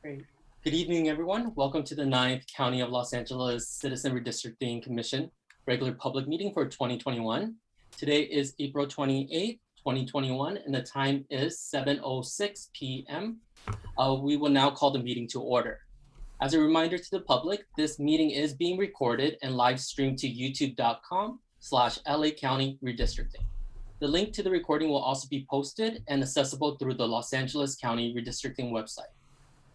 Great. Good evening, everyone. Welcome to the 9th County of Los Angeles Citizen Redistricting Commission regular public meeting for 2021. Today is April 28th, 2021, and the time is 7:06 p.m. We will now call the meeting to order. As a reminder to the public, this meeting is being recorded and live streamed to youtube.com/LA County Redistricting. The link to the recording will also be posted and accessible through the Los Angeles County Redistricting website.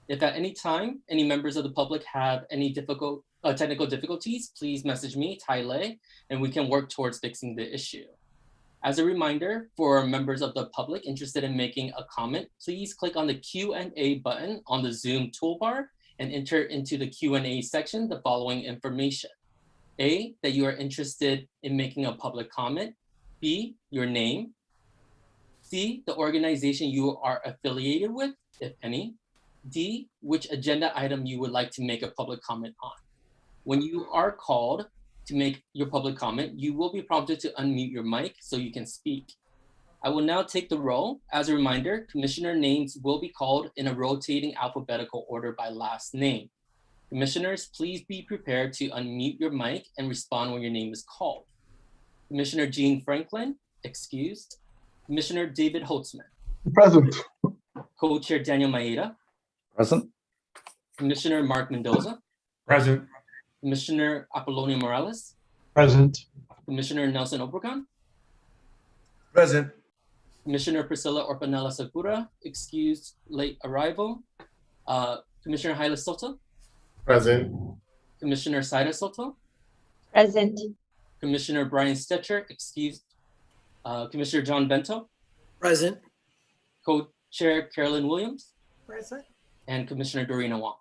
If at any time any members of the public have any technical difficulties, please message me, Tai Lei, and we can work towards fixing the issue. As a reminder, for members of the public interested in making a comment, please click on the Q&A button on the Zoom toolbar and enter into the Q&A section the following information. A, that you are interested in making a public comment. B, your name. C, the organization you are affiliated with, if any. D, which agenda item you would like to make a public comment on. When you are called to make your public comment, you will be prompted to unmute your mic so you can speak. I will now take the roll. As a reminder, commissioner names will be called in a rotating alphabetical order by last name. Commissioners, please be prepared to unmute your mic and respond when your name is called. Commissioner Jean Franklin, excused. Commissioner David Holtzman. Present. Co-Chair Daniel Maeda. Present. Commissioner Mark Mendoza. Present. Commissioner Apollonia Morales. Present. Commissioner Nelson Obregon. Present. Commissioner Priscilla Orpanella Segura, excused late arrival. Commissioner Hyla Soto. Present. Commissioner Saida Soto. Present. Commissioner Brian Stetcher, excused. Commissioner John Bento. Present. Co-Chair Carolyn Williams. Present. And Commissioner Dorina Wong.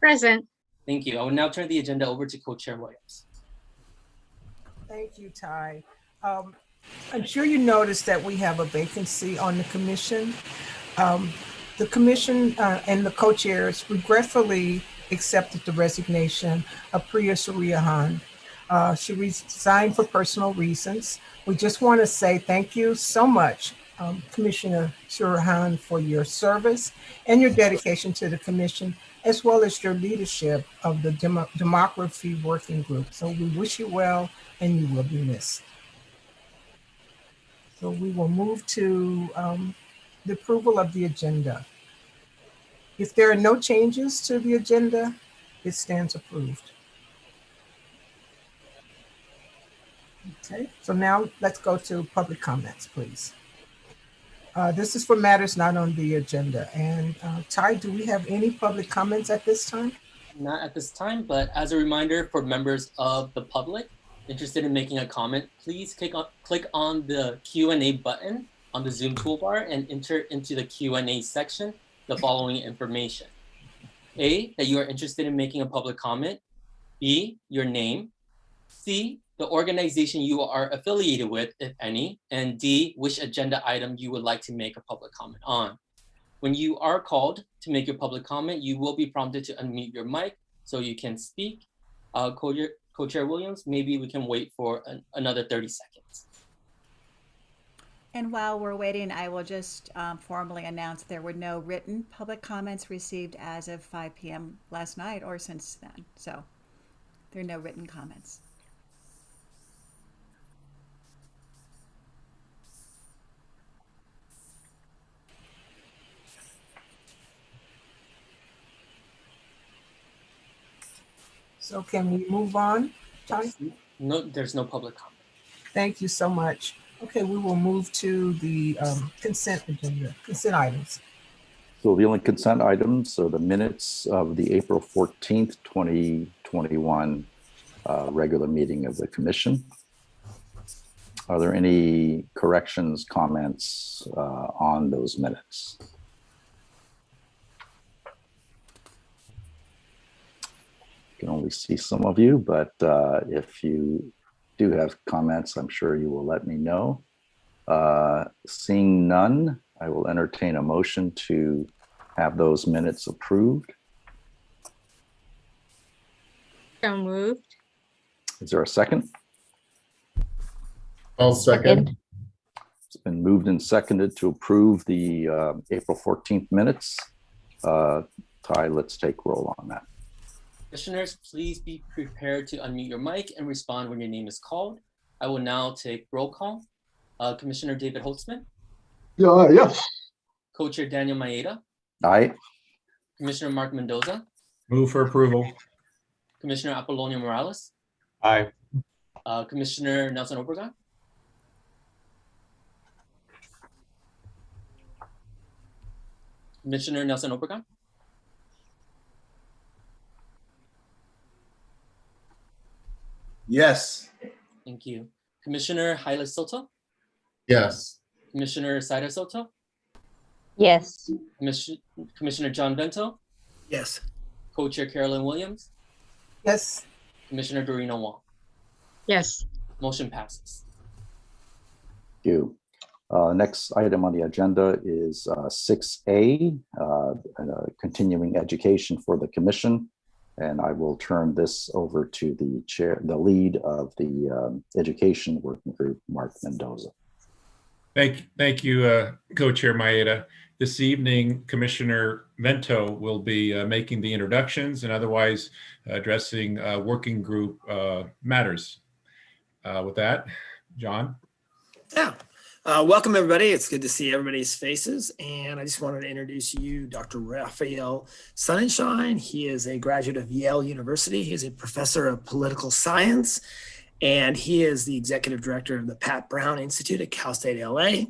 Present. Thank you. I will now turn the agenda over to Co-Chair Williams. Thank you, Ty. I'm sure you noticed that we have a vacancy on the commission. The commission and the co-chairs regretfully accepted the resignation of Priya Suriyahan. She resigned for personal reasons. We just want to say thank you so much, Commissioner Suriyahan, for your service and your dedication to the commission, as well as your leadership of the demography working group. So we wish you well and you will be missed. So we will move to the approval of the agenda. If there are no changes to the agenda, it stands approved. Okay, so now let's go to public comments, please. This is for matters not on the agenda. And Ty, do we have any public comments at this time? Not at this time, but as a reminder for members of the public interested in making a comment, please click on the Q&A button on the Zoom toolbar and enter into the Q&A section the following information. A, that you are interested in making a public comment. B, your name. C, the organization you are affiliated with, if any. And D, which agenda item you would like to make a public comment on. When you are called to make your public comment, you will be prompted to unmute your mic so you can speak. Co-Chair Williams, maybe we can wait for another 30 seconds. And while we're waiting, I will just formally announce there were no written public comments received as of 5 p.m. last night or since then. So there are no written comments. So can we move on, Ty? No, there's no public comment. Thank you so much. Okay, we will move to the consent agenda, consent items. So the only consent items are the minutes of the April 14th, 2021 regular meeting of the commission. Are there any corrections, comments on those minutes? I can only see some of you, but if you do have comments, I'm sure you will let me know. Seeing none, I will entertain a motion to have those minutes approved. So moved. Is there a second? I'll second. It's been moved and seconded to approve the April 14th minutes. Ty, let's take roll on that. Commissioners, please be prepared to unmute your mic and respond when your name is called. I will now take roll call. Commissioner David Holtzman, Yes. Co-Chair Daniel Maeda, Aye. Commissioner Mark Mendoza, Move for approval. Commissioner Apolonio Morales, Aye. Commissioner Nelson Obregon, Commissioner Nelson Obregon, Yes. thank you. Commissioner Haile Soto, Yes. Commissioner Saida Soto, Yes. Commissioner John Vento, Yes. Co-Chair Carolyn Williams, Yes. Commissioner Dorina Wong. Yes. Motion passes. Thank you. Next item on the agenda is 6A, continuing education for the commission. And I will turn this over to the chair, the lead of the education working group, Mark Mendoza. Thank you, Co-Chair Maeda. This evening, Commissioner Vento will be making the introductions and otherwise addressing working group matters. With that, John. Yeah. Welcome, everybody. It's good to see everybody's faces. And I just wanted to introduce you, Dr. Raphael Sonenshein. He is a graduate of Yale University. He is a professor of political science, and he is the executive director of the Pat Brown Institute at Cal State LA.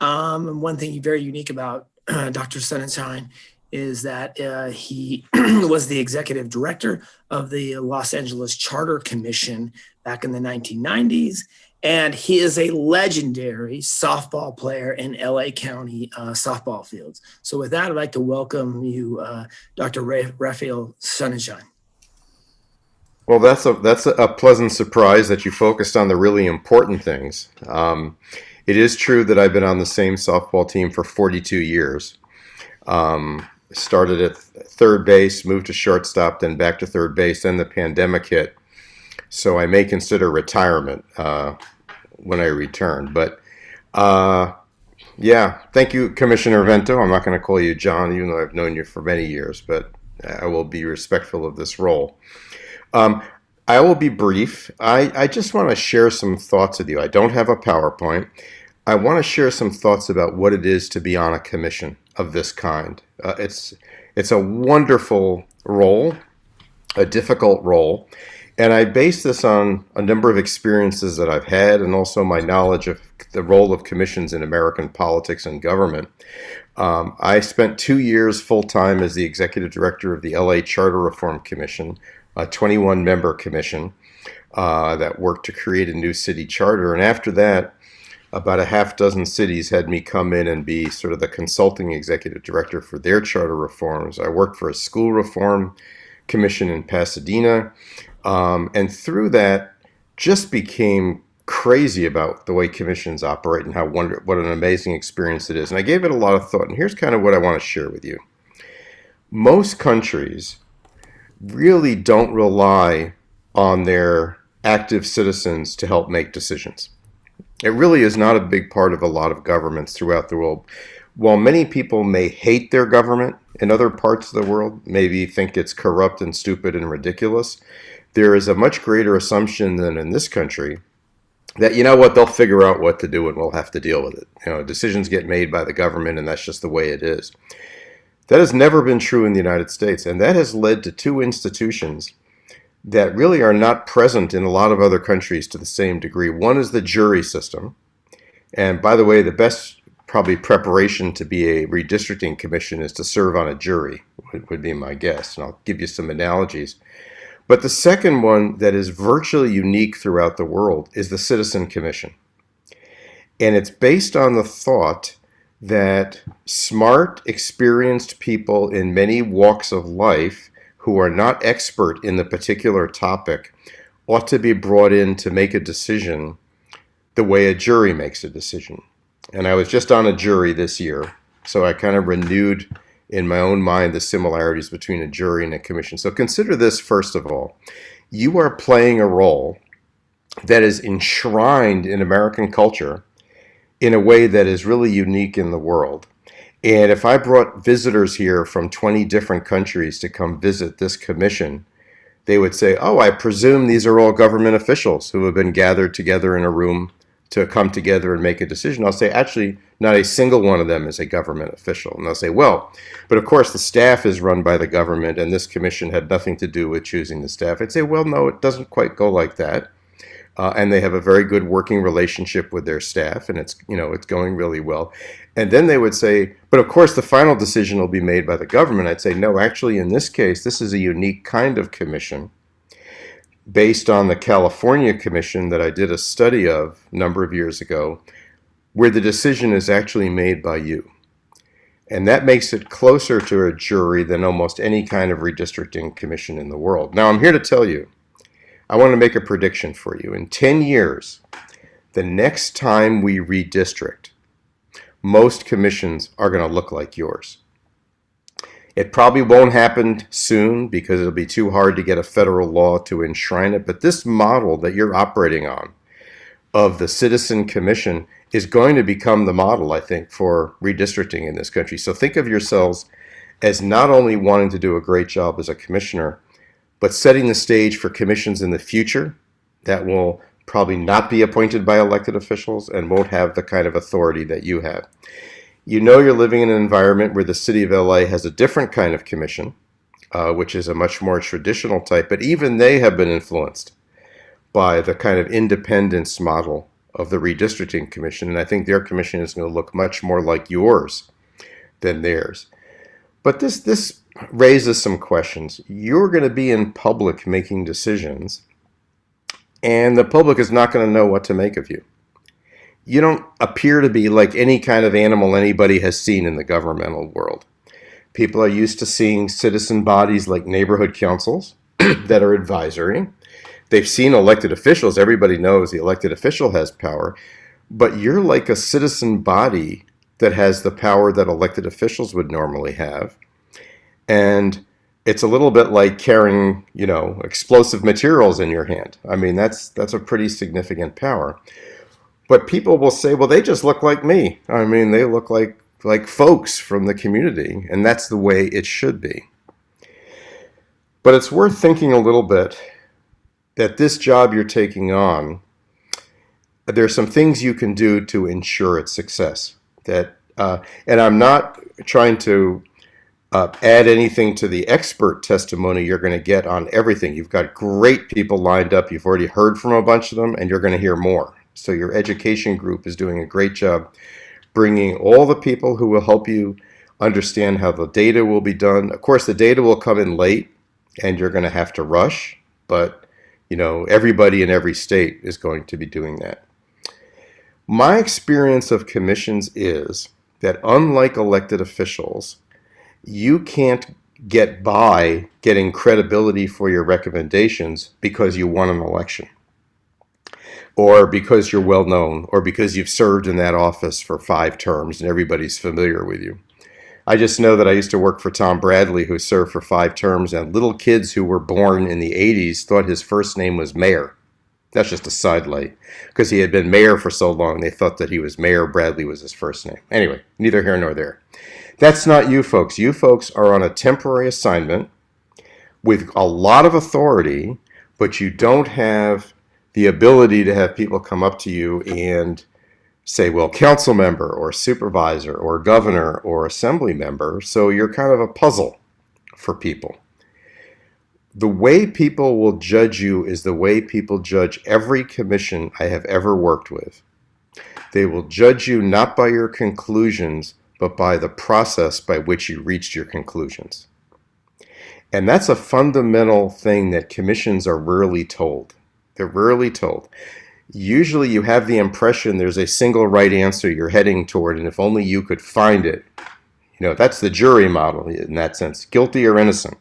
And one thing very unique about Dr. Sonenshein is that he was the executive director of the Los Angeles Charter Commission back in the 1990s. And he is a legendary softball player in LA County softball fields. So with that, I'd like to welcome you, Dr. Raphael Sonenshein. Well, that's a pleasant surprise that you focused on the really important things. It is true that I've been on the same softball team for 42 years. Started at third base, moved to shortstop, then back to third base, then the pandemic hit. So I may consider retirement when I return. But yeah, thank you, Commissioner Vento. I'm not going to call you John, even though I've known you for many years, but I will be respectful of this role. I will be brief. I just want to share some thoughts with you. I don't have a PowerPoint. I want to share some thoughts about what it is to be on a commission of this kind. It's a wonderful role, a difficult role. And I base this on a number of experiences that I've had and also my knowledge of the role of commissions in American politics and government. I spent 2 years full-time as the executive director of the LA Charter Reform Commission, a 21-member commission that worked to create a new city charter. And after that, about a half dozen cities had me come in and be sort of the consulting executive director for their charter reforms. I worked for a school reform commission in Pasadena. And through that, just became crazy about the way commissions operate and what an amazing experience it is. And I gave it a lot of thought. And here's kind of what I want to share with you. Most countries really don't rely on their active citizens to help make decisions. It really is not a big part of a lot of governments throughout the world. While many people may hate their government in other parts of the world, maybe think it's corrupt and stupid and ridiculous, there is a much greater assumption than in this country that, you know what, they'll figure out what to do and we'll have to deal with it. You know, decisions get made by the government and that's just the way it is. That has never been true in the United States, and that has led to two institutions that really are not present in a lot of other countries to the same degree. One is the jury system. And by the way, the best probably preparation to be a redistricting commission is to serve on a jury, would be my guess. And I'll give you some analogies. But the second one that is virtually unique throughout the world is the Citizen Commission. And it's based on the thought that smart, experienced people in many walks of life who are not expert in the particular topic ought to be brought in to make a decision the way a jury makes a decision. And I was just on a jury this year, so I kind of renewed in my own mind the similarities between a jury and a commission. So consider this first of all. You are playing a role that is enshrined in American culture in a way that is really unique in the world. And if I brought visitors here from 20 different countries to come visit this commission, they would say, oh, I presume these are all government officials who have been gathered together in a room to come together and make a decision. I'll say, actually, not a single one of them is a government official. And they'll say, well, but of course the staff is run by the government and this commission had nothing to do with choosing the staff. I'd say, well, no, it doesn't quite go like that. And they have a very good working relationship with their staff, and it's going really well. And then they would say, but of course the final decision will be made by the government. I'd say, no, actually in this case, this is a unique kind of commission based on the California Commission that I did a study of a number of years ago, where the decision is actually made by you. And that makes it closer to a jury than almost any kind of redistricting commission in the world. Now I'm here to tell you, I want to make a prediction for you. In 10 years, the next time we redistrict, most commissions are going to look like yours. It probably won't happen soon because it'll be too hard to get a federal law to enshrine it. But this model that you're operating on of the citizen commission is going to become the model, I think, for redistricting in this country. So think of yourselves as not only wanting to do a great job as a commissioner, but setting the stage for commissions in the future that will probably not be appointed by elected officials and won't have the kind of authority that you have. You know you're living in an environment where the city of LA has a different kind of commission, which is a much more traditional type, but even they have been influenced by the kind of independence model of the redistricting commission, and I think their commission is going to look much more like yours than theirs. But this raises some questions. You're going to be in public making decisions, and the public is not going to know what to make of you. You don't appear to be like any kind of animal anybody has seen in the governmental world. People are used to seeing citizen bodies like neighborhood councils that are advisory. They've seen elected officials. Everybody knows the elected official has power. But you're like a citizen body that has the power that elected officials would normally have. And it's a little bit like carrying, explosive materials in your hand. I mean, that's a pretty significant power. But people will say, well, they just look like me. I mean, they look like folks from the community, and that's the way it should be. But it's worth thinking a little bit that this job you're taking on, there's some things you can do to ensure its success. And I'm not trying to add anything to the expert testimony you're going to get on everything. You've got great people lined up. You've already heard from a bunch of them, and you're going to hear more. So your education group is doing a great job bringing all the people who will help you understand how the data will be done. Of course, the data will come in late, and you're going to have to rush, but everybody in every state is going to be doing that. My experience of commissions is that unlike elected officials, you can't get by getting credibility for your recommendations because you won an election, or because you're well known, or because you've served in that office for 5 terms and everybody's familiar with you. I just know that I used to work for Tom Bradley, who served for 5 terms, and little kids who were born in the 80s thought his first name was Mayor. That's just a sidelight, because he had been mayor for so long, they thought that he was Mayor Bradley was his first name. Anyway, neither here nor there. That's not you folks. You folks are on a temporary assignment with a lot of authority, but you don't have the ability to have people come up to you and say, well, council member or supervisor or governor or assembly member. So you're kind of a puzzle for people. The way people will judge you is the way people judge every commission I have ever worked with. They will judge you not by your conclusions, but by the process by which you reached your conclusions. And that's a fundamental thing that commissions are rarely told. They're rarely told. Usually you have the impression there's a single right answer you're heading toward, and if only you could find it. That's the jury model in that sense, guilty or innocent.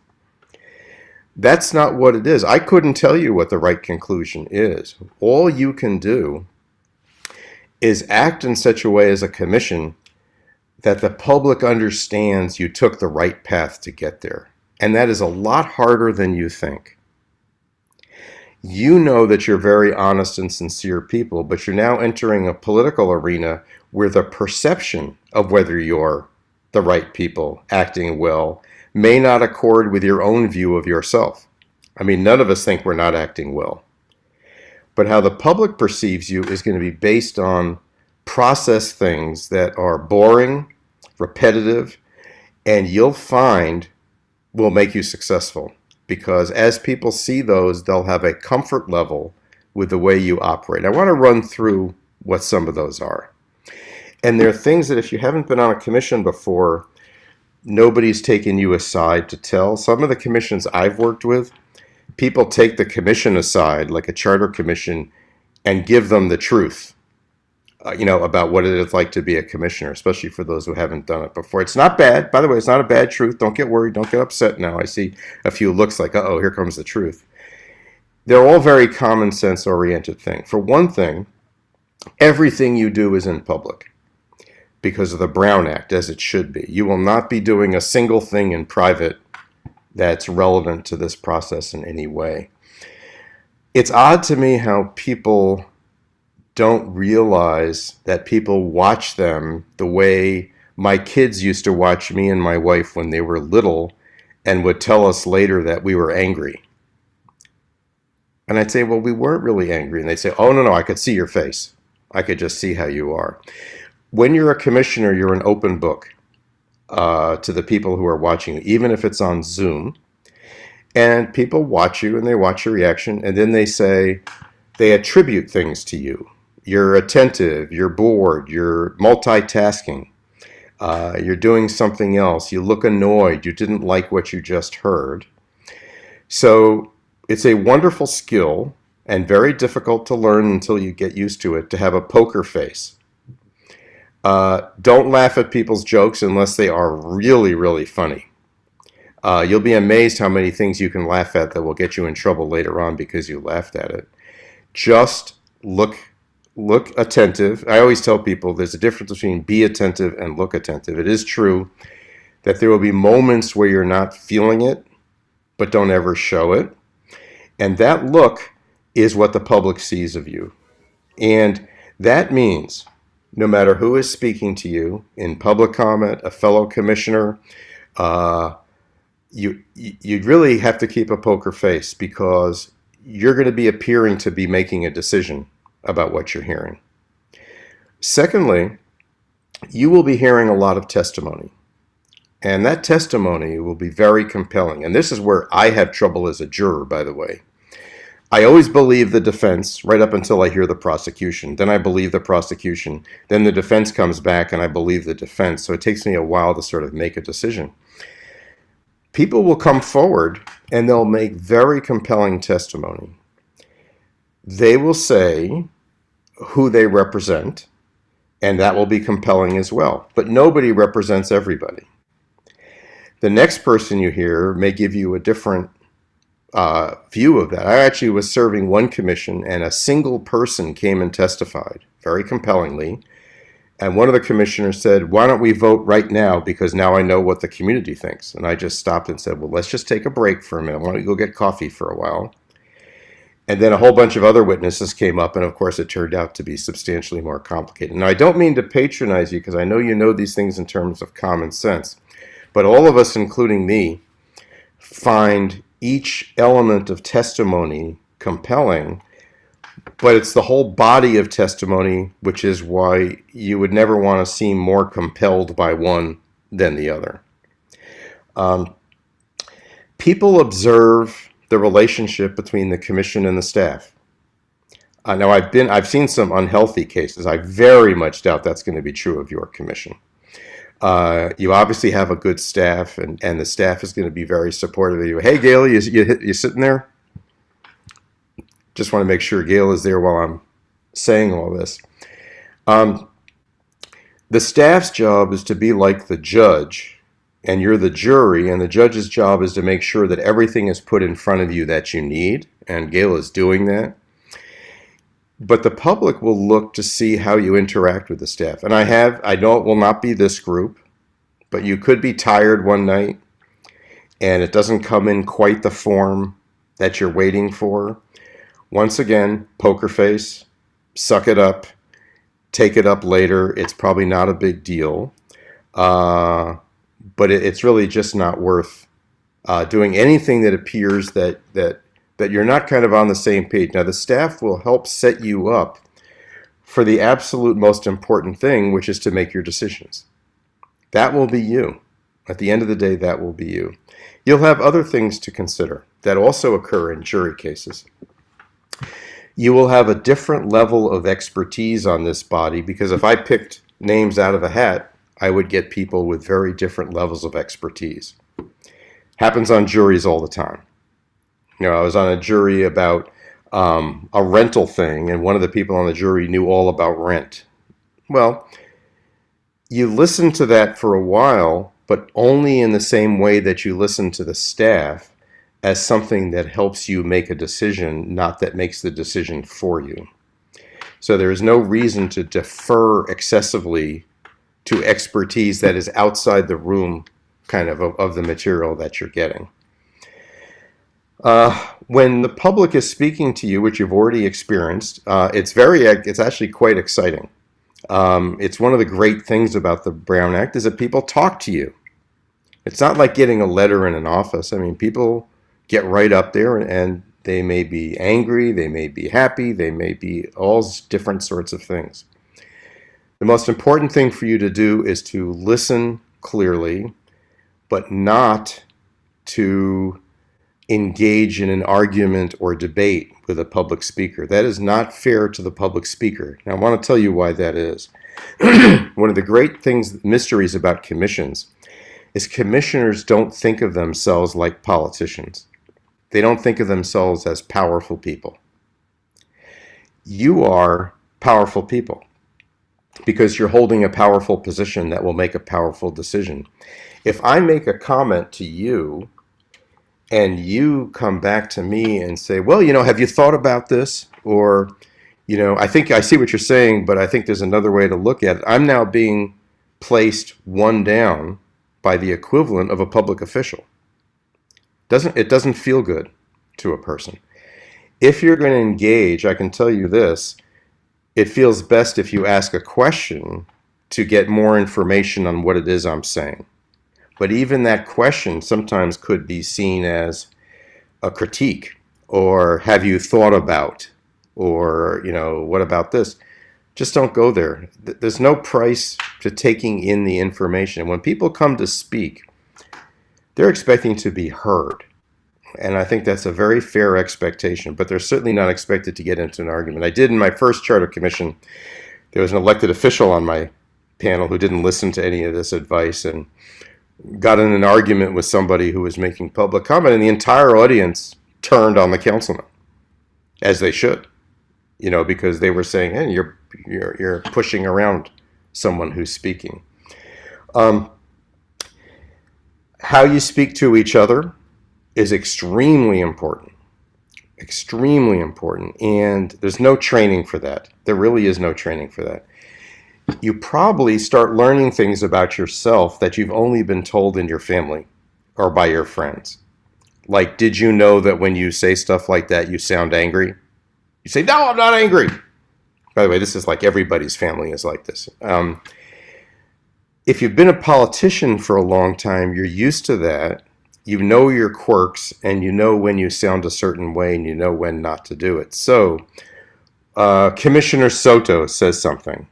That's not what it is. I couldn't tell you what the right conclusion is. All you can do is act in such a way as a commission that the public understands you took the right path to get there. And that is a lot harder than you think. You know that you're very honest and sincere people, but you're now entering a political arena where the perception of whether you're the right people acting well may not accord with your own view of yourself. I mean, none of us think we're not acting well. But how the public perceives you is going to be based on process things that are boring, repetitive, and you'll find will make you successful. Because as people see those, they'll have a comfort level with the way you operate. I want to run through what some of those are. And there are things that if you haven't been on a commission before, nobody's taken you aside to tell. Some of the commissions I've worked with, people take the commission aside, like a charter commission, and give them the truth, about what it is like to be a commissioner, especially for those who haven't done it before. It's not bad. By the way, it's not a bad truth. Don't get worried. Don't get upset now. I see a few looks like, uh-oh, here comes the truth. They're all very common sense oriented things. For one thing, everything you do is in public because of the Brown Act, as it should be. You will not be doing a single thing in private that's relevant to this process in any way. It's odd to me how people don't realize that people watch them the way my kids used to watch me and my wife when they were little and would tell us later that we were angry. And I'd say, well, we weren't really angry. And they'd say, oh, no, I could see your face. I could just see how you are. When you're a commissioner, you're an open book to the people who are watching you, even if it's on Zoom. And people watch you and they watch your reaction. And then they attribute things to you. You're attentive, you're bored, you're multitasking, you're doing something else, you look annoyed, you didn't like what you just heard. So it's a wonderful skill and very difficult to learn until you get used to it, to have a poker face. Don't laugh at people's jokes unless they are really, really funny. You'll be amazed how many things you can laugh at that will get you in trouble later on because you laughed at it. Just look attentive. I always tell people there's a difference between be attentive and look attentive. It is true that there will be moments where you're not feeling it, but don't ever show it. And that look is what the public sees of you. And that means no matter who is speaking to you in public comment, a fellow commissioner, you really have to keep a poker face because you're going to be appearing to be making a decision about what you're hearing. Secondly, you will be hearing a lot of testimony. And that testimony will be very compelling. And this is where I have trouble as a juror, by the way. I always believe the defense right up until I hear the prosecution. Then I believe the prosecution. Then the defense comes back and I believe the defense. So it takes me a while to sort of make a decision. People will come forward and they'll make very compelling testimony. They will say who they represent, and that will be compelling as well. But nobody represents everybody. The next person you hear may give you a different view of that. I actually was serving one commission, and a single person came and testified very compellingly. And one of the commissioners said, why don't we vote right now because now I know what the community thinks. And I just stopped and said, well, let's just take a break for a minute. Why don't you go get coffee for a while? And then a whole bunch of other witnesses came up, and of course it turned out to be substantially more complicated. Now, I don't mean to patronize you because I know you know these things in terms of common sense, but all of us, including me, find each element of testimony compelling, but it's the whole body of testimony, which is why you would never want to seem more compelled by one than the other. People observe the relationship between the commission and the staff. Now, I've seen some unhealthy cases. I very much doubt that's going to be true of your commission. You obviously have a good staff, and the staff is going to be very supportive of you. Hey, Gail, you sitting there? Just want to make sure Gail is there while I'm saying all this. The staff's job is to be like the judge, and you're the jury, and the judge's job is to make sure that everything is put in front of you that you need, and Gail is doing that. But the public will look to see how you interact with the staff. And I know it will not be this group, but you could be tired one night, and it doesn't come in quite the form that you're waiting for. Once again, poker face, suck it up, take it up later. It's probably not a big deal. but it's really just not worth doing anything that appears that you're not kind of on the same page. Now, the staff will help set you up for the absolute most important thing, which is to make your decisions. That will be you. At the end of the day, that will be you. You'll have other things to consider that also occur in jury cases. You will have a different level of expertise on this body, because if I picked names out of a hat, I would get people with very different levels of expertise. Happens on juries all the time. You know, I was on a jury about a rental thing, and one of the people on the jury knew all about rent. Well, you listen to that for a while, but only in the same way that you listen to the staff, as something that helps you make a decision, not that makes the decision for you. So there is no reason to defer excessively to expertise that is outside the room kind of the material that you're getting. When the public is speaking to you, which you've already experienced, it's actually quite exciting. It's one of the great things about the Brown Act is that people talk to you. It's not like getting a letter in an office. I mean, people get right up there, and they may be angry, they may be happy, they may be all different sorts of things. The most important thing for you to do is to listen clearly, but not to engage in an argument or debate with a public speaker. That is not fair to the public speaker. Now, I want to tell you why that is. One of the great mysteries about commissions is commissioners don't think of themselves like politicians. They don't think of themselves as powerful people. You are powerful people because you're holding a powerful position that will make a powerful decision. If I make a comment to you and you come back to me and say, well, have you thought about this? Or, I think I see what you're saying, but I think there's another way to look at it. I'm now being placed one down by the equivalent of a public official. It doesn't feel good to a person. If you're going to engage, I can tell you this, it feels best if you ask a question to get more information on what it is I'm saying. But even that question sometimes could be seen as a critique, or have you thought about, or, what about this? Just don't go there. There's no price to taking in the information. When people come to speak, they're expecting to be heard. And I think that's a very fair expectation, but they're certainly not expected to get into an argument. I did in my first charter commission, there was an elected official on my panel who didn't listen to any of this advice and got in an argument with somebody who was making public comment, and the entire audience turned on the councilman, as they should, because they were saying, hey, you're pushing around someone who's speaking. How you speak to each other is extremely important, and there's no training for that. There really is no training for that. You probably start learning things about yourself that you've only been told in your family or by your friends. Like, did you know that when you say stuff like that, you sound angry? You say, no, I'm not angry. By the way, this is like everybody's family is like this. If you've been a politician for a long time, you're used to that. You know your quirks, and you know when you sound a certain way, and you know when not to do it. So, Commissioner Soto says something.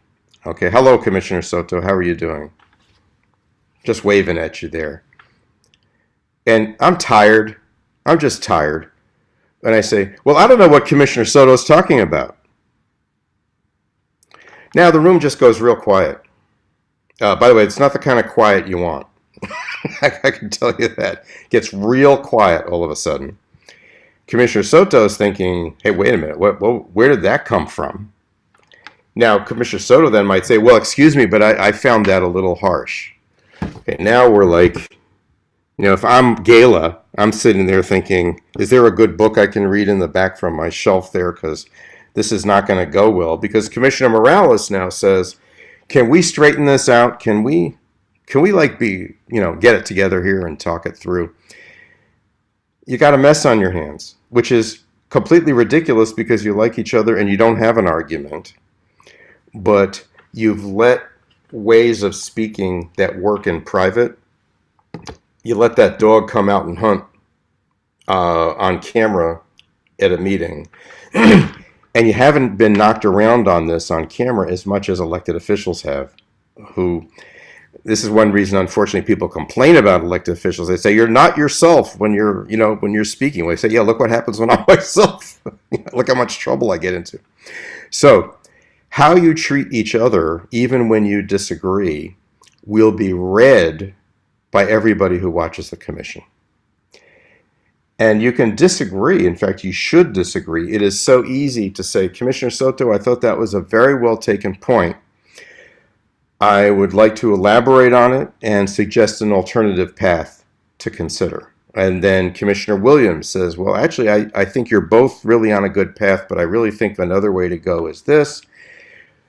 Okay, hello, Commissioner Soto. How are you doing? Just waving at you there. And I'm tired. I'm just tired. And I say, well, I don't know what Commissioner Soto is talking about. Now the room just goes real quiet. By the way, it's not the kind of quiet you want. I can tell you that. It gets real quiet all of a sudden. Commissioner Soto is thinking, hey, wait a minute. Where did that come from? Now, Commissioner Soto then might say, well, excuse me, but I found that a little harsh. Okay, now we're like, if I'm Gala, I'm sitting there thinking, is there a good book I can read in the back from my shelf there? Because this is not going to go well. Because Commissioner Morales now says, can we straighten this out? Can we get it together here and talk it through? You got a mess on your hands, which is completely ridiculous because you like each other and you don't have an argument. But you've let ways of speaking that work in private, you let that dog come out and hunt on camera at a meeting, and you haven't been knocked around on this on camera as much as elected officials have, who, this is one reason, unfortunately, people complain about elected officials. They say, you're not yourself when you're, when you're speaking. Well, they say, yeah, look what happens when I'm myself. Look how much trouble I get into. So how you treat each other, even when you disagree, will be read by everybody who watches the commission. And you can disagree. In fact, you should disagree. It is so easy to say, Commissioner Soto, I thought that was a very well taken point. I would like to elaborate on it and suggest an alternative path to consider. And then Commissioner Williams says, well, actually, I think you're both really on a good path, but I really think another way to go is this.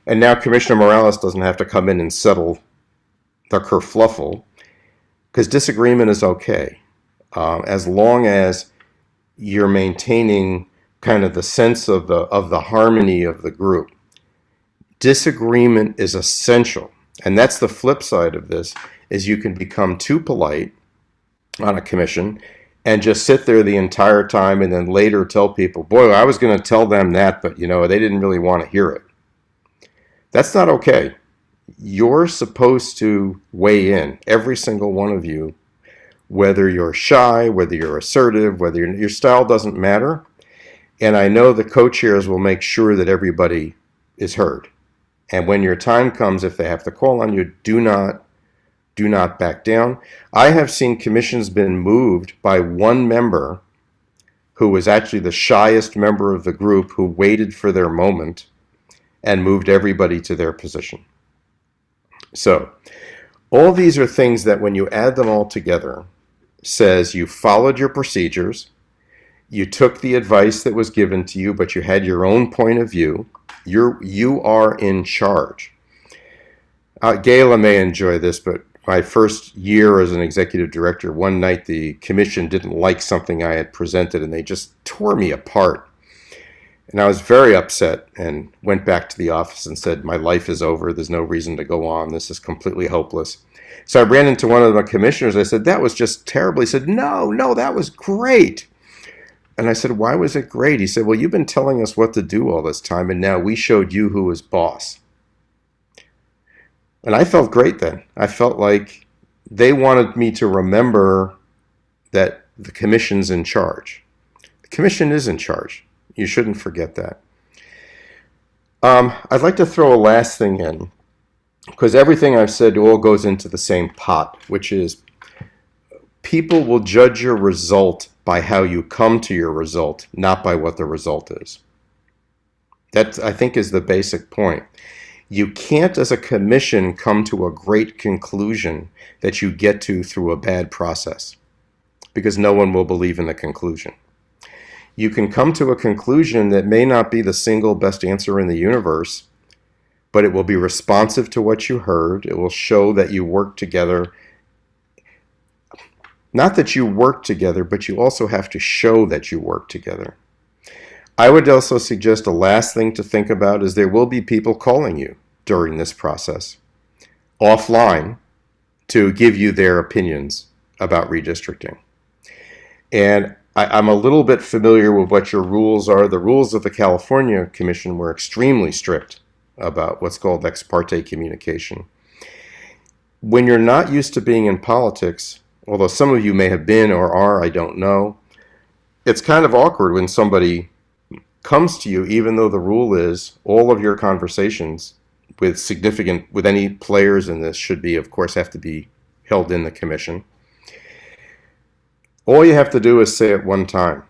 And now Commissioner Morales doesn't have to come in and settle the kerfluffle, because disagreement is okay, as long as you're maintaining kind of the sense of the harmony of the group. Disagreement is essential. And that's the flip side of this, is you can become too polite on a commission and just sit there the entire time and then later tell people, boy, I was going to tell them that, but they didn't really want to hear it. That's not okay. You're supposed to weigh in, every single one of you, whether you're shy, whether you're assertive, whether your style doesn't matter. And I know the co-chairs will make sure that everybody is heard. And when your time comes, if they have to call on you, do not back down. I have seen commissions been moved by one member who was actually the shyest member of the group, who waited for their moment and moved everybody to their position. So all these are things that when you add them all together, says you followed your procedures, you took the advice that was given to you, but you had your own point of view. You are in charge. Gayla may enjoy this, but my first year as an executive director, one night the commission didn't like something I had presented, and they just tore me apart. And I was very upset and went back to the office and said, my life is over. There's no reason to go on. This is completely hopeless. So I ran into one of the commissioners. I said, that was just terrible. He said, no, that was great. And I said, why was it great? He said, well, you've been telling us what to do all this time, and now we showed you who was boss. And I felt great then. I felt like they wanted me to remember that the commission's in charge. The commission is in charge. You shouldn't forget that. I'd like to throw a last thing in, because everything I've said all goes into the same pot, which is people will judge your result by how you come to your result, not by what the result is. That, I think, is the basic point. You can't, as a commission, come to a great conclusion that you get to through a bad process, because no one will believe in the conclusion. You can come to a conclusion that may not be the single best answer in the universe, but it will be responsive to what you heard. It will show that you work together. Not that you work together, but you also have to show that you work together. I would also suggest a last thing to think about is there will be people calling you during this process offline to give you their opinions about redistricting. And I'm a little bit familiar with what your rules are. The rules of the California Commission were extremely strict about what's called ex parte communication. When you're not used to being in politics, although some of you may have been or are, I don't know, it's kind of awkward when somebody comes to you, even though the rule is all of your conversations with any players in this should be, of course, have to be held in the commission. All you have to do is say at one time,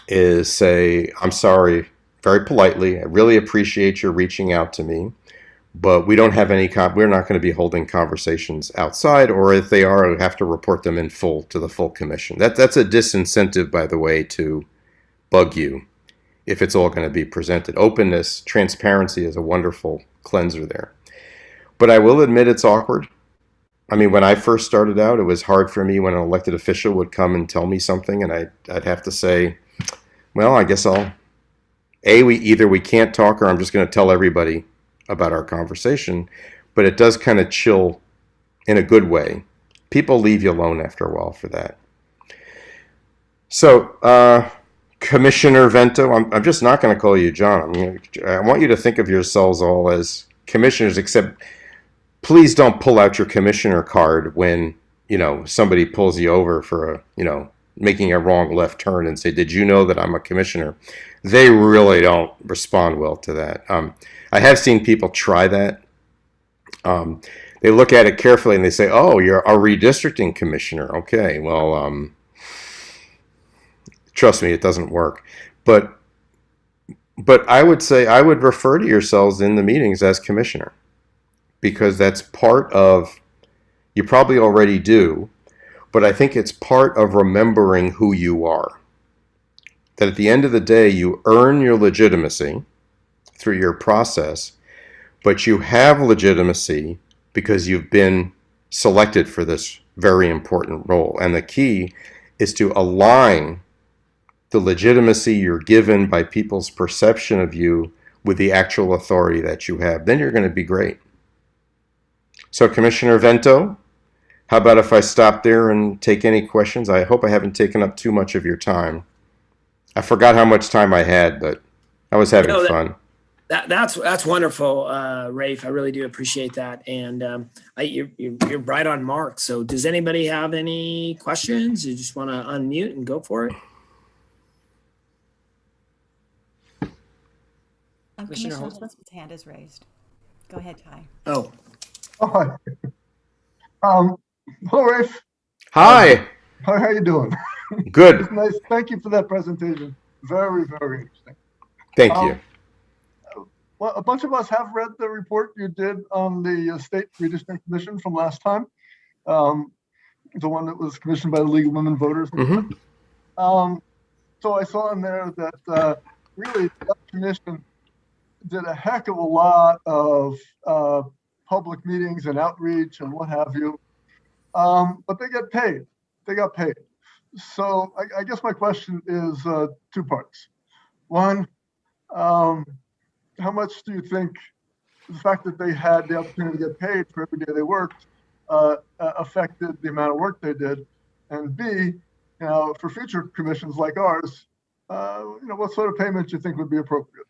is say, I'm sorry, very politely, I really appreciate your reaching out to me, but we don't have any, we're not going to be holding conversations outside, or if they are, we have to report them in full to the full commission. That's a disincentive, by the way, to bug you if it's all going to be presented. Openness, transparency is a wonderful cleanser there. But I will admit it's awkward. I mean, when I first started out, it was hard for me when an elected official would come and tell me something, and I'd have to say, well, I guess either we can't talk, or I'm just going to tell everybody about our conversation. but it does kind of chill in a good way. People leave you alone after a while for that. So, Commissioner Vento, I'm just not going to call you John. I want you to think of yourselves all as commissioners, except please don't pull out your commissioner card when, somebody pulls you over for making a wrong left turn and say, did you know that I'm a commissioner? They really don't respond well to that. I have seen people try that. They look at it carefully and they say, oh, you're a redistricting commissioner. Okay, well, trust me, it doesn't work. But I would say I would refer to yourselves in the meetings as commissioner, because that's part of, you probably already do, but I think it's part of remembering who you are. That at the end of the day, you earn your legitimacy through your process, but you have legitimacy because you've been selected for this very important role. And the key is to align the legitimacy you're given by people's perception of you with the actual authority that you have. Then you're going to be great. So Commissioner Vento, how about if I stop there and take any questions? I hope I haven't taken up too much of your time. I forgot how much time I had, but I was having fun. That's wonderful, Rafe. I really do appreciate that, and you're right on mark. So, does anybody have any questions? You just want to unmute and go for it. Commissioner Holtzman's hand is raised. Go ahead, Ty. Oh. Hi. Hello, Rafe. Hi. How are you doing? Good. It's nice. Thank you for that presentation. Very, very interesting. Thank you. Well, a bunch of us have read the report you did on the State Redistricting Commission from last time, the one that was commissioned by the League of Women Voters. Mm-hmm. So I saw in there that really that commission did a heck of a lot of public meetings and outreach and what have you, but they get paid. They got paid. So I guess my question is two parts. One, how much do you think the fact that they had the opportunity to get paid for every day they worked affected the amount of work they did? And B, for future commissions like ours, what sort of payment do you think would be appropriate?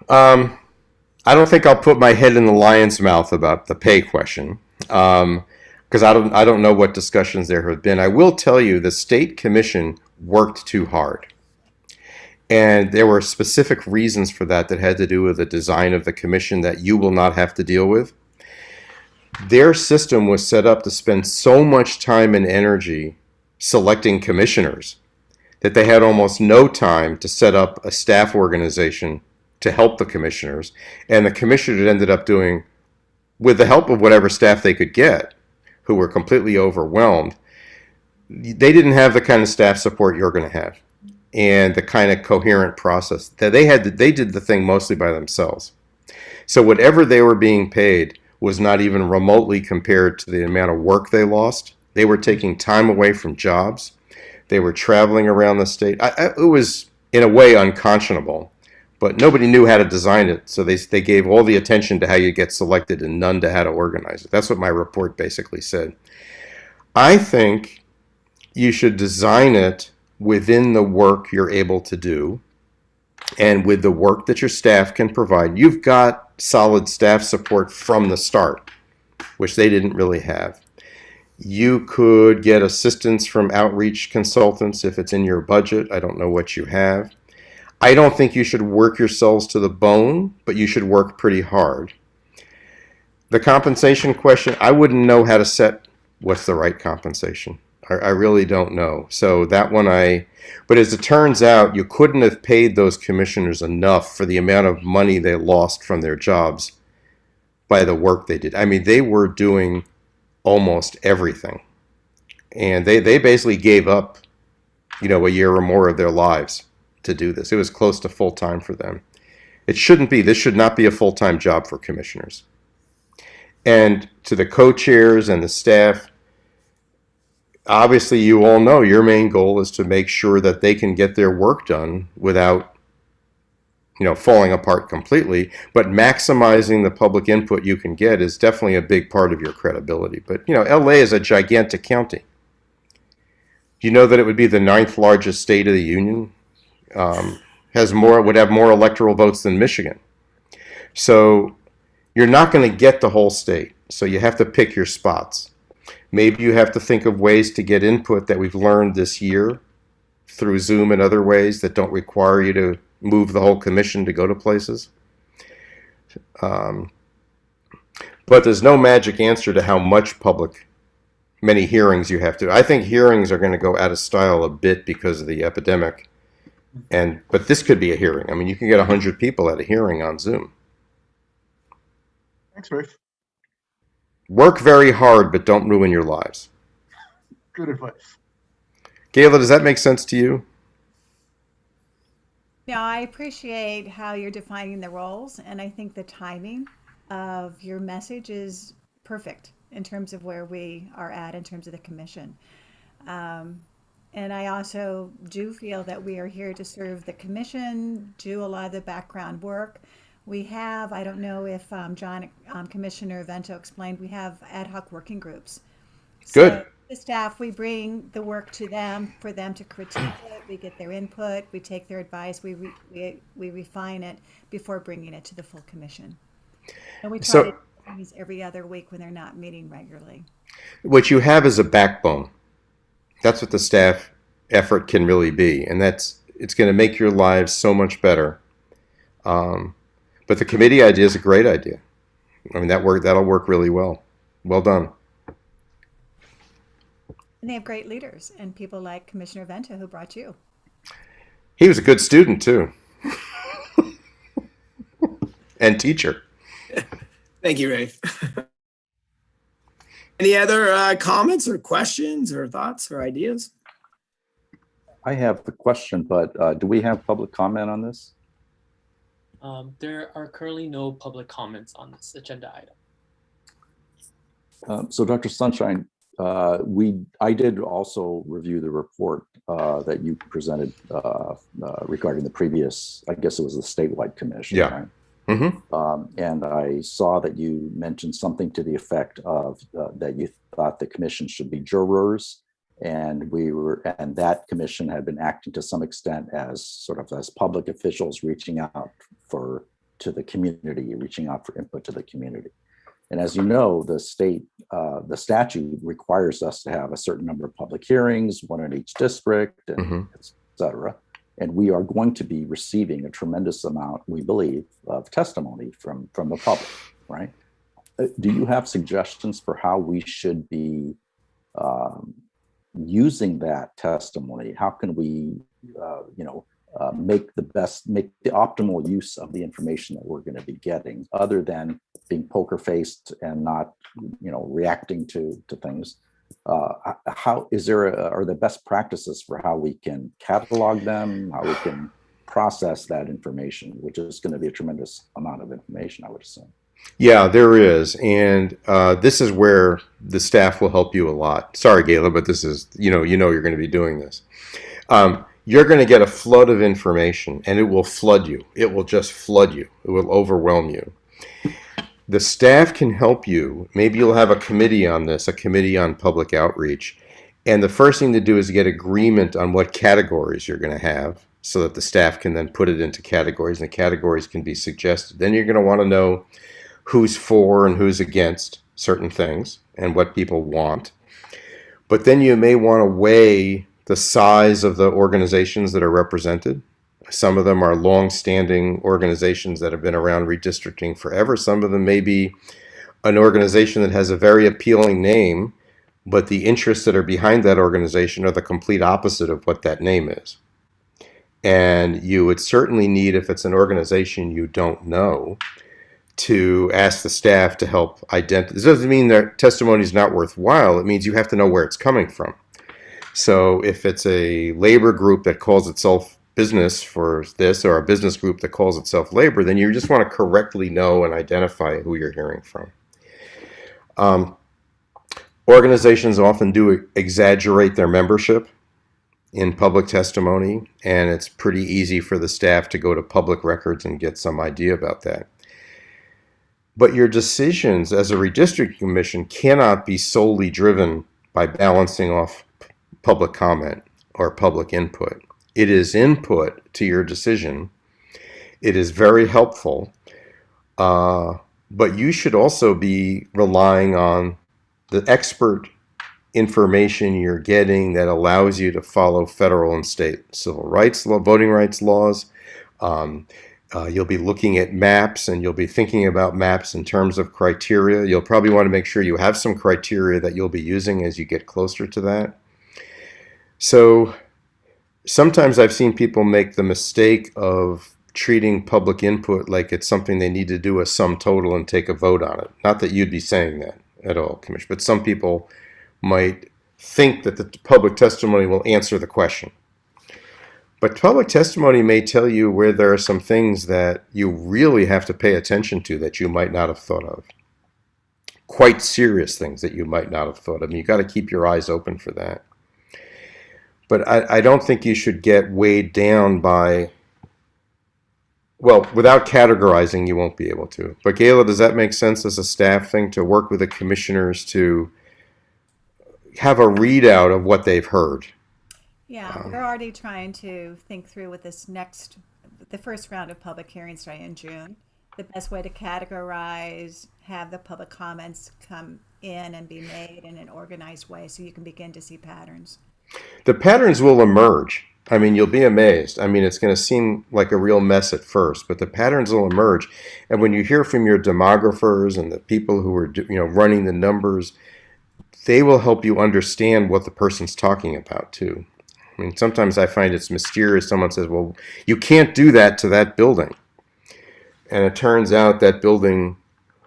I don't think I'll put my head in the lion's mouth about the pay question, because I don't know what discussions there have been. I will tell you the state commission worked too hard. And there were specific reasons for that had to do with the design of the commission that you will not have to deal with. Their system was set up to spend so much time and energy selecting commissioners that they had almost no time to set up a staff organization to help the commissioners. And the commissioners ended up doing, with the help of whatever staff they could get, who were completely overwhelmed, they didn't have the kind of staff support you're going to have and the kind of coherent process that they had. They did the thing mostly by themselves. So whatever they were being paid was not even remotely compared to the amount of work they lost. They were taking time away from jobs. They were traveling around the state. It was, in a way, unconscionable, but nobody knew how to design it. So they gave all the attention to how you get selected and none to how to organize it. That's what my report basically said. I think you should design it within the work you're able to do and with the work that your staff can provide. You've got solid staff support from the start, which they didn't really have. You could get assistance from outreach consultants if it's in your budget. I don't know what you have. I don't think you should work yourselves to the bone, but you should work pretty hard. The compensation question, I wouldn't know how to set what's the right compensation. I really don't know. So that one but as it turns out, you couldn't have paid those commissioners enough for the amount of money they lost from their jobs by the work they did. I mean, they were doing almost everything. And they basically gave up, a year or more of their lives to do this. It was close to full time for them. This should not be a full-time job for commissioners. And to the co-chairs and the staff, obviously, you all know your main goal is to make sure that they can get their work done without falling apart completely, but maximizing the public input you can get is definitely a big part of your credibility. But, LA is a gigantic county. Do you know that it would be the 9th largest state of the union? Would have more electoral votes than Michigan. So you're not going to get the whole state. So you have to pick your spots. Maybe you have to think of ways to get input that we've learned this year through Zoom and other ways that don't require you to move the whole commission to go to places. But there's no magic answer to how many hearings you have to. I think hearings are going to go out of style a bit because of the epidemic. But this could be a hearing. I mean, you can get 100 people at a hearing on Zoom. Thanks, Rick. Work very hard, but don't ruin your lives. Good advice. Gayla, does that make sense to you? Yeah, I appreciate how you're defining the roles, and I think the timing of your message is perfect in terms of where we are at in terms of the commission. And I also do feel that we are here to serve the commission, do a lot of the background work. We have, I don't know if Commissioner Vento explained, we have ad hoc working groups. Good. So the staff, we bring the work to them for them to critique it. We get their input, we take their advice, we refine it before bringing it to the full commission. And we try to do these every other week when they're not meeting regularly. What you have is a backbone. That's what the staff effort can really be, and it's going to make your lives so much better. But the committee idea is a great idea. I mean, that'll work really well. Well done. And they have great leaders and people like Commissioner Vento, who brought you. He was a good student too, and teacher. Thank you, Rafe. Any other comments or questions or thoughts or ideas? I have a question, but do we have public comment on this? There are currently no public comments on this agenda item. So Dr. Sonenshein, I did also review the report that you presented regarding the previous, I guess it was the statewide commission. Yeah. Right? Mm-hmm. And I saw that you mentioned something to the effect of that you thought the commission should be jurors, and that commission had been acting to some extent as sort of as public officials reaching out to the community, reaching out for input to the community. And as you know, the statute requires us to have a certain number of public hearings, one in each district, and et cetera. And we are going to be receiving a tremendous amount, we believe, of testimony from the public, right? Do you have suggestions for how we should be using that testimony? How can we, make the optimal use of the information that we're going to be getting, other than being poker faced and not, reacting to things? Are there best practices for how we can catalog them, how we can process that information, which is going to be a tremendous amount of information, I would assume? Yeah, there is. And this is where the staff will help you a lot. Sorry, Gayla, but this is, you're going to be doing this. You're going to get a flood of information, and it will flood you. It will just flood you. It will overwhelm you. The staff can help you. Maybe you'll have a committee on this, a committee on public outreach. And the first thing to do is get agreement on what categories you're going to have so that the staff can then put it into categories, and the categories can be suggested. Then you're going to want to know who's for and who's against certain things and what people want. But then you may want to weigh the size of the organizations that are represented. Some of them are long-standing organizations that have been around redistricting forever. Some of them may be an organization that has a very appealing name, but the interests that are behind that organization are the complete opposite of what that name is. And you would certainly need, if it's an organization you don't know, to ask the staff to help identify. This doesn't mean their testimony is not worthwhile. It means you have to know where it's coming from. So if it's a labor group that calls itself business for this, or a business group that calls itself labor, then you just want to correctly know and identify who you're hearing from. Organizations often do exaggerate their membership. in public testimony, and it's pretty easy for the staff to go to public records and get some idea about that. But your decisions as a redistricting commission cannot be solely driven by balancing off public comment or public input. It is input to your decision. It is very helpful, but you should also be relying on the expert information you're getting that allows you to follow federal and state civil rights law, voting rights laws. You'll be looking at maps, and you'll be thinking about maps in terms of criteria. You'll probably want to make sure you have some criteria that you'll be using as you get closer to that. So sometimes I've seen people make the mistake of treating public input like it's something they need to do a sum total and take a vote on it. Not that you'd be saying that at all, Commissioner, but some people might think that the public testimony will answer the question. But public testimony may tell you where there are some things that you really have to pay attention to that you might not have thought of. Quite serious things that you might not have thought of. And you've got to keep your eyes open for that. But I don't think you should get weighed down by, well, without categorizing, you won't be able to. But Gayla, does that make sense as a staff thing to work with the commissioners to have a readout of what they've heard? Yeah, we're already trying to think through with this the first round of public hearings starting in June, the best way to categorize, have the public comments come in and be made in an organized way so you can begin to see patterns. The patterns will emerge. I mean, you'll be amazed. I mean, it's going to seem like a real mess at first, but the patterns will emerge. And when you hear from your demographers and the people who are, running the numbers, they will help you understand what the person's talking about too. I mean, sometimes I find it's mysterious. Someone says, well, you can't do that to that building. And it turns out that building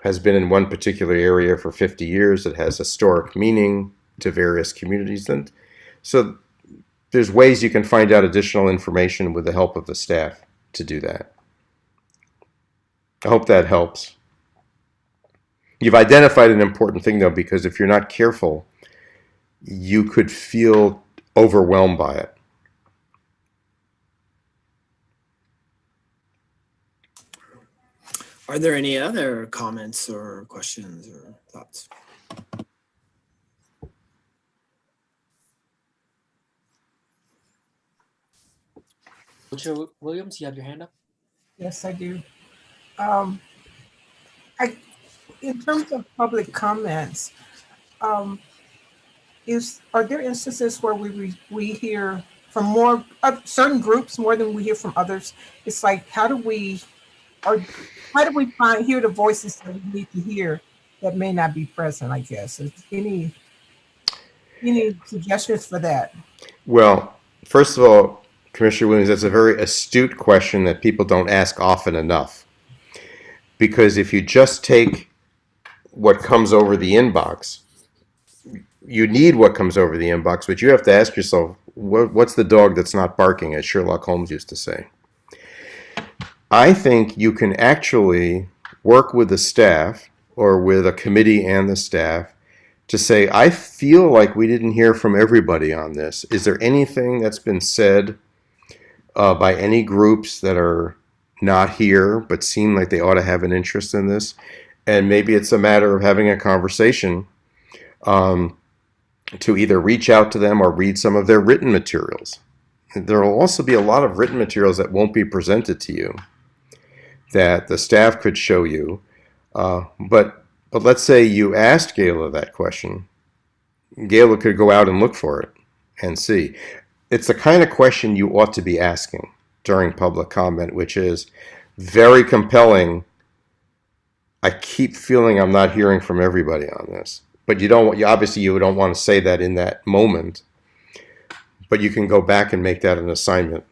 has been in one particular area for 50 years. It has historic meaning to various communities. And so there's ways you can find out additional information with the help of the staff to do that. I hope that helps. You've identified an important thing, though, because if you're not careful, you could feel overwhelmed by it. Are there any other comments or questions or thoughts? Coach Williams, you have your hand up? Yes, I do. In terms of public comments, are there instances where we hear from more certain groups more than we hear from others? It's like, how do we hear the voices that we need to hear that may not be present? I guess. Any suggestions for that? Well, first of all, Commissioner Williams, that's a very astute question that people don't ask often enough. Because if you just take what comes over the inbox, you need what comes over the inbox, but you have to ask yourself, what's the dog that's not barking, as Sherlock Holmes used to say? I think you can actually work with the staff or with a committee and the staff to say, I feel like we didn't hear from everybody on this. Is there anything that's been said by any groups that are not here but seem like they ought to have an interest in this? And maybe it's a matter of having a conversation to either reach out to them or read some of their written materials. There will also be a lot of written materials that won't be presented to you that the staff could show you. But let's say you asked Gayla that question. Gayla could go out and look for it and see. It's the kind of question you ought to be asking during public comment, which is very compelling. I keep feeling I'm not hearing from everybody on this. But you don't want to say that in that moment. But you can go back and make that an assignment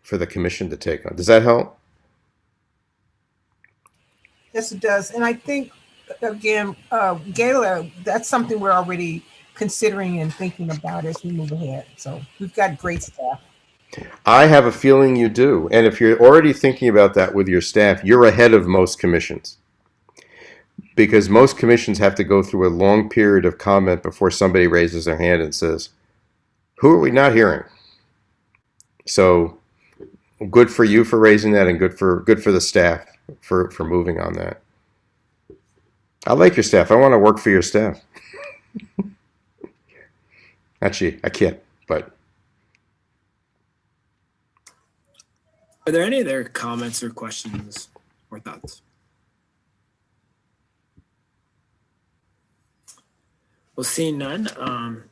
for the commission to take on. Does that help? Yes, it does. And I think, again, Gayla, that's something we're already considering and thinking about as we move ahead. So we've got great staff. I have a feeling you do. And if you're already thinking about that with your staff, you're ahead of most commissions. Because most commissions have to go through a long period of comment before somebody raises their hand and says, who are we not hearing? So good for you for raising that, and good for the staff for moving on that. I like your staff. I want to work for your staff. Actually, I can't, but. Are there any other comments or questions or thoughts? Well, seeing none,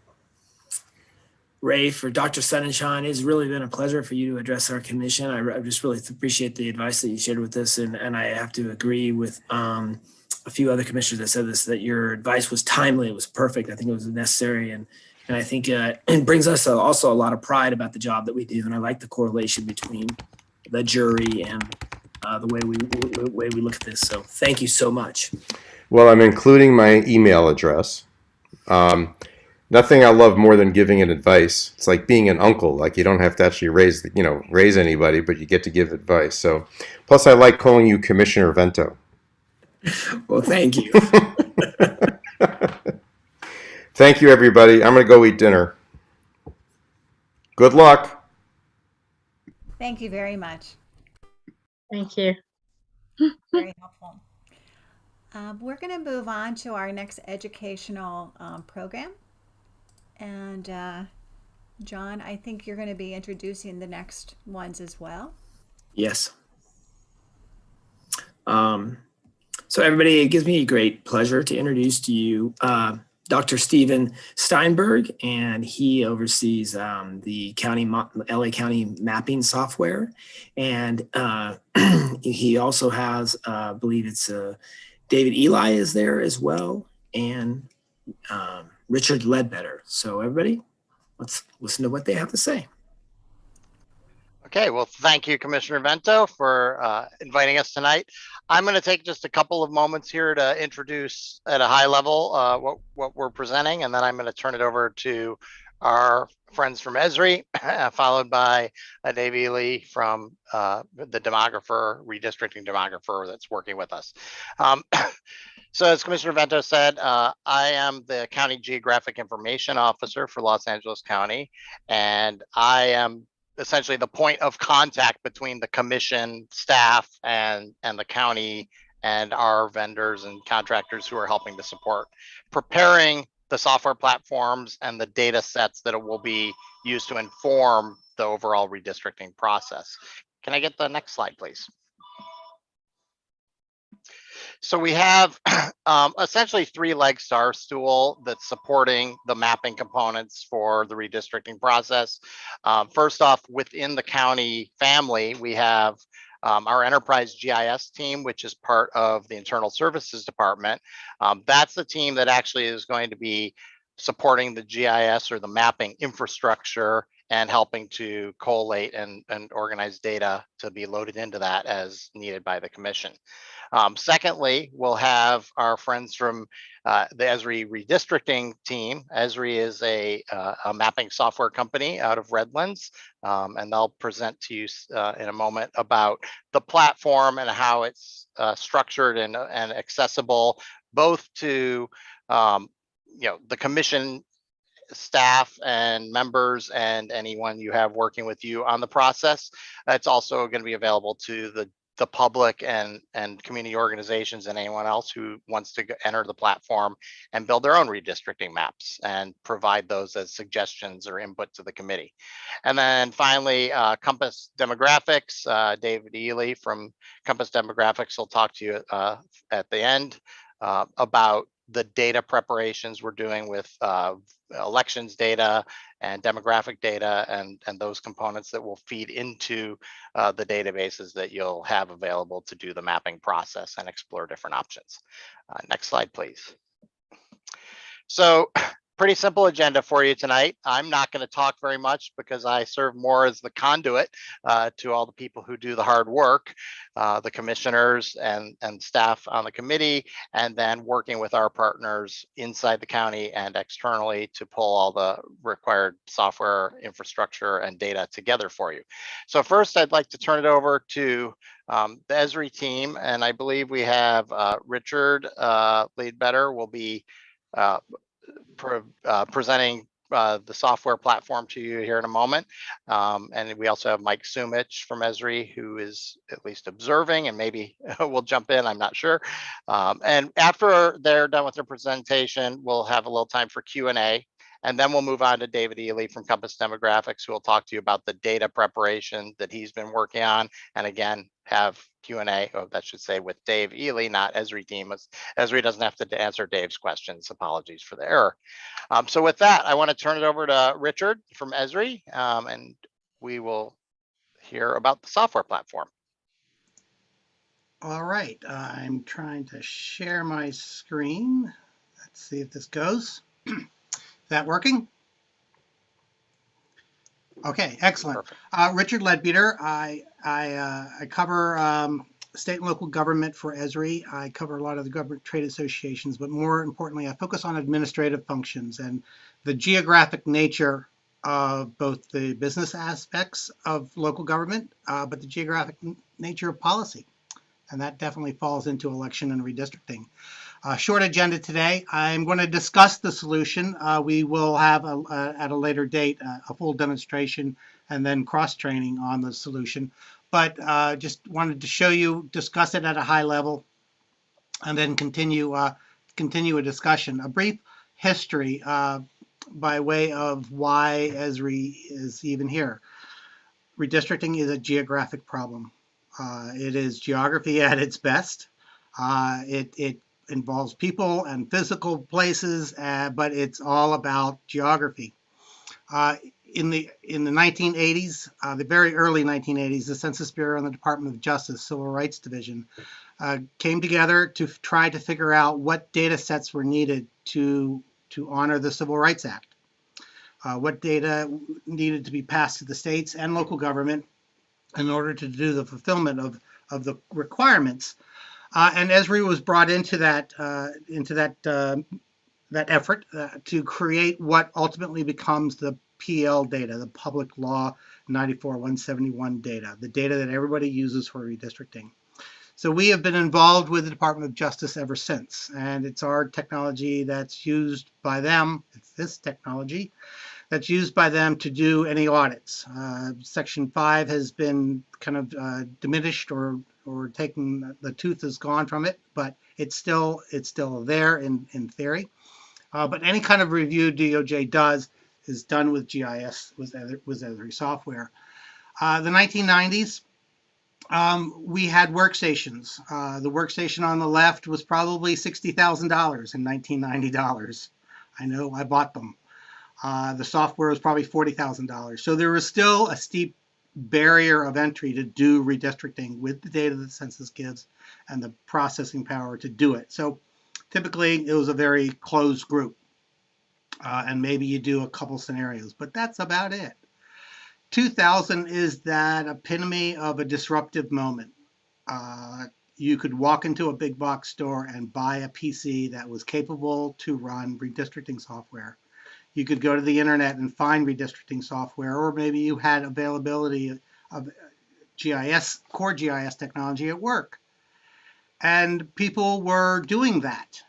Ray, for Dr. Sonenshein, it's really been a pleasure for you to address our commission. I just really appreciate the advice that you shared with us, and I have to agree with a few other commissioners that said this, that your advice was timely. It was perfect. I think it was necessary, and I think it brings us also a lot of pride about the job that we do. And I like the correlation between the jury and the way we look at this. So thank you so much. Well, I'm including my email address. Nothing I love more than giving an advice. It's like being an uncle. Like, you don't have to actually raise anybody, but you get to give advice. So, plus I like calling you Commissioner Vento. Well, thank you. Thank you, everybody. I'm going to go eat dinner. Good luck. Thank you very much. Thank you. Very helpful. We're going to move on to our next educational program. And John, I think you're going to be introducing the next ones as well. Yes. So everybody, it gives me a great pleasure to introduce to you Dr. Stephen Steinberg, and he oversees the LA County mapping software. And he also has, I believe it's David Ely is there as well, and Richard Ledbetter. So everybody, let's listen to what they have to say. Okay, well, thank you, Commissioner Vento, for inviting us tonight. I'm going to take just a couple of moments here to introduce at a high level what we're presenting, and then I'm going to turn it over to our friends from Esri, followed by Dave Ely from the redistricting demographer that's working with us. So as Commissioner Vento said, I am the County Geographic Information Officer for Los Angeles County, and I am essentially the point of contact between the commission staff and the county and our vendors and contractors who are helping to support preparing the software platforms and the data sets that will be used to inform the overall redistricting process. Can I get the next slide, please? So we have essentially Threelegged Stool that's supporting the mapping components for the redistricting process. First off, within the county family, we have our enterprise GIS team, which is part of the internal services department. That's the team that actually is going to be supporting the GIS or the mapping infrastructure and helping to collate and organize data to be loaded into that as needed by the commission. Secondly, we'll have our friends from the Esri redistricting team. Esri is a mapping software company out of Redlands, and they'll present to you in a moment about the platform and how it's structured and accessible both to the commission staff and members and anyone you have working with you on the process. It's also going to be available to the public and community organizations and anyone else who wants to enter the platform and build their own redistricting maps and provide those as suggestions or input to the committee. And then finally, Compass Demographics, David Ely from Compass Demographics will talk to you at the end about the data preparations we're doing with elections data and demographic data and those components that will feed into the databases that you'll have available to do the mapping process and explore different options. Next slide, please. So pretty simple agenda for you tonight. I'm not going to talk very much because I serve more as the conduit to all the people who do the hard work, the commissioners and staff on the committee, and then working with our partners inside the county and externally to pull all the required software infrastructure and data together for you. So first, I'd like to turn it over to the Esri team, and I believe we have Richard Leadbetter will be presenting the software platform to you here in a moment. And we also have Mike Sumich from Esri, who is at least observing and maybe will jump in, I'm not sure. And after they're done with their presentation, we'll have a little time for Q&A. And then we'll move on to David Ely from Compass Demographics, who will talk to you about the data preparation that he's been working on. And again, have Q&A, oh, that should say with Dave Ely, not Esri team. Esri doesn't have to answer Dave's questions. Apologies for the error. So with that, I want to turn it over to Richard from Esri, and we will hear about the software platform. All right, I'm trying to share my screen. Let's see if this goes. Is that working? Okay, excellent. Richard Ledbeater. I cover state and local government for Esri. I cover a lot of the government trade associations, but more importantly, I focus on administrative functions and the geographic nature of both the business aspects of local government, but the geographic nature of policy. And that definitely falls into election and redistricting. Short agenda today. I'm going to discuss the solution. We will have at a later date a full demonstration and then cross-training on the solution. But just wanted to show you, discuss it at a high level, and then continue a discussion. A brief history by way of why Esri is even here. Redistricting is a geographic problem. It is geography at its best. It involves people and physical places, but it's all about geography. In the 1980s, the very early 1980s, the Census Bureau and the Department of Justice Civil Rights Division came together to try to figure out what data sets were needed to honor the Civil Rights Act. What data needed to be passed to the states and local government in order to do the fulfillment of the requirements. And Esri was brought into that effort to create what ultimately becomes the PL data, the Public Law 94-171 data, the data that everybody uses for redistricting. So we have been involved with the Department of Justice ever since, and it's our technology that's used by them. It's this technology that's used by them to do any audits. Section 5 has been kind of diminished or taken, the tooth is gone from it, but it's still there in theory. But any kind of review DOJ does is done with GIS, with Esri software. The 1990s, we had workstations. The workstation on the left was probably $60,000 in 1990 dollars. I know, I bought them. The software was probably $40,000. So there was still a steep barrier of entry to do redistricting with the data that the census gives and the processing power to do it. So typically it was a very closed group. And maybe you do a couple scenarios, but that's about it. 2000 is that epitome of a disruptive moment. You could walk into a big box store and buy a PC that was capable to run redistricting software. You could go to the internet and find redistricting software, or maybe you had availability of GIS, core GIS technology at work. And people were doing that.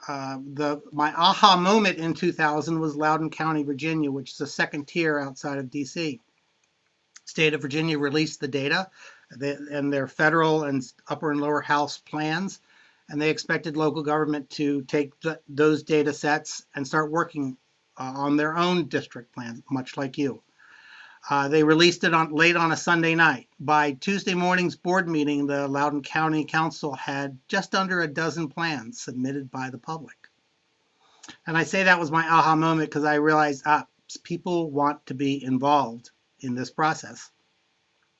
My aha moment in 2000 was Loudoun County, Virginia, which is the second tier outside of DC. State of Virginia released the data and their federal and upper and lower house plans, and they expected local government to take those data sets and start working on their own district plans, much like you. They released it late on a Sunday night. By Tuesday morning's board meeting, the Loudoun County Council had just under a dozen plans submitted by the public. And I say that was my aha moment because I realized people want to be involved in this process.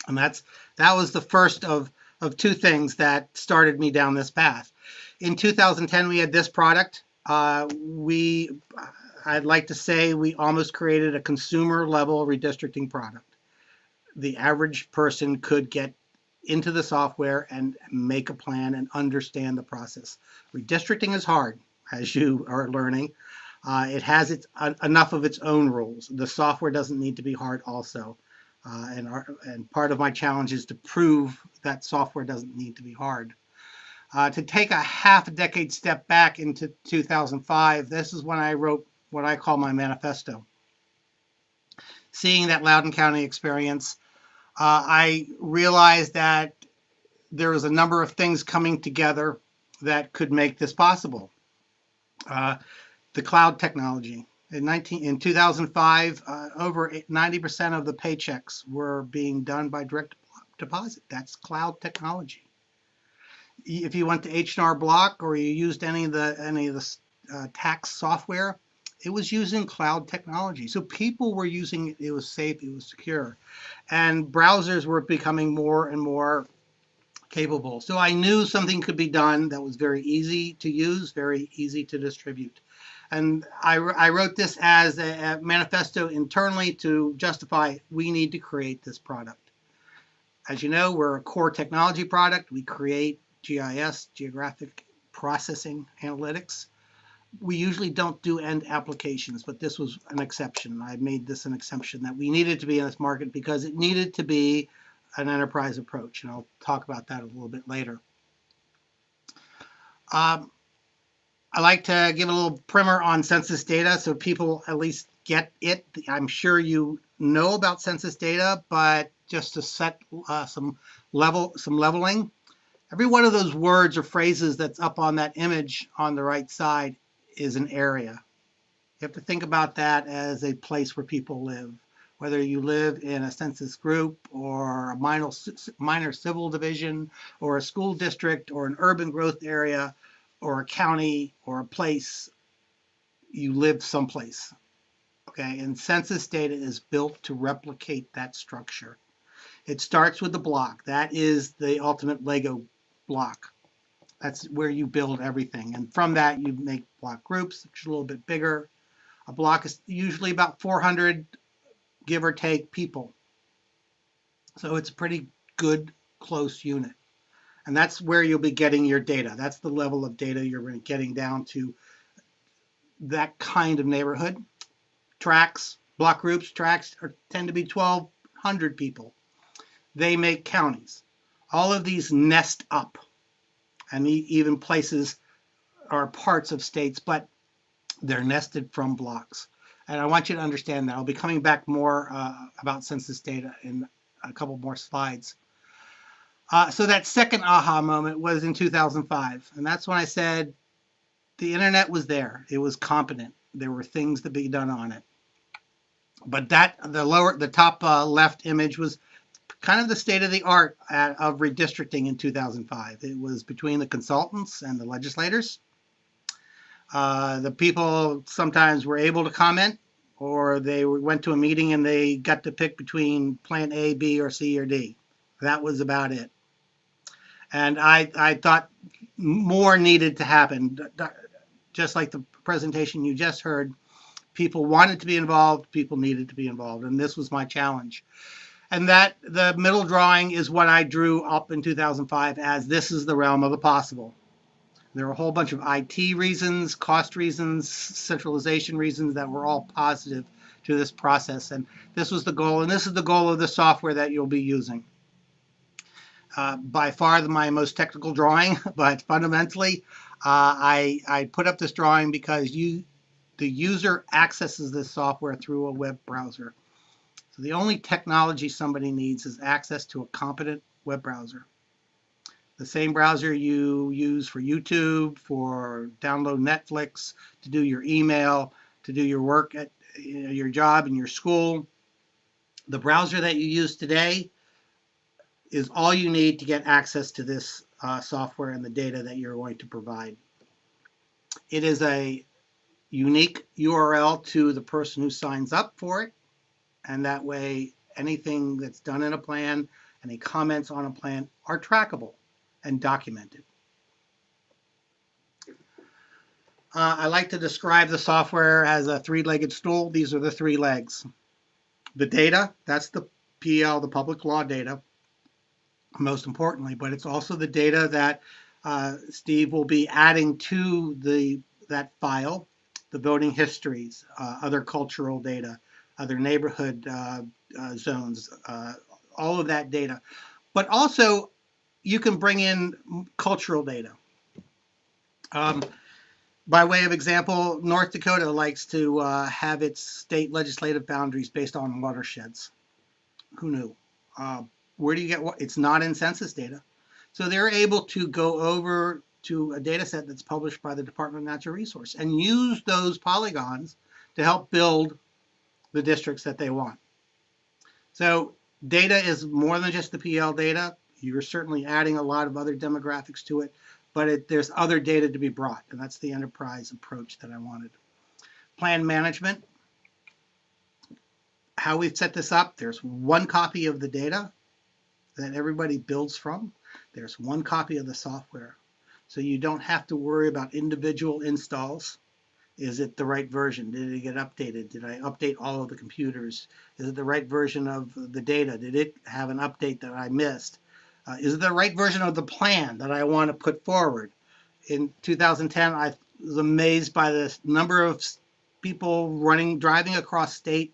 And that was the first of two things that started me down this path. In 2010, we had this product. I'd like to say we almost created a consumer level redistricting product. The average person could get into the software and make a plan and understand the process. Redistricting is hard, as you are learning. It has enough of its own rules. The software doesn't need to be hard also. And part of my challenge is to prove that software doesn't need to be hard. To take a half a decade step back into 2005, this is when I wrote what I call my manifesto. seeing that Loudoun County experience, I realized that there was a number of things coming together that could make this possible. The cloud technology. In 2005, over 90% of the paychecks were being done by direct deposit. That's cloud technology. If you went to H&R Block or you used any of the tax software, it was using cloud technology. So people were using it. It was safe. It was secure, and browsers were becoming more and more capable. So I knew something could be done that was very easy to use, very easy to distribute. And I wrote this as a manifesto internally to justify we need to create this product. As you know, we're a core technology product. We create GIS, geographic processing analytics. We usually don't do end applications, but this was an exception. I made this an exception that we needed to be in this market because it needed to be an enterprise approach, and I'll talk about that a little bit later. I like to give a little primer on census data so people at least get it. I'm sure you know about census data, but just to set some leveling, every one of those words or phrases that's up on that image on the right side is an area. You have to think about that as a place where people live. Whether you live in a census group or a minor civil division or a school district or an urban growth area or a county or a place, you live someplace. Okay, and census data is built to replicate that structure. It starts with the block. That is the ultimate Lego block. That's where you build everything. And from that, you make block groups, which are a little bit bigger. A block is usually about 400, give or take, people. So it's a pretty good, close unit. And that's where you'll be getting your data. That's the level of data you're getting down to that kind of neighborhood. Tracts, block groups, tracts tend to be 1,200 people. They make counties. All of these nest up, and even places are parts of states, but they're nested from blocks. And I want you to understand that. I'll be coming back more about census data in a couple more slides. So that second aha moment was in 2005. And that's when I said the internet was there. It was competent. There were things to be done on it. But the top left image was kind of the state of the art of redistricting in 2005. It was between the consultants and the legislators. The people sometimes were able to comment, or they went to a meeting and they got to pick between plan A, B, or C, or D. That was about it. And I thought more needed to happen. Just like the presentation you just heard, people wanted to be involved, people needed to be involved, and this was my challenge. And that the middle drawing is what I drew up in 2005 as this is the realm of the possible. There were a whole bunch of IT reasons, cost reasons, centralization reasons that were all positive to this process. And this was the goal, and this is the goal of the software that you'll be using. By far my most technical drawing, but fundamentally, I put up this drawing because the user accesses this software through a web browser. So the only technology somebody needs is access to a competent web browser. The same browser you use for YouTube, for download Netflix, to do your email, to do your work at your job and your school. The browser that you use today is all you need to get access to this software and the data that you're going to provide. It is a unique URL to the person who signs up for it, and that way anything that's done in a plan, any comments on a plan are trackable and documented. I like to describe the software as a three-legged stool. These are the three legs. The data, that's the PL, the public law data, most importantly, but it's also the data that Steve will be adding to that file, the voting histories, other cultural data, other neighborhood zones, all of that data. But also, you can bring in cultural data. By way of example, North Dakota likes to have its state legislative boundaries based on watersheds. Who knew? Where do you get what? It's not in census data. So they're able to go over to a data set that's published by the Department of Natural Resource and use those polygons to help build the districts that they want. So data is more than just the PL data. You're certainly adding a lot of other demographics to it, but there's other data to be brought, and that's the enterprise approach that I wanted. Plan management. How we've set this up, there's one copy of the data that everybody builds from. There's one copy of the software. So you don't have to worry about individual installs. Is it the right version? Did it get updated? Did I update all of the computers? Is it the right version of the data? Did it have an update that I missed? Is it the right version of the plan that I want to put forward? In 2010, I was amazed by the number of people driving across state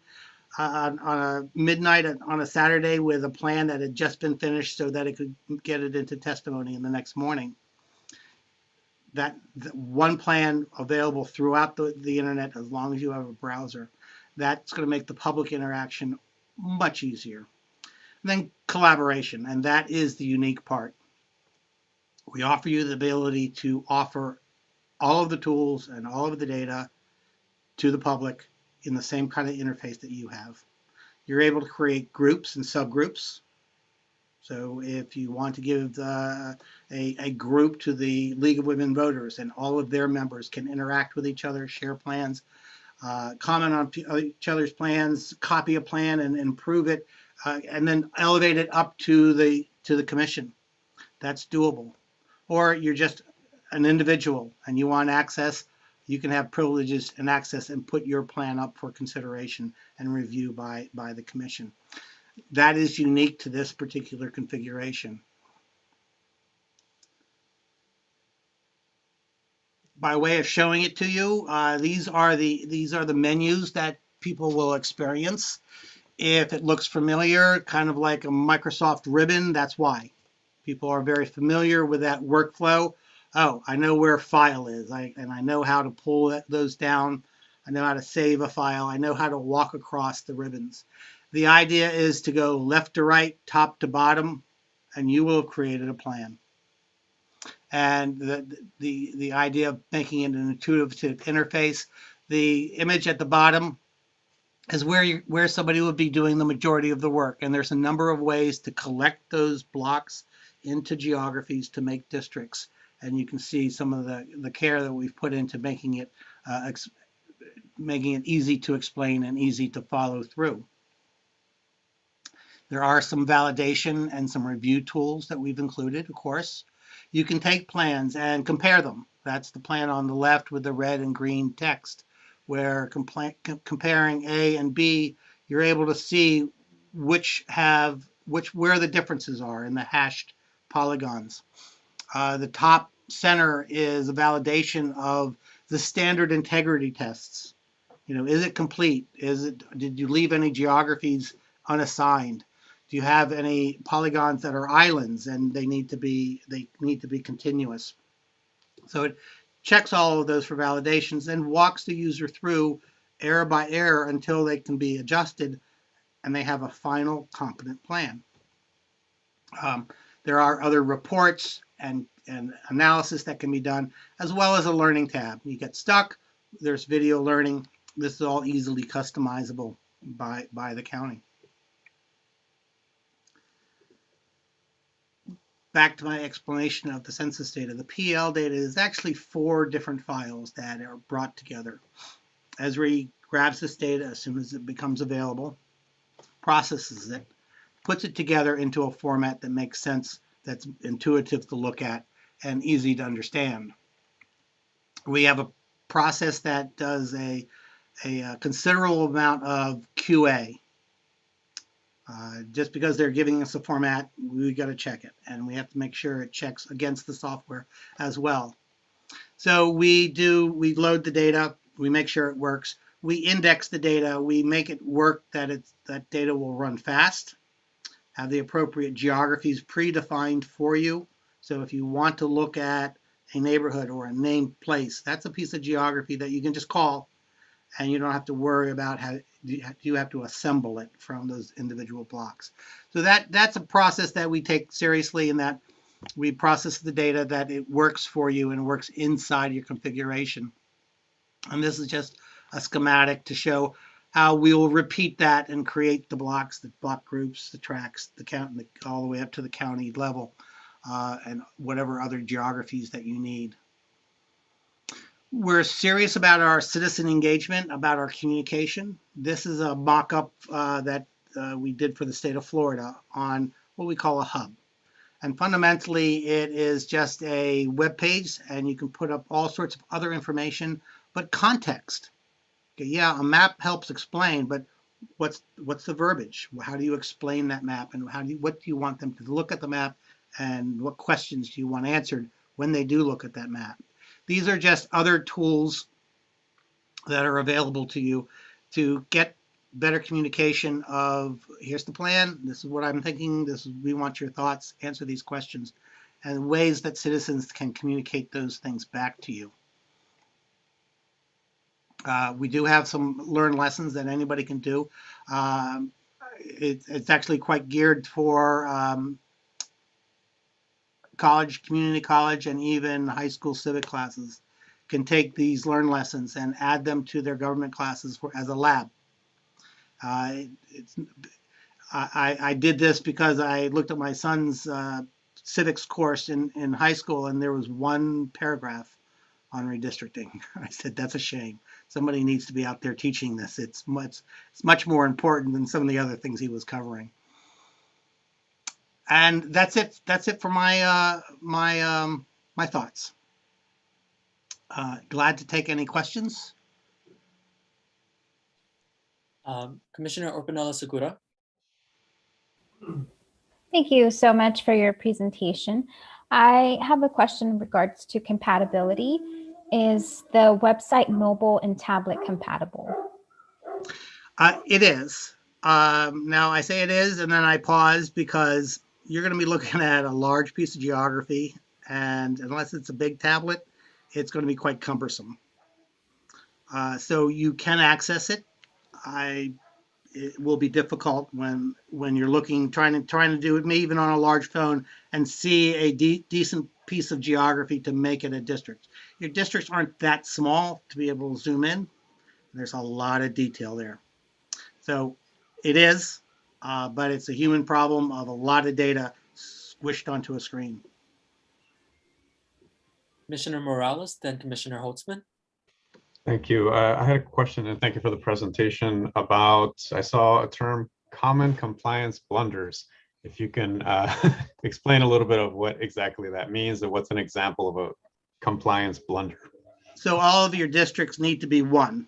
on a midnight on a Saturday with a plan that had just been finished so that it could get it into testimony in the next morning. That one plan available throughout the internet as long as you have a browser. That's going to make the public interaction much easier. And then collaboration, and that is the unique part. We offer you the ability to offer all of the tools and all of the data to the public in the same kind of interface that you have. You're able to create groups and subgroups. So if you want to give a group to the League of Women Voters and all of their members can interact with each other, share plans, comment on each other's plans, copy a plan and improve it, and then elevate it up to the commission. That's doable. Or you're just an individual and you want access, you can have privileges and access and put your plan up for consideration and review by the commission. That is unique to this particular configuration. By way of showing it to you, these are the menus that people will experience. If it looks familiar, kind of like a Microsoft ribbon, that's why. People are very familiar with that workflow. Oh, I know where file is, and I know how to pull those down. I know how to save a file. I know how to walk across the ribbons. The idea is to go left to right, top to bottom, and you will have created a plan. And the idea of making it an intuitive interface, the image at the bottom is where somebody would be doing the majority of the work. And there's a number of ways to collect those blocks into geographies to make districts. And you can see some of the care that we've put into making it easy to explain and easy to follow through. There are some validation and some review tools that we've included, of course. You can take plans and compare them. That's the plan on the left with the red and green text, where comparing A and B, you're able to see where the differences are in the hashed polygons. The top center is a validation of the standard integrity tests. Is it complete? Did you leave any geographies unassigned? Do you have any polygons that are islands and they need to be continuous? So it checks all of those for validations and walks the user through error by error until they can be adjusted and they have a final competent plan. There are other reports and analysis that can be done, as well as a learning tab. You get stuck, there's video learning. This is all easily customizable by the county. Back to my explanation of the census data. The PL data is actually 4 different files that are brought together. Esri grabs this data as soon as it becomes available, processes it, puts it together into a format that makes sense, that's intuitive to look at, and easy to understand. We have a process that does a considerable amount of QA. Just because they're giving us a format, we got to check it, and we have to make sure it checks against the software as well. So we load the data, we make sure it works, we index the data, we make it work that data will run fast, have the appropriate geographies predefined for you. So if you want to look at a neighborhood or a named place. That's a piece of geography that you can just call, and you don't have to worry about how you have to assemble it from those individual blocks. So that's a process that we take seriously, in that we process the data, that it works for you and works inside your configuration. And this is just a schematic to show how we will repeat that and create the blocks, the block groups, the tracks, the count, all the way up to the county level, and whatever other geographies that you need. We're serious about our citizen engagement, about our communication. This is a mock-up that we did for the state of Florida on what we call a hub. And fundamentally, it is just a web page, and you can put up all sorts of other information, but context. Okay, yeah, a map helps explain, but what's the verbiage? How do you explain that map, and what do you want them to look at the map, and what questions do you want answered when they do look at that map? These are just other tools that are available to you to get better communication of, here's the plan, this is what I'm thinking, we want your thoughts, answer these questions, and ways that citizens can communicate those things back to you. We do have some learned lessons that anybody can do. It's actually quite geared for college, community college, and even high school civic classes can take these learned lessons and add them to their government classes as a lab. I did this because I looked at my son's civics course in high school, and there was one paragraph on redistricting. I said, that's a shame. Somebody needs to be out there teaching this. It's much more important than some of the other things he was covering. And that's it. That's it for my my thoughts. Glad to take any questions. Commissioner Orpanella Segura. Thank you so much for your presentation. I have a question in regards to compatibility. Is the website mobile and tablet compatible? It is. Now I say it is, and then I pause, because you're going to be looking at a large piece of geography, and unless it's a big tablet, it's going to be quite cumbersome. So you can access it. It will be difficult when you're looking, trying to do it, maybe even on a large phone, and see a decent piece of geography to make it a district. Your districts aren't that small to be able to zoom in. There's a lot of detail there. So it is, but it's a human problem of a lot of data squished onto a screen. Commissioner Morales, then Commissioner Holtzman. Thank you. I had a question, and thank you for the presentation about, I saw a term, common compliance blunders. If you can explain a little bit of what exactly that means, and what's an example of a compliance blunder. So all of your districts need to be one.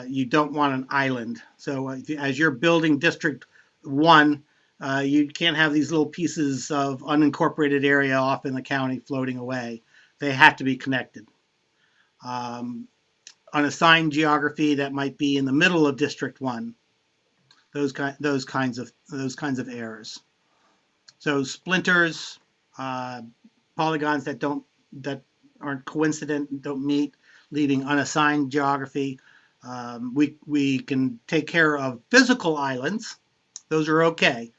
You don't want an island. So as you're building District 1, you can't have these little pieces of unincorporated area off in the county floating away. They have to be connected. Unassigned geography that might be in the middle of District 1, those kinds of errors. So splinters, polygons that aren't coincident, don't meet, leaving unassigned geography. We can take care of physical islands; those are okay.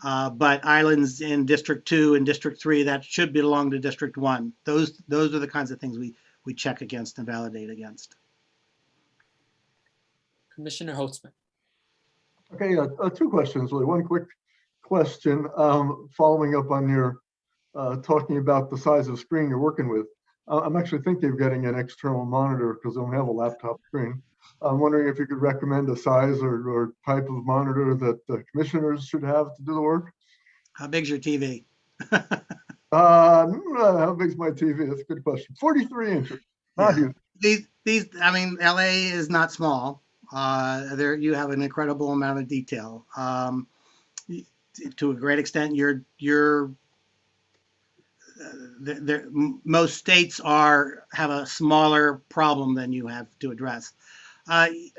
But islands in District 2 and District 3 that should belong to District 1, those are the kinds of things we check against and validate against. Commissioner Holtzman. Okay, two questions, really. One quick question, following up on your talking about the size of screen you're working with. I'm actually thinking of getting an external monitor because I don't have a laptop screen. I'm wondering if you could recommend a size or type of monitor that the commissioners should have to do the work. How big's your TV? How big's my TV? That's a good question. 43 inches, not huge. These, I mean, LA is not small. There you have an incredible amount of detail. To a great extent, most states have a smaller problem than you have to address. I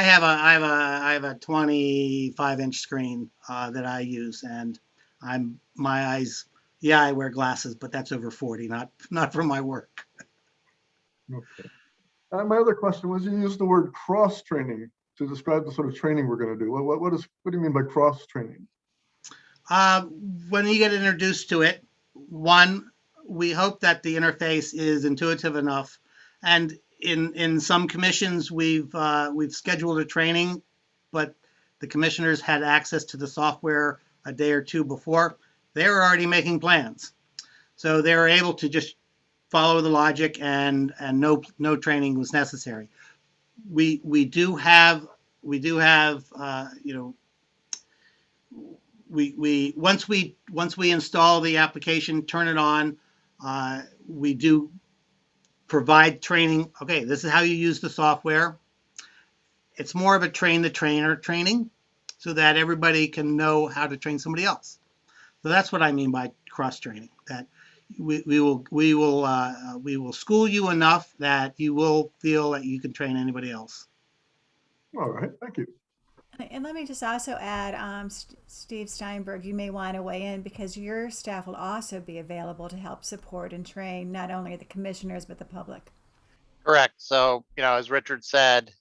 have a 25-inch screen that I use, and my eyes Yeah, I wear glasses, but that's over 40, not for my work. Okay. My other question was, you used the word cross-training to describe the sort of training we're going to do. What do you mean by cross-training? When you get introduced to it, one, we hope that the interface is intuitive enough. And in some commissions, we've scheduled a training, but the commissioners had access to the software a day or two before. They were already making plans, so they were able to just follow the logic, and no training was necessary. We do have you know, we once we install the application, turn it on, we do provide training. Okay, this is how you use the software. It's more of a train the trainer training, so that everybody can know how to train somebody else. So that's what I mean by cross training. That we will school you enough that you will feel that you can train anybody else. All right, thank you. And let me just also add, Steve Steinberg, you may want to weigh in because your staff will also be available to help support and train not only the commissioners, but the public. Correct. So, as Richard said,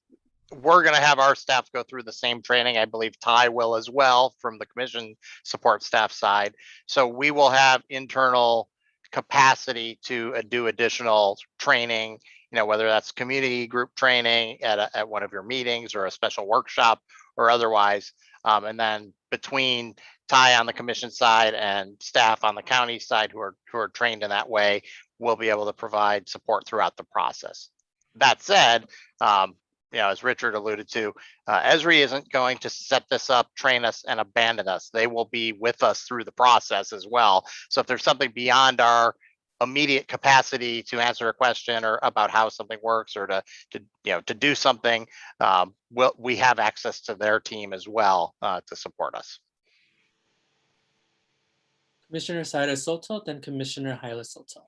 we're going to have our staff go through the same training. I believe Ty will as well from the commission support staff side. So we will have internal capacity to do additional training, whether that's community group training at one of your meetings or a special workshop or otherwise. And then between Ty on the commission side and staff on the county side who are trained in that way, we'll be able to provide support throughout the process. That said, as Richard alluded to, Esri isn't going to set this up, train us, and abandon us. They will be with us through the process as well. So if there's something beyond our immediate capacity to answer a question or about how something works or to do something, we have access to their team as well to support us. Commissioner Saira Soto, then Commissioner Haile Soto.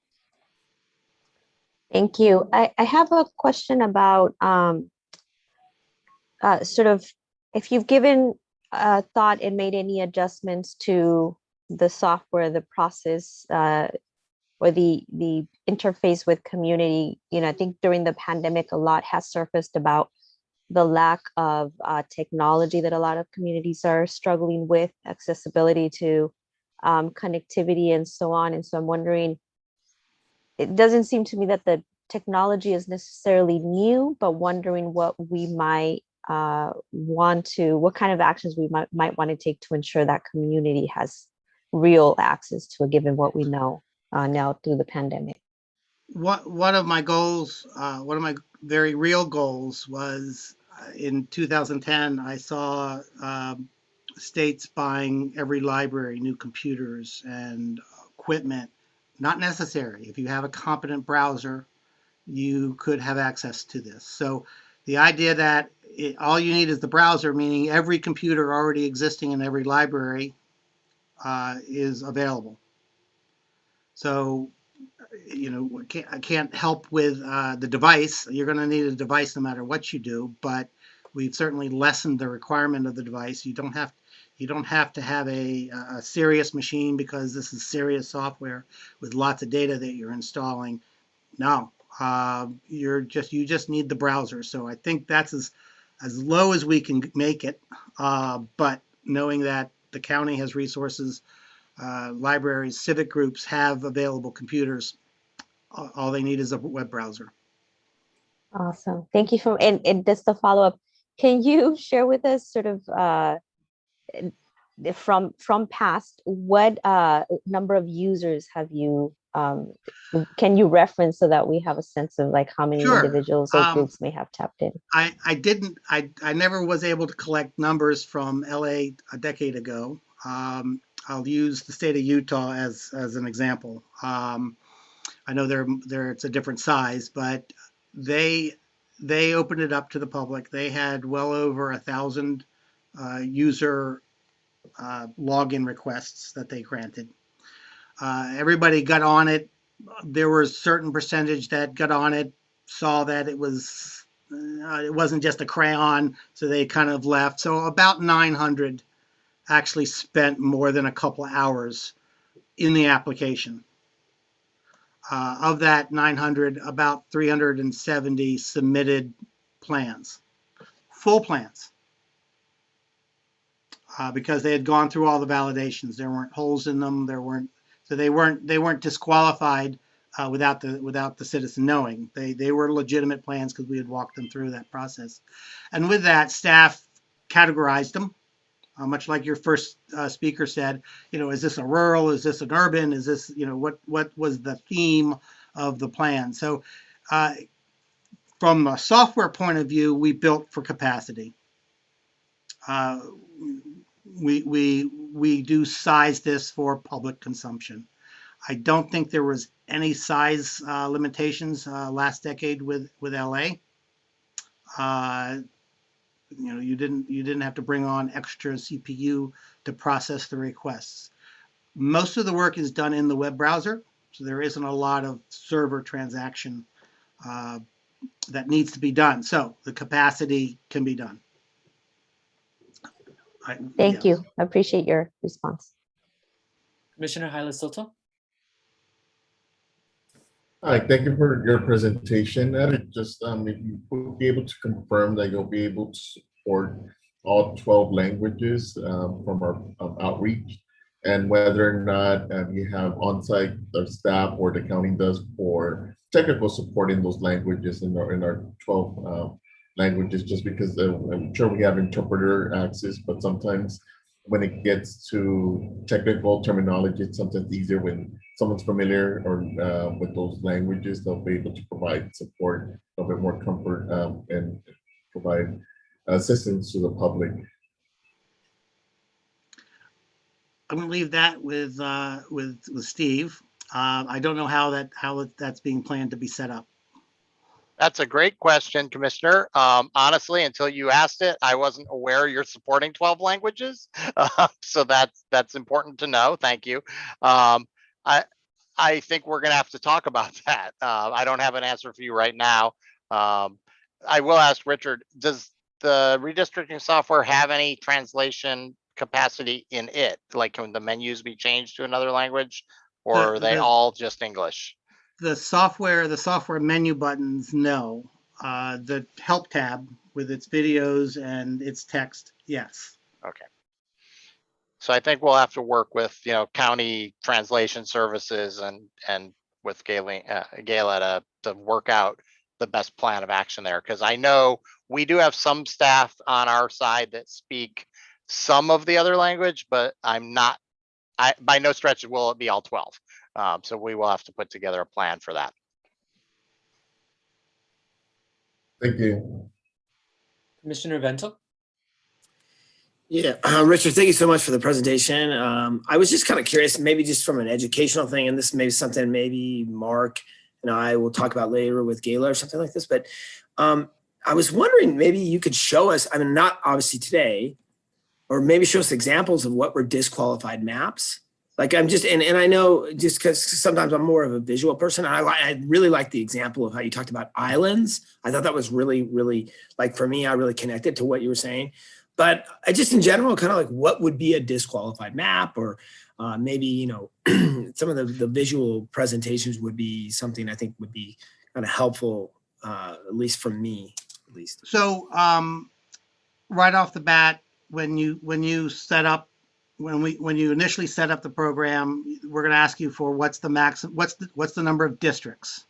Thank you. I have a question about sort of if you've given thought and made any adjustments to the software, the process, or the interface with community. I think during the pandemic, a lot has surfaced about the lack of technology that a lot of communities are struggling with, accessibility to connectivity and so on. And so I'm wondering, it doesn't seem to me that the technology is necessarily new, but wondering what we might what kind of actions we might want to take to ensure that community has real access to it, given what we know now through the pandemic. One of my goals, one of my very real goals was in 2010, I saw states buying every library new computers and equipment. Not necessary. If you have a competent browser, you could have access to this. So the idea that all you need is the browser, meaning every computer already existing in every library is available. So, I can't help with the device. You're going to need a device no matter what you do, but we've certainly lessened the requirement of the device. You don't have to have a serious machine because this is serious software with lots of data that you're installing. No, you just need the browser. So I think that's as low as we can make it. But knowing that the county has resources, libraries, civic groups have available computers. All they need is a web browser. Awesome. Thank you and just to follow up, can you share with us sort of from past, what number of users have you can you reference so that we have a sense of like how many individuals or groups may have tapped in? I never was able to collect numbers from LA a decade ago. I'll use the state of Utah as an example. I know it's a different size, but they opened it up to the public. They had well over 1,000 user login requests that they granted. Everybody got on it. There was a certain percentage that got on it, saw that it wasn't just a crayon, so they kind of left. So about 900 actually spent more than a couple of hours in the application. Of that 900, about 370 submitted plans, full plans, because they had gone through all the validations. There weren't holes in them. So they weren't disqualified without the citizen knowing. They were legitimate plans because we had walked them through that process. And with that, staff categorized them. Much like your first speaker said, is this a rural? Is this an urban? Is this, what was the theme of the plan? So from a software point of view, we built for capacity. We do size this for public consumption. I don't think there was any size limitations last decade with LA. You didn't have to bring on extra CPU to process the requests. Most of the work is done in the web browser, so there isn't a lot of server transaction that needs to be done. So the capacity can be done. Thank you. I appreciate your response. Commissioner Hyla Soto. Hi, thank you for your presentation. Just if you would be able to confirm that you'll be able to support all 12 languages from our outreach, and whether or not you have on-site staff or the county does for technical support in those languages in our 12 languages, just because I'm sure we have interpreter access, but sometimes when it gets to technical terminology, it's sometimes easier when someone's familiar or with those languages, they'll be able to provide support, a bit more comfort, and provide assistance to the public. I'm going to leave that with Steve. I don't know how that's being planned to be set up. That's a great question, Commissioner. Honestly, until you asked it, I wasn't aware you're supporting 12 languages. So that's important to know. Thank you. I think we're going to have to talk about that. I don't have an answer for you right now. I will ask Richard, does the redistricting software have any translation capacity in it? Like, can the menus be changed to another language, or are they all just English? The software menu buttons, no. The help tab with its videos and its text, yes. Okay. So I think we'll have to work with, county translation services and with Gala to work out the best plan of action there. Because I know we do have some staff on our side that speak some of the other language, but by no stretch will it be all 12. So we will have to put together a plan for that. Thank you. Commissioner Vento. Yeah, Richard, thank you so much for the presentation. I was just kind of curious, maybe just from an educational thing, and this may be something maybe Mark and I will talk about later with Gala or something like this, but I was wondering, maybe you could show us, I mean, not obviously today, or maybe show us examples of what were disqualified maps. Like and I know just because sometimes I'm more of a visual person. I really like the example of how you talked about islands. I thought that was really, really, like for me, I really connected to what you were saying. But I just in general, kind of like what would be a disqualified map, or maybe, some of the visual presentations would be something I think would be kind of helpful, at least for me, at least. So right off the bat, when you initially set up the program, we're going to ask you for what's the number of districts.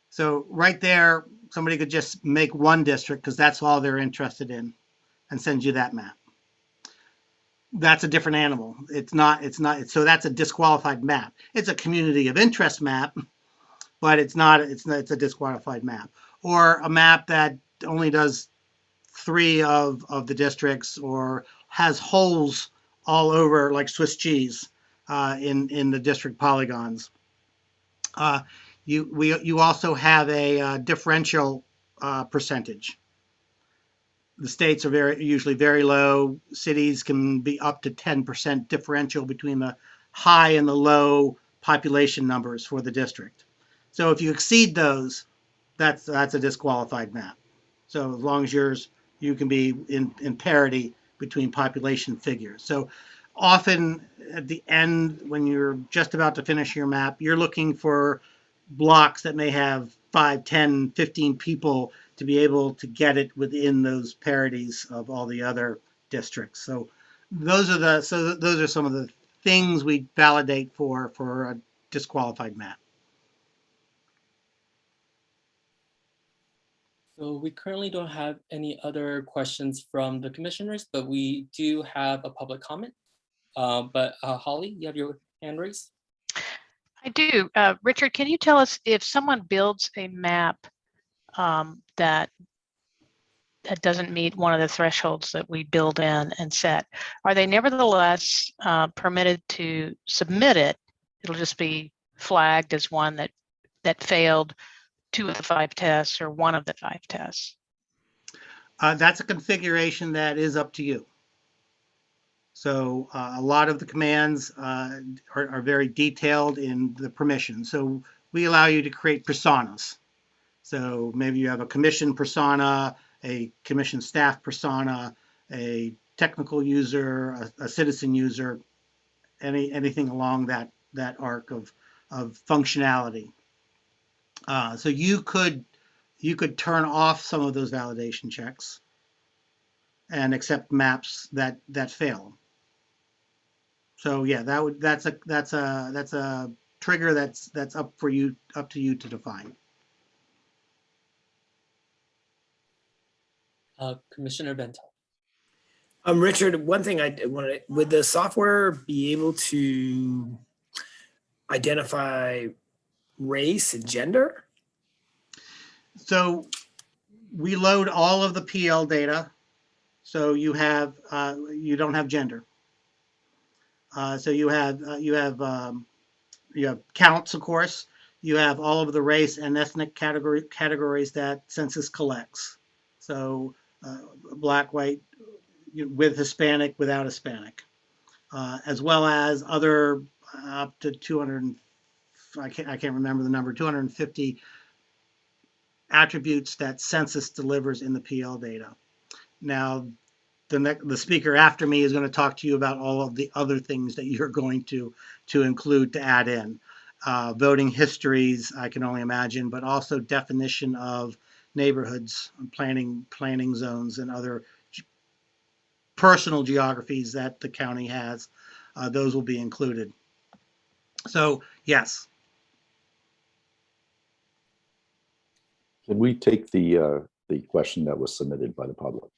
So right there, somebody could just make one district because that's all they're interested in, and send you that map. That's a different animal. So that's a disqualified map. It's a community of interest map, but it's a disqualified map. Or a map that only does 3 of the districts, or has holes all over like Swiss cheese in the district polygons. You also have a differential percentage. The states are usually very low. Cities can be up to 10% differential between the high and the low population numbers for the district. So if you exceed those, that's a disqualified map. So as long as you can be in parity between population figures. So often at the end, when you're just about to finish your map, you're looking for blocks that may have 5, 10, 15 people to be able to get it within those parities of all the other districts. So those are some of the things we validate for a disqualified map. So we currently don't have any other questions from the commissioners, but we do have a public comment. Holly, you have your hand raised. I do. Richard, can you tell us if someone builds a map that doesn't meet one of the thresholds that we build in and set, are they nevertheless permitted to submit it? It'll just be flagged as one that failed 2 of the 5 tests or 1 of the 5 tests. That's a configuration that is up to you. So a lot of the commands are very detailed in the permission. So we allow you to create personas. So maybe you have a commission persona, a commission staff persona, a technical user, a citizen user, anything along that arc of functionality. So you could turn off some of those validation checks and accept maps that fail. So yeah, that's a trigger that's up to you to define. Commissioner Bento. Richard, one thing I wanted, would the software be able to identify race and gender? So we load all of the PL data. So you have you don't have gender. So you have counts, of course. You have all of the race and ethnic categories that census collects. So black, white, with Hispanic, without Hispanic, as well as other up to 200. I can't remember the number. 250 attributes that census delivers in the PL data. Now, the speaker after me is going to talk to you about all of the other things that you're going to include, to add in. Voting histories, I can only imagine, but also definition of neighborhoods, planning zones, and other personal geographies that the county has. Those will be included. So yes. Can we take the question that was submitted by the public?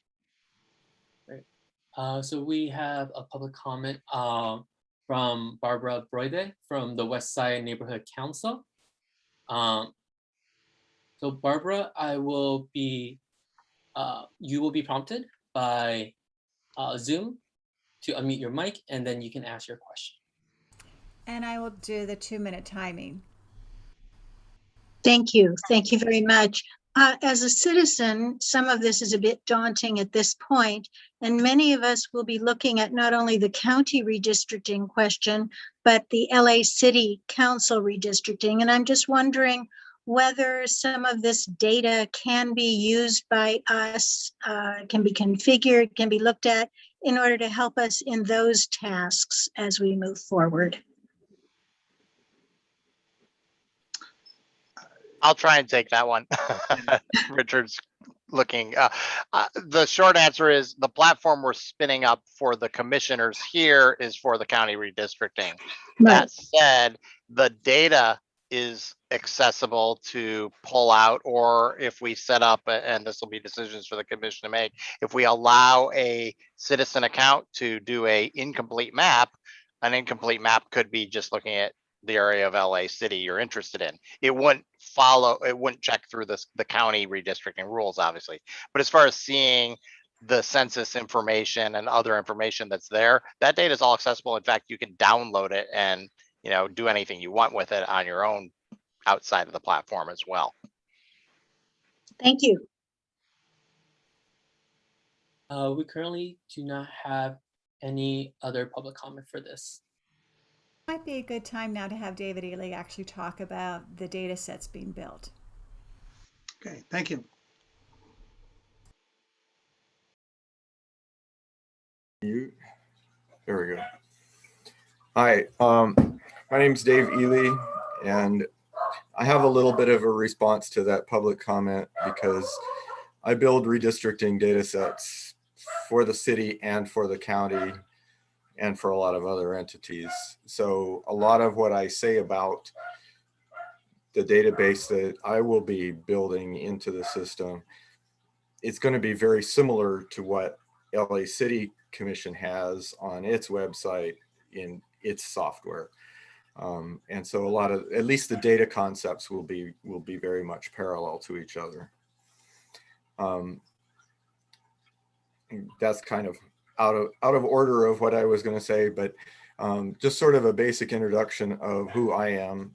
So we have a public comment from Barbara Broide from the West Side Neighborhood Council. So Barbara, you will be prompted by Zoom to unmute your mic, and then you can ask your question. And I will do the 2-minute timing. Thank you. Thank you very much. As a citizen, some of this is a bit daunting at this point, and many of us will be looking at not only the county redistricting question, but the LA City Council redistricting. And I'm just wondering whether some of this data can be used by us, can be configured, can be looked at in order to help us in those tasks as we move forward. I'll try and take that one. Richard's looking. The short answer is the platform we're spinning up for the commissioners here is for the county redistricting. Right. That said, the data is accessible to pull out, or if we set up, and this will be decisions for the commission to make, if we allow a citizen account to do an incomplete map could be just looking at the area of LA City you're interested in. It wouldn't check through the county redistricting rules, obviously. But as far as seeing the census information and other information that's there, that data is all accessible. In fact, you can download it and do anything you want with it on your own outside of the platform as well. Thank you. We currently do not have any other public comment for this. Might be a good time now to have David Ely actually talk about the data sets being built. Okay, thank you. There we go. Hi, my name's Dave Ely, and I have a little bit of a response to that public comment because I build redistricting data sets for the city and for the county and for a lot of other entities. So a lot of what I say about the database that I will be building into the system, it's going to be very similar to what LA City Commission has on its website in its software. And so a lot of, at least the data concepts will be very much parallel to each other. That's kind of out of order of what I was going to say, but just sort of a basic introduction of who I am.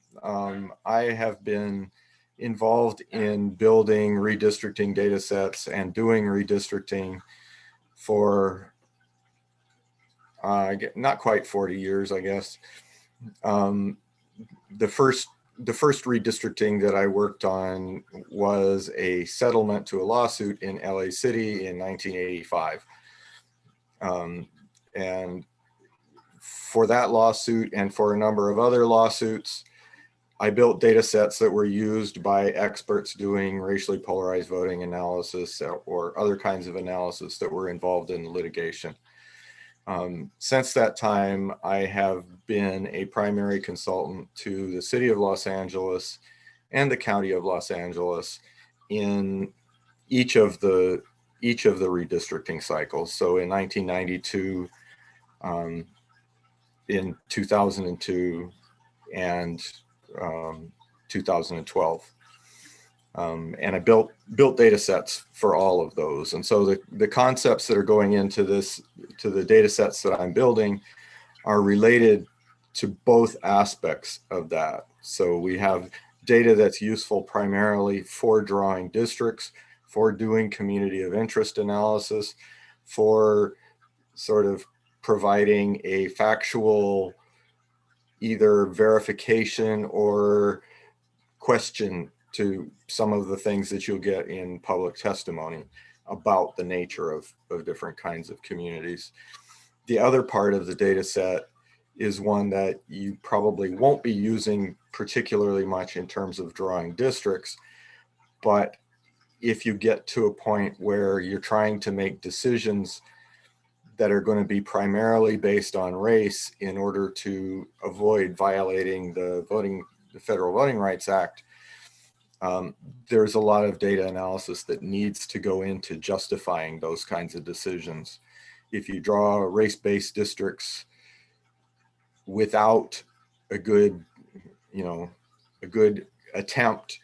I have been involved in building redistricting data sets and doing redistricting for not quite 40 years, I guess. The first redistricting that I worked on was a settlement to a lawsuit in LA City in 1985. And for that lawsuit and for a number of other lawsuits, I built data sets that were used by experts doing racially polarized voting analysis or other kinds of analysis that were involved in litigation. Since that time, I have been a primary consultant to the City of Los Angeles and the County of Los Angeles in each of the redistricting cycles. So in 1992, in 2002, and 2012. And I built data sets for all of those. And so the concepts that are going into the data sets that I'm building are related to both aspects of that. So we have data that's useful primarily for drawing districts, for doing community of interest analysis, for sort of providing a factual either verification or question to some of the things that you'll get in public testimony about the nature of different kinds of communities. The other part of the data set is one that you probably won't be using particularly much in terms of drawing districts, but if you get to a point where you're trying to make decisions that are going to be primarily based on race in order to avoid violating the Federal Voting Rights Act, there's a lot of data analysis that needs to go into justifying those kinds of decisions. If you draw race-based districts without a good attempt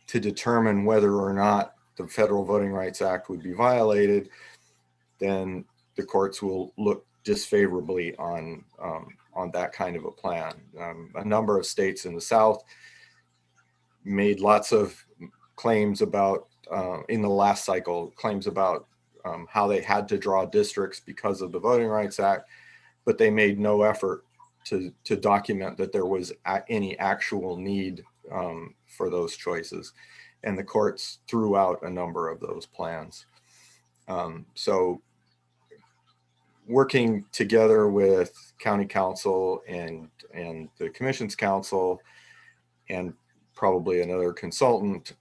to determine whether or not the Federal Voting Rights Act would be violated, then the courts will look disfavorably on that kind of a plan. A number of states in the South made lots of claims about, in the last cycle, claims about how they had to draw districts because of the Voting Rights Act, but they made no effort to document that there was any actual need for those choices. And the courts threw out a number of those plans. So working together with county council and the commission's council and probably another consultant,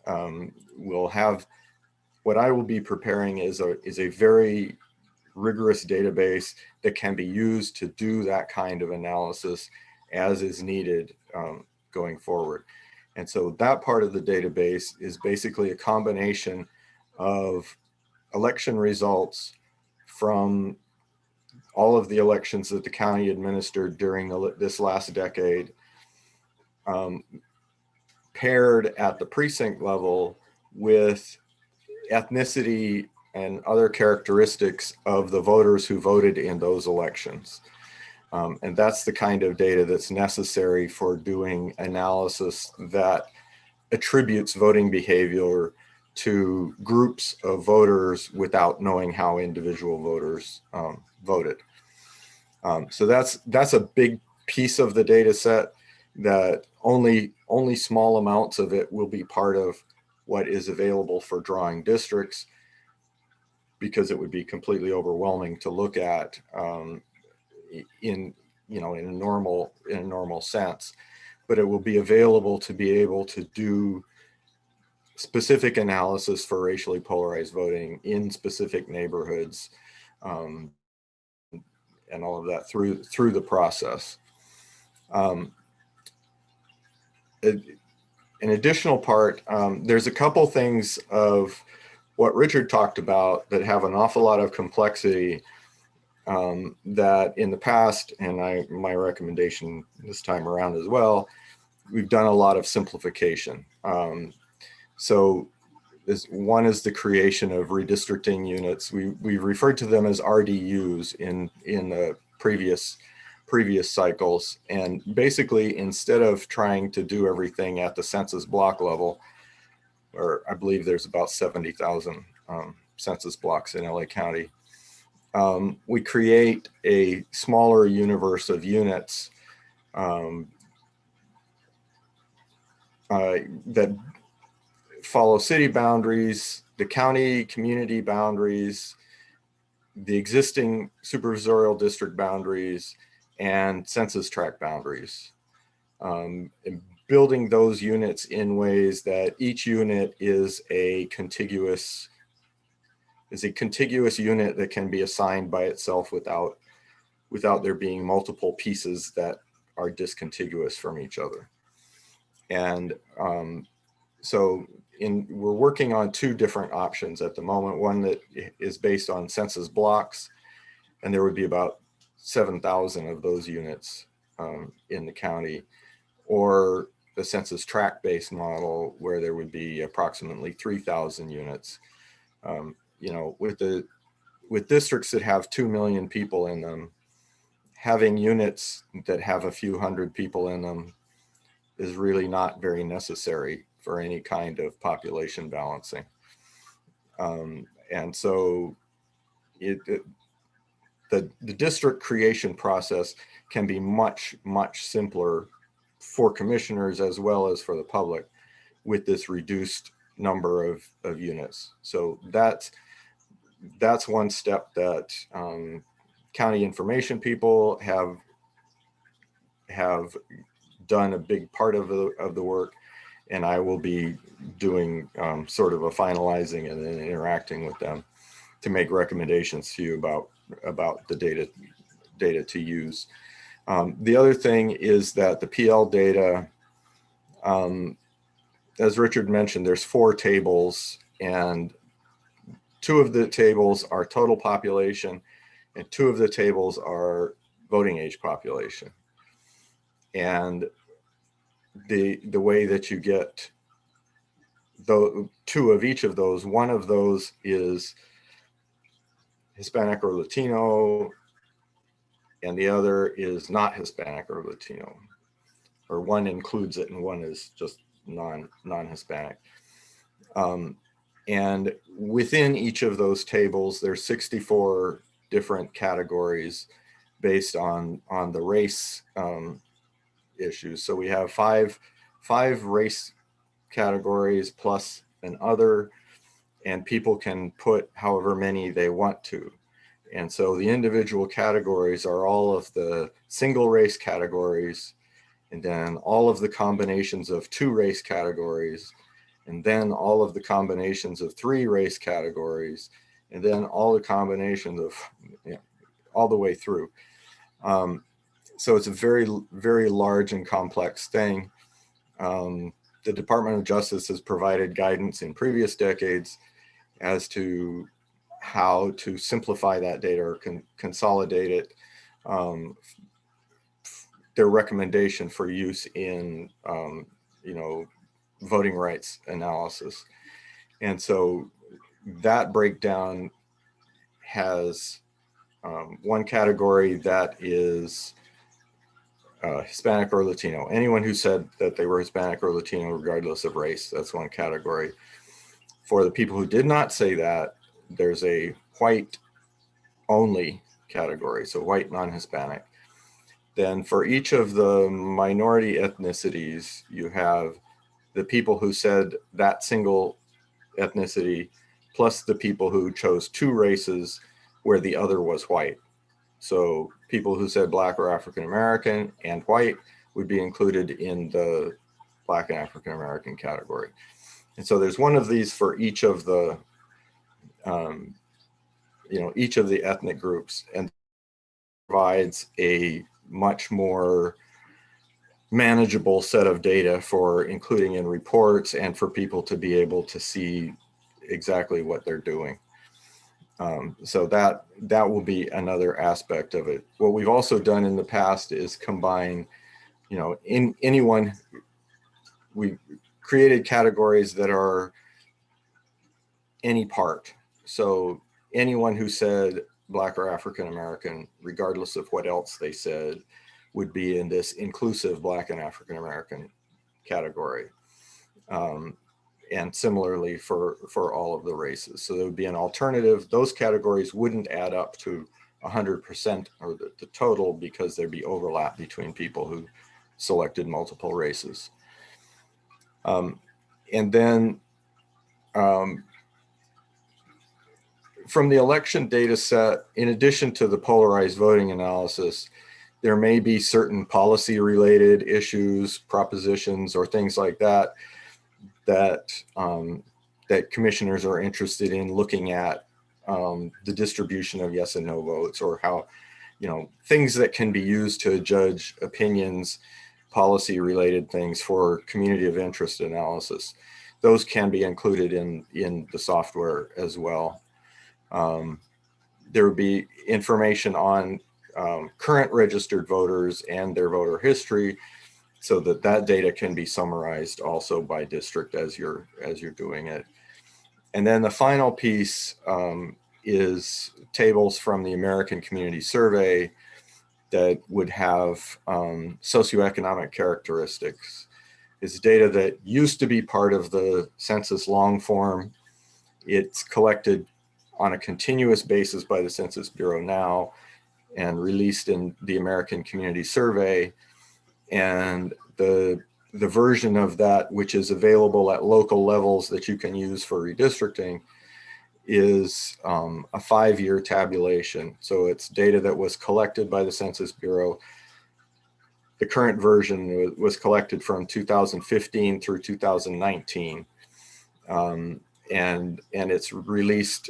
will have what I will be preparing is a very rigorous database that can be used to do that kind of analysis as is needed going forward. And so that part of the database is basically a combination of election results from all of the elections that the county administered during this last decade, paired at the precinct level with ethnicity and other characteristics of the voters who voted in those elections. And that's the kind of data that's necessary for doing analysis that attributes voting behavior to groups of voters without knowing how individual voters voted. So that's a big piece of the data set that only small amounts of it will be part of what is available for drawing districts, because it would be completely overwhelming to look at in in a normal sense, but it will be available to be able to do specific analysis for racially polarized voting in specific neighborhoods, and all of that through the process. An additional part, there's a couple things of what Richard talked about that have an awful lot of complexity that in the past, and my recommendation this time around as well, we've done a lot of simplification. So one is the creation of redistricting units. We've referred to them as RDUs in the previous cycles. And basically, instead of trying to do everything at the census block level, or I believe there's about 70,000 census blocks in LA County, we create a smaller universe of units that follow city boundaries, the county community boundaries, the existing supervisorial district boundaries, and census tract boundaries. And building those units in ways that each unit is a contiguous unit that can be assigned by itself without there being multiple pieces that are discontiguous from each other. And so we're working on two different options at the moment. One that is based on census blocks, and there would be about 7,000 of those units in the county, or the census tract based model where there would be approximately 3,000 units. With districts that have 2 million people in them, having units that have a few hundred people in them is really not very necessary for any kind of population balancing. And so the district creation process can be much, much simpler for commissioners as well as for the public with this reduced number of units. So that's one step that county information people have done a big part of the work, and I will be doing sort of a finalizing and then interacting with them to make recommendations to you about the data to use. The other thing is that the PL data, as Richard mentioned, there's 4 tables, and 2 of the tables are total population, and 2 of the tables are voting age population. And the way that you get 2 of each of those, one of those is Hispanic or Latino, and the other is not Hispanic or Latino, or one includes it and one is just non-Hispanic. And within each of those tables, there's 64 different categories based on the race issues. So we have five race categories plus an other, and people can put however many they want to. And so the individual categories are all of the single race categories, and then all of the combinations of 2 race categories, and then all of the combinations of 3 race categories, and then all the combinations of, all the way through. So it's a very, very large and complex thing. The Department of Justice has provided guidance in previous decades as to how to simplify that data or consolidate it. Their recommendation for use in, voting rights analysis. And so that breakdown has one category that is Hispanic or Latino. Anyone who said that they were Hispanic or Latino, regardless of race, that's one category. For the people who did not say that, there's a white only category, so white non-Hispanic. Then for each of the minority ethnicities, you have the people who said that single ethnicity, plus the people who chose 2 races where the other was white. So people who said Black or African American and white would be included in the Black and African American category. And so there's one of these for each of the, each of the ethnic groups, and provides a much more manageable set of data for including in reports and for people to be able to see exactly what they're doing. So that will be another aspect of it. What we've also done in the past is combine, we created categories that are any part. So anyone who said Black or African American, regardless of what else they said, would be in this inclusive Black and African American category. And similarly for all of the races. So there would be an alternative. Those categories wouldn't add up to 100% or the total, because there'd be overlap between people who selected multiple races. And then from the election data set, in addition to the polarized voting analysis, there may be certain policy related issues, propositions, or things like that that commissioners are interested in looking at, the distribution of yes and no votes, or how, things that can be used to judge opinions, policy related things for community of interest analysis. Those can be included in the software as well. There would be information on current registered voters and their voter history, so that data can be summarized also by district as you're doing it. And then the final piece is tables from the American Community Survey that would have socioeconomic characteristics. It's data that used to be part of the census long form. It's collected on a continuous basis by the Census Bureau now and released in the American Community Survey. And the version of that, which is available at local levels that you can use for redistricting, is a 5-year tabulation. So it's data that was collected by the Census Bureau. The current version was collected from 2015 through 2019. And it's released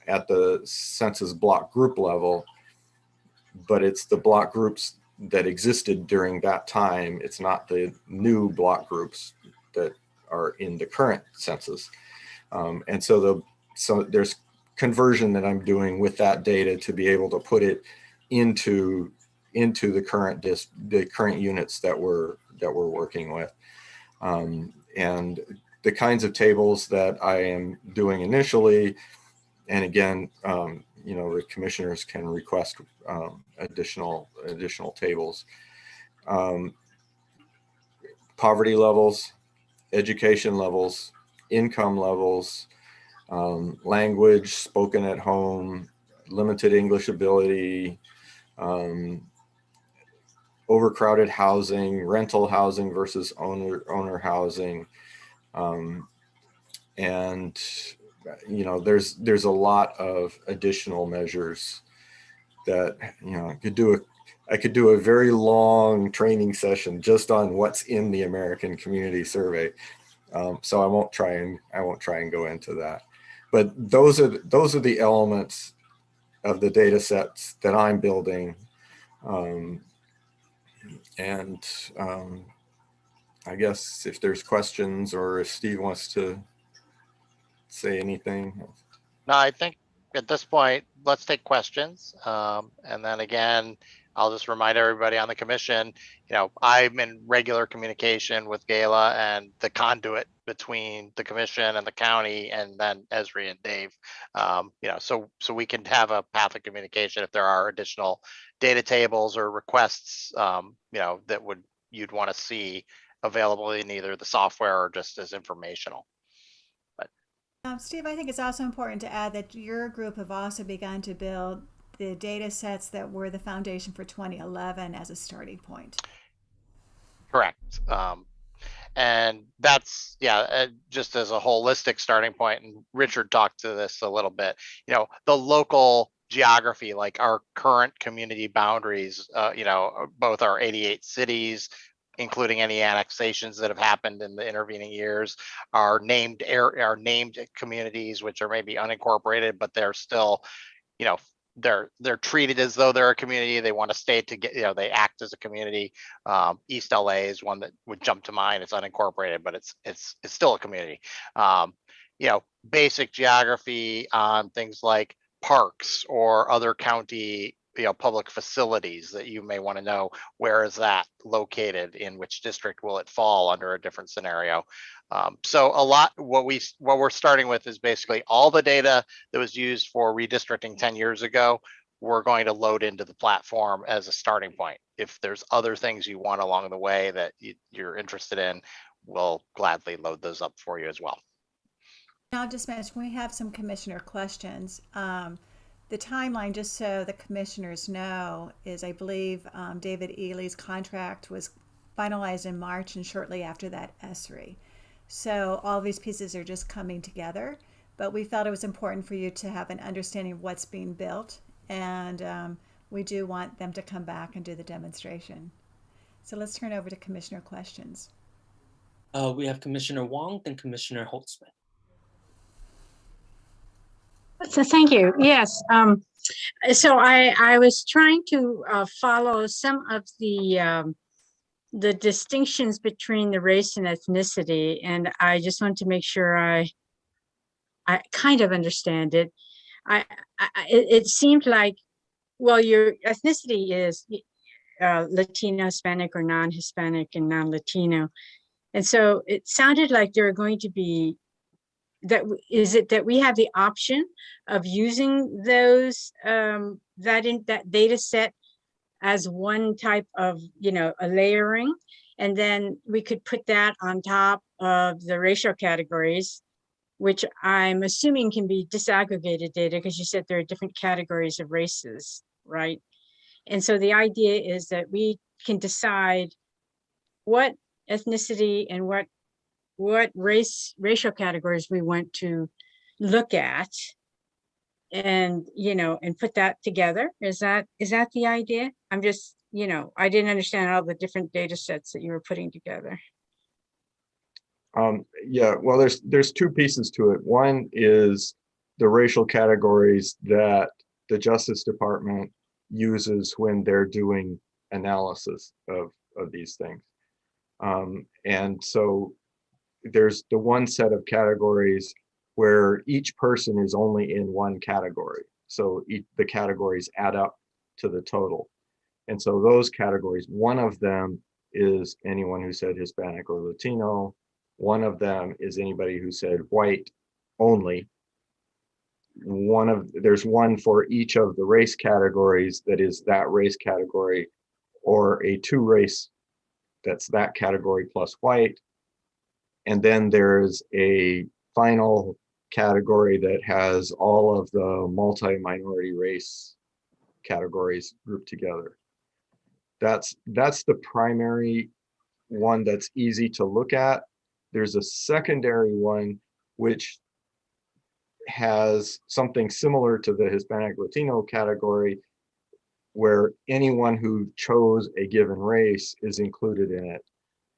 at the census block group level, but it's the block groups that existed during that time. It's not the new block groups that are in the current census. And so there's conversion that I'm doing with that data to be able to put it into the current units that we're working with. And the kinds of tables that I am doing initially, and again, the commissioners can request additional tables. Poverty levels, education levels, income levels, language spoken at home, limited English ability, overcrowded housing, rental housing versus owner housing, and there's a lot of additional measures that I could do a very long training session just on what's in the American Community Survey. So I won't try and go into that. But those are the elements of the data sets that I'm building. I guess if there's questions, or if Steve wants to say anything. No, I think at this point, let's take questions. And then again, I'll just remind everybody on the commission, I'm in regular communication with Gayla and the conduit between the commission and the county, and then Esri and Dave. So we can have a path of communication if there are additional data tables or requests, that you'd want to see available in either the software or just as informational. Steve, I think it's also important to add that your group have also begun to build the data sets that were the foundation for 2011 as a starting point. Correct. And that's, just as a holistic starting point, and Richard talked to this a little bit, the local geography, like our current community boundaries, both our 88 cities, including any annexations that have happened in the intervening years, are named communities, which are maybe unincorporated, but they're still, they're treated as though they're a community. They want to stay together, they act as a community. East LA is one that would jump to mind. It's unincorporated, but it's still a community. Basic geography on things like parks or other county public facilities that you may want to know, where is that located, in which district will it fall under a different scenario. So a lot, what we're starting with is basically all the data that was used for redistricting 10 years ago. We're going to load into the platform as a starting point. If there's other things you want along the way that you're interested in, we'll gladly load those up for you as well. I'll just mention, we have some commissioner questions. The timeline, just so the commissioners know, is I believe David Ely's contract was finalized in March, and shortly after that, Esri. So all these pieces are just coming together, but we felt it was important for you to have an understanding of what's being built, and we do want them to come back and do the demonstration. So let's turn over to commissioner questions. We have Commissioner Wong and Commissioner Holtzman. So thank you. Yes. So I was trying to follow some of the distinctions between the race and ethnicity, and I just want to make sure I kind of understand it. It seemed like, well, your ethnicity is Latino, Hispanic, or non-Hispanic and non-Latino, and so it sounded like there are going to be that we have the option of using those that data set as one type of a layering, and then we could put that on top of the racial categories, which I'm assuming can be disaggregated data, because you said there are different categories of races, right? And so the idea is that we can decide what ethnicity and what racial categories we want to look at, and and put that together. Is that the idea? I'm just, I didn't understand all the different data sets that you were putting together. Yeah, well, there's two pieces to it. One is the racial categories that the Justice Department uses when they're doing analysis of these things. And so there's the one set of categories where each person is only in one category. So the categories add up to the total. And so those categories, one of them is anyone who said Hispanic or Latino. One of them is anybody who said white only. There's one for each of the race categories that is that race category, or a two race that's that category plus white. And then there's a final category that has all of the multi-minority race categories grouped together. That's the primary one that's easy to look at. There's a secondary one which has something similar to the Hispanic Latino category, where anyone who chose a given race is included in it.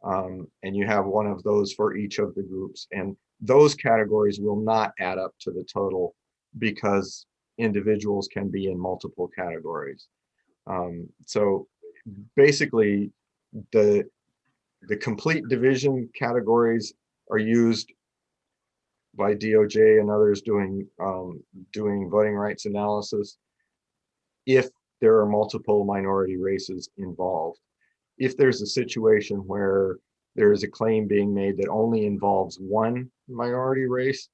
And you have one of those for each of the groups, and those categories will not add up to the total because individuals can be in multiple categories. So basically the complete division categories are used by DOJ and others doing voting rights analysis if there are multiple minority races involved. If there's a situation where there is a claim being made that only involves one minority race,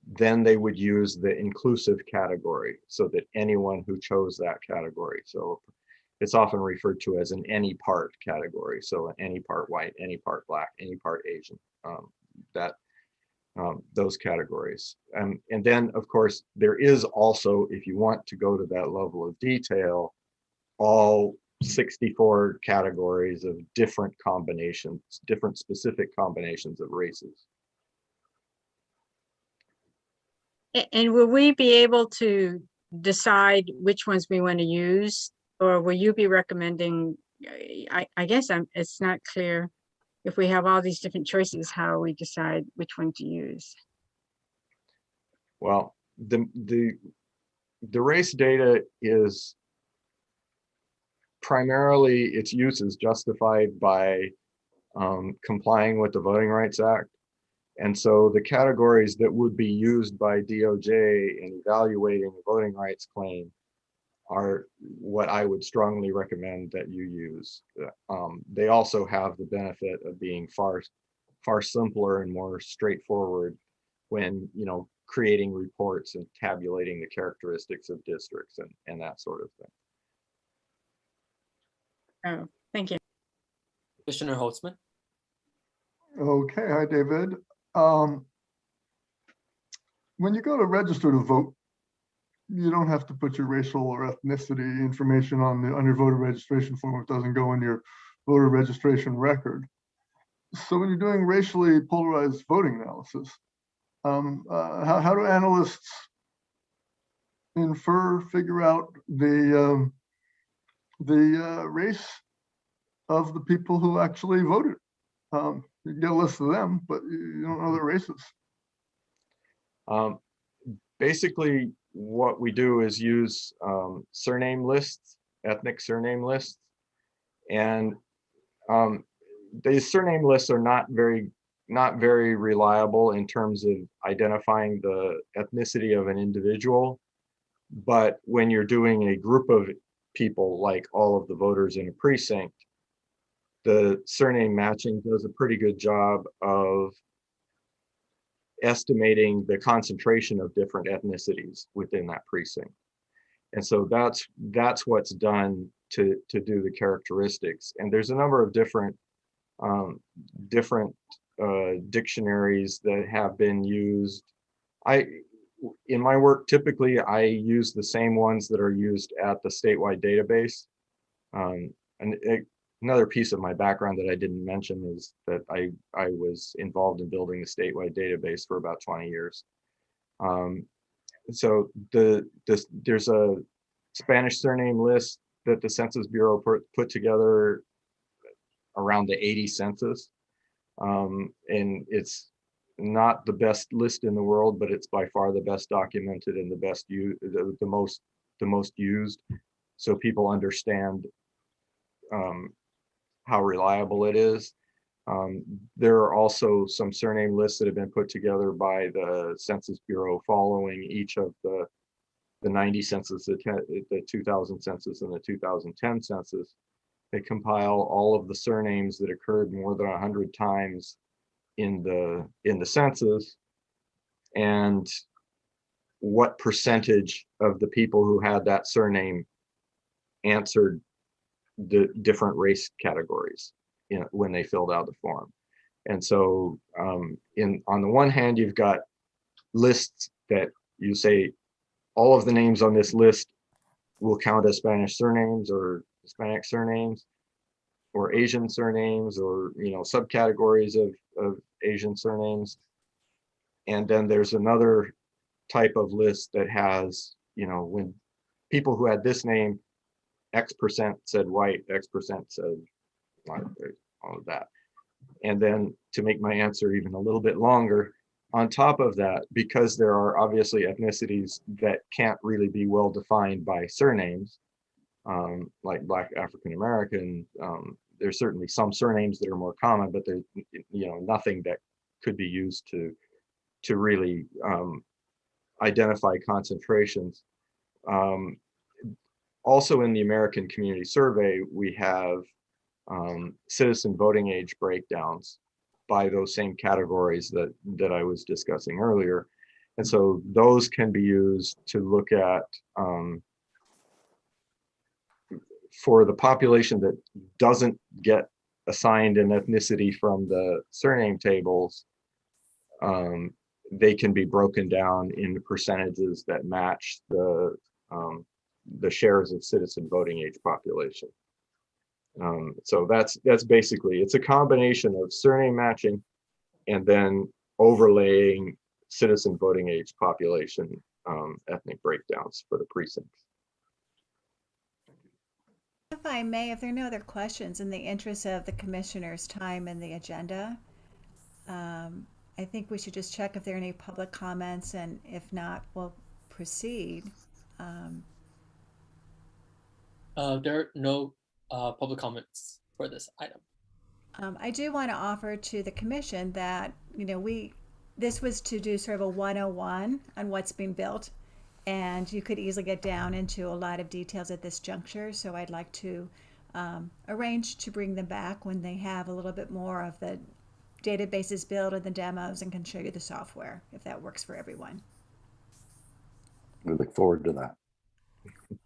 then they would use the inclusive category, so that anyone who chose that category. So it's often referred to as an any part category. So any part white, any part black, any part Asian, those categories. And then of course, there is also, if you want to go to that level of detail, all 64 categories of different combinations, different specific combinations of races. And will we be able to decide which ones we want to use, or will you be recommending? I guess it's not clear if we have all these different choices, how we decide which one to use. Well, the race data is primarily, its use is justified by complying with the Voting Rights Act. And so the categories that would be used by DOJ in evaluating a voting rights claim are what I would strongly recommend that you use. They also have the benefit of being far simpler and more straightforward when, you know, creating reports and tabulating the characteristics of districts and that sort of thing. Oh, thank you. Commissioner Holtzman. Okay, hi, David. When you go to register to vote, you don't have to put your racial or ethnicity information on your voter registration form. It doesn't go in your voter registration record. So when you're doing racially polarized voting analysis, how do analysts figure out the race of the people who actually voted? You can get a list of them, but you don't know their races. Basically, what we do is use surname lists, ethnic surname lists, and these surname lists are not very reliable in terms of identifying the ethnicity of an individual. But when you're doing a group of people, like all of the voters in a precinct, the surname matching does a pretty good job of estimating the concentration of different ethnicities within that precinct. And so that's what's done to do the characteristics. And there's a number of different dictionaries that have been used. In my work, typically I use the same ones that are used at the statewide database. Another piece of my background that I didn't mention is that I was involved in building the statewide database for about 20 years. So there's a Spanish surname list that the Census Bureau put together around the 80 census. And it's not the best list in the world, but it's by far the best documented and the most used. So people understand how reliable it is. There are also some surname lists that have been put together by the Census Bureau following each of the 90 census, the 2000 census and the 2010 census. They compile all of the surnames that occurred more than 100 times in the census, and what percentage of the people who had that surname answered the different race categories, you know, when they filled out the form. And so on the one hand, you've got lists that you say all of the names on this list will count as Spanish surnames or Hispanic surnames or Asian surnames, or, you know, subcategories of Asian surnames. And then there's another type of list that has, you know, when people who had this name, X% said white, X% said white, all of that. And then to make my answer even a little bit longer, on top of that, because there are obviously ethnicities that can't really be well defined by surnames, like Black African American, there's certainly some surnames that are more common, but there's, you know, nothing that could be used to really identify concentrations. Also in the American Community Survey, we have citizen voting age breakdowns by those same categories that I was discussing earlier. And so those can be used to look at, for the population that doesn't get assigned an ethnicity from the surname tables, they can be broken down into percentages that match the shares of citizen voting age population. So that's basically, it's a combination of surname matching and then overlaying citizen voting age population ethnic breakdowns for the precincts. If I may, if there are no other questions, in the interest of the commissioner's time and the agenda, I think we should just check if there are any public comments, and if not, we'll proceed. There are no public comments for this item. I do want to offer to the commission that, this was to do sort of a 101 on what's being built, and you could easily get down into a lot of details at this juncture. So I'd like to arrange to bring them back when they have a little bit more of the databases built and the demos, and can show you the software, if that works for everyone. We look forward to that.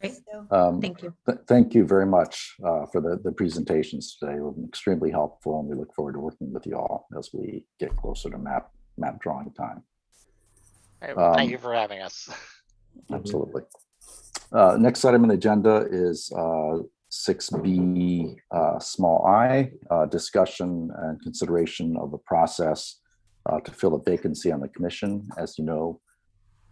Great. So, Thank you. Thank you very much for the presentations today. They were extremely helpful, and we look forward to working with you all as we get closer to map drawing time. Hey, well, thank you for having us. Absolutely. Next item on the agenda is 6B small I, discussion and consideration of the process to fill a vacancy on the commission. As you know,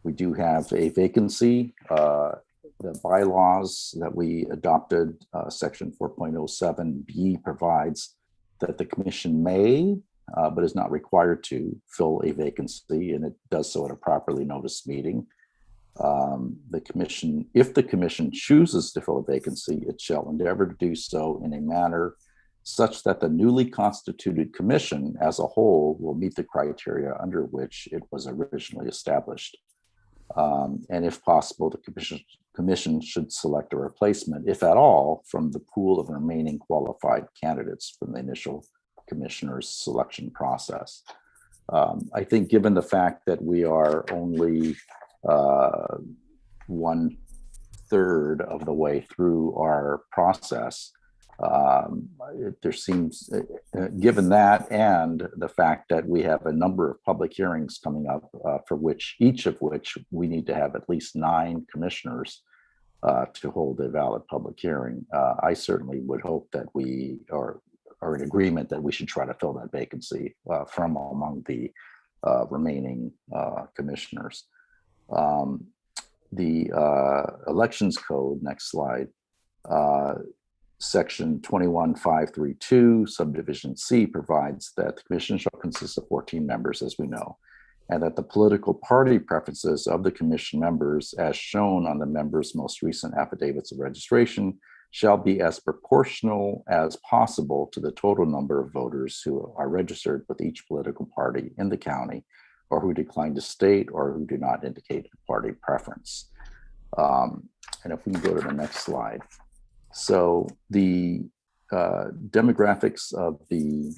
we do have a vacancy. The bylaws that we adopted, section 4.07B, provides that the commission may, but is not required to, fill a vacancy, and it does so at a properly noticed meeting. The commission, if the commission chooses to fill a vacancy, it shall endeavor to do so in a manner such that the newly constituted commission as a whole will meet the criteria under which it was originally established. And if possible, the commission should select a replacement, if at all, from the pool of remaining qualified candidates from the initial commissioner's selection process. I think given the fact that we are only 1/3 of the way through our process, there seems, given that and the fact that we have a number of public hearings coming up, for which each of which we need to have at least 9 commissioners to hold a valid public hearing, I certainly would hope that we are in agreement that we should try to fill that vacancy from among the remaining commissioners. The elections code, next slide, section 21532 subdivision C provides that the commission shall consist of 14 members, as we know, and that the political party preferences of the commission members, as shown on the members' most recent affidavits of registration, shall be as proportional as possible to the total number of voters who are registered with each political party in the county, or who decline to state, or who do not indicate a party preference. And if we can go to the next slide. So the demographics of the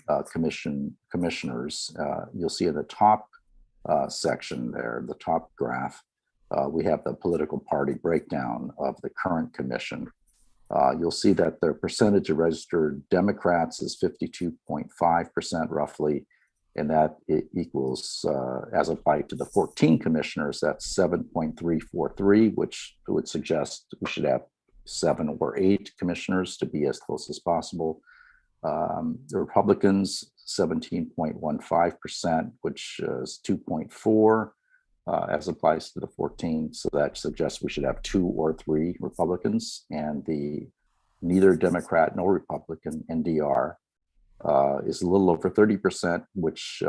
commissioners, you'll see in the top section there, the top graph, we have the political party breakdown of the current commission. You'll see that the percentage of registered Democrats is 52.5% roughly, and that it equals, as applied to the 14 commissioners, that's 7.343, which would suggest we should have 7 or 8 commissioners to be as close as possible. The Republicans, 17.15%, which is 2.4 as applies to the 14. So that suggests we should have 2 or 3 Republicans, and the neither Democrat nor Republican NDR is a little over 30%, which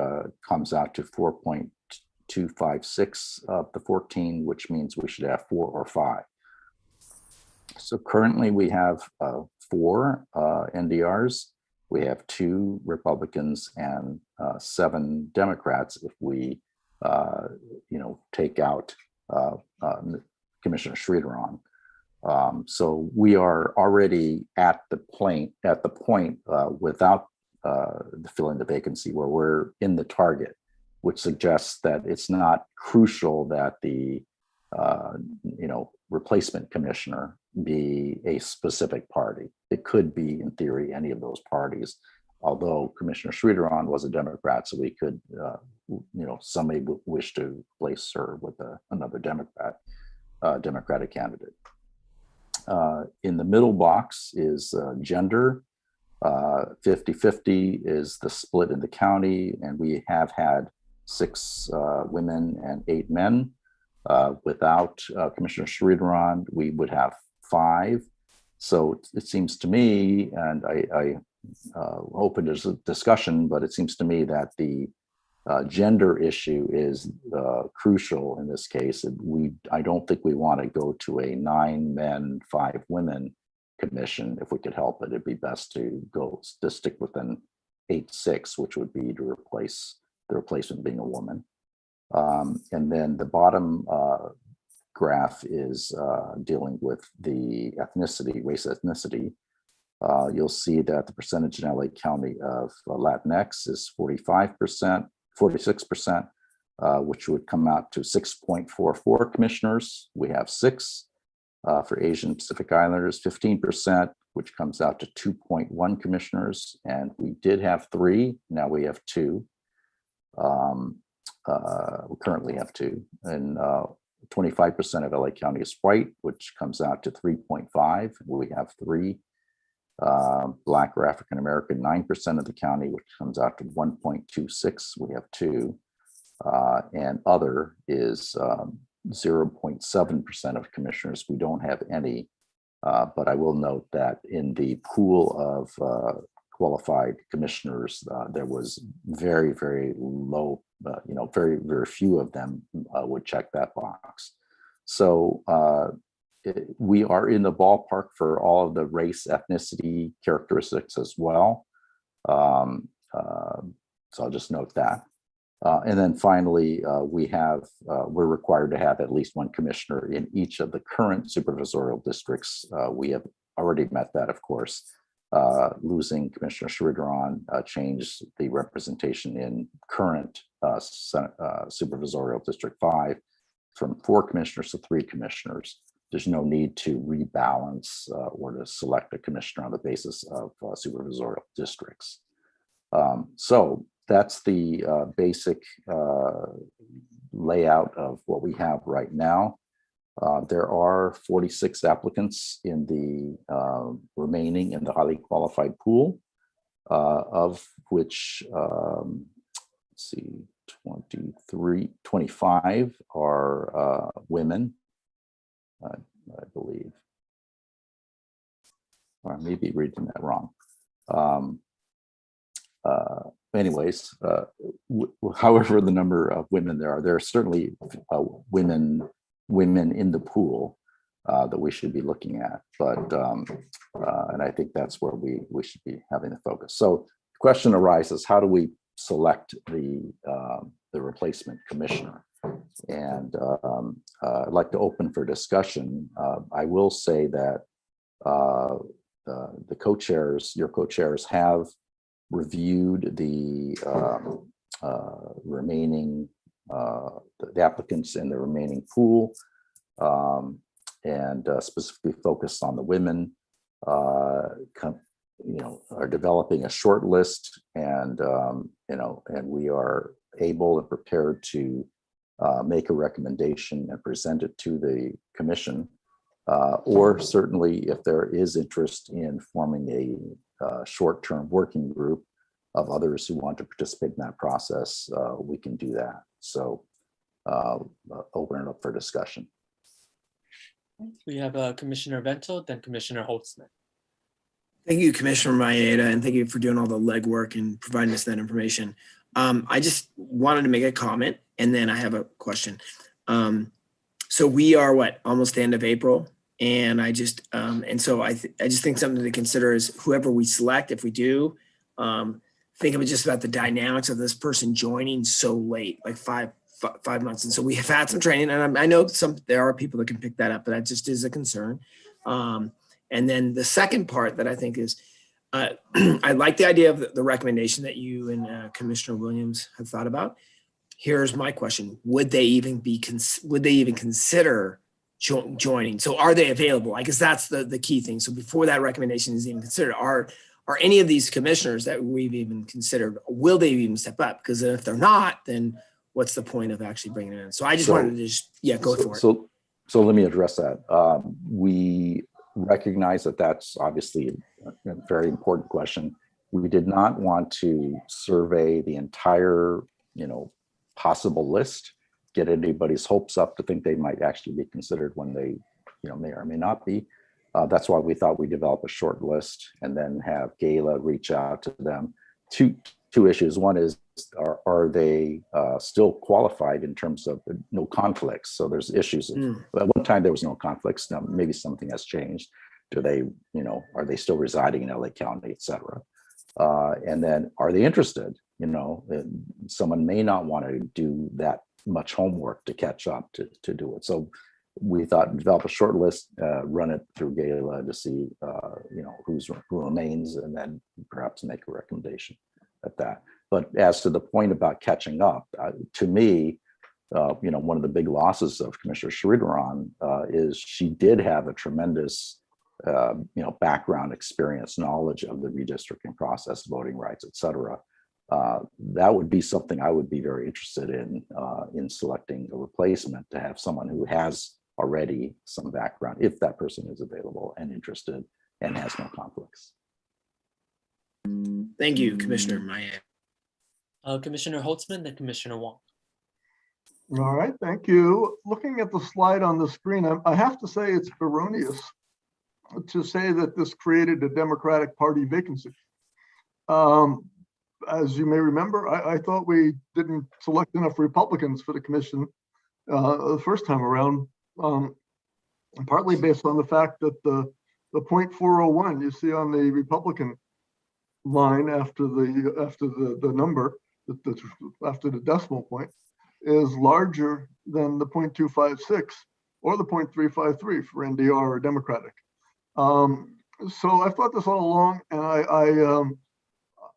comes out to 4.256 of the 14, which means we should have 4 or 5. So currently we have 4 NDRs, we have 2 Republicans and 7 Democrats if we, take out Commissioner Sridharan. So we are already at the point without filling the vacancy where we're in the target, which suggests that it's not crucial that the replacement commissioner be a specific party. It could be, in theory, any of those parties, although Commissioner Sridharan was a Democrat, so we could, some may wish to place her with another Democratic candidate. In the middle box is gender. 50-50 is the split in the county, and we have had 6 women and 8 men. Without Commissioner Sridharan, we would have 5. So it seems to me, and I open to discussion, but it seems to me that the gender issue is crucial in this case. I don't think we want to go to a 9 men, 5 women commission. If we could help it, it'd be best to stick within 8-6, which would be to replace the replacement being a woman. And then the bottom graph is dealing with the ethnicity, race ethnicity. You'll see that the percentage in LA County of Latinx is 46%, which would come out to 6.44 commissioners. We have 6. For Asian Pacific Islanders, 15%, which comes out to 2.1 commissioners. And we did have 3, now we have 2. We currently have 2. And 25% of LA County is white, which comes out to 3.5. We have 3. Black or African American, 9% of the county, which comes out to 1.26. We have 2. And other is 0.7% of commissioners. We don't have any, but I will note that in the pool of qualified commissioners, there was very, very low, very, very few of them would check that box. So we are in the ballpark for all of the race, ethnicity characteristics as well. So I'll just note that. And then finally, we're required to have at least 1 commissioner in each of the current supervisorial districts. We have already met that, of course. Losing Commissioner Sridharan changed the representation in current supervisorial District 5 from 4 commissioners to 3 commissioners. There's no need to rebalance or to select a commissioner on the basis of supervisorial districts. So that's the basic layout of what we have right now. There are 46 applicants in the remaining in the highly qualified pool, of which, let's see, 25 are women, I believe. Or I may be reading that wrong. Anyways, however the number of women there are certainly women in the pool that we should be looking at. But and I think that's where we should be having the focus. So the question arises: how do we select the replacement commissioner? And I'd like to open for discussion. I will say that the co-chairs, your co-chairs, have reviewed the remaining the applicants in the remaining pool, and specifically focused on the women. Are developing a short list, and and we are able and prepared to make a recommendation and present it to the commission, or certainly if there is interest in forming a short-term working group of others who want to participate in that process, we can do that. So open it up for discussion. We have Commissioner Vento, then Commissioner Holtzman. Thank you, Commissioner Maeda, and thank you for doing all the legwork and providing us that information. I just wanted to make a comment, and then I have a question. So we are almost the end of April, and I just just think something to consider is whoever we select, if we do, think of it just about the dynamics of this person joining so late, like five months. And so we have had some training, and I know there are people that can pick that up, but that just is a concern. And then the second part that I think is, I like the idea of the recommendation that you and Commissioner Williams have thought about. Here's my question: would they even consider joining? So are they available? I guess that's the key thing. So before that recommendation is even considered, are any of these commissioners that we've even considered, will they even step up? Because if they're not, then what's the point of actually bringing it in? So I just wanted to go for it. So let me address that. We recognize that that's obviously a very important question. We did not want to survey the entire, possible list, get anybody's hopes up to think they might actually be considered when they, may or may not be. That's why we thought we'd develop a short list and then have Gala reach out to them. Two issues. One is, are they still qualified in terms of no conflicts? So there's issues. At one time there was no conflicts. Now maybe something has changed. Do they, are they still residing in LA County, et cetera? And then are they interested? Someone may not want to do that much homework to catch up to do it. So we thought develop a short list, run it through Gala to see, who remains, and then perhaps make a recommendation at that. But as to the point about catching up, to me, one of the big losses of Commissioner Sridharan is she did have a tremendous, background, experience, knowledge of the redistricting process, voting rights, et cetera. That would be something I would be very interested in selecting a replacement, to have someone who has already some background, if that person is available and interested and has no conflicts. Thank you, Commissioner Maya. Commissioner Holtzman, then Commissioner Wong. All right, thank you. Looking at the slide on the screen, I have to say it's erroneous to say that this created a Democratic Party vacancy. As you may remember, I thought we didn't select enough Republicans for the commission the first time around, partly based on the fact that the 0.401 you see on the Republican line after the number, after the decimal point, is larger than the 0.256 or the 0.353 for NDR or Democratic. So I've thought this all along, and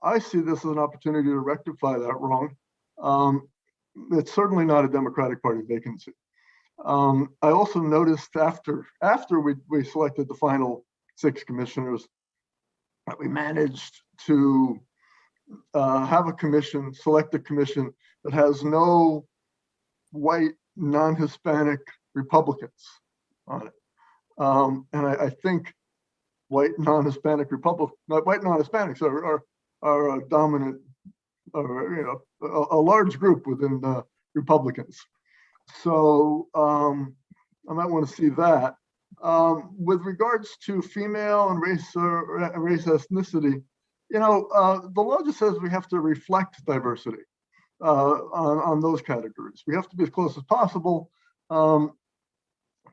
I see this as an opportunity to rectify that wrong. It's certainly not a Democratic Party vacancy. I also noticed after we selected the final 6 commissioners, that we managed to have a commission, select a commission that has no white, non-Hispanic Republicans on it. And I think white, non-Hispanic Hispanics are a dominant, a large group within the Republicans. So I might want to see that. With regards to female and race ethnicity, the law just says we have to reflect diversity on those categories. We have to be as close as possible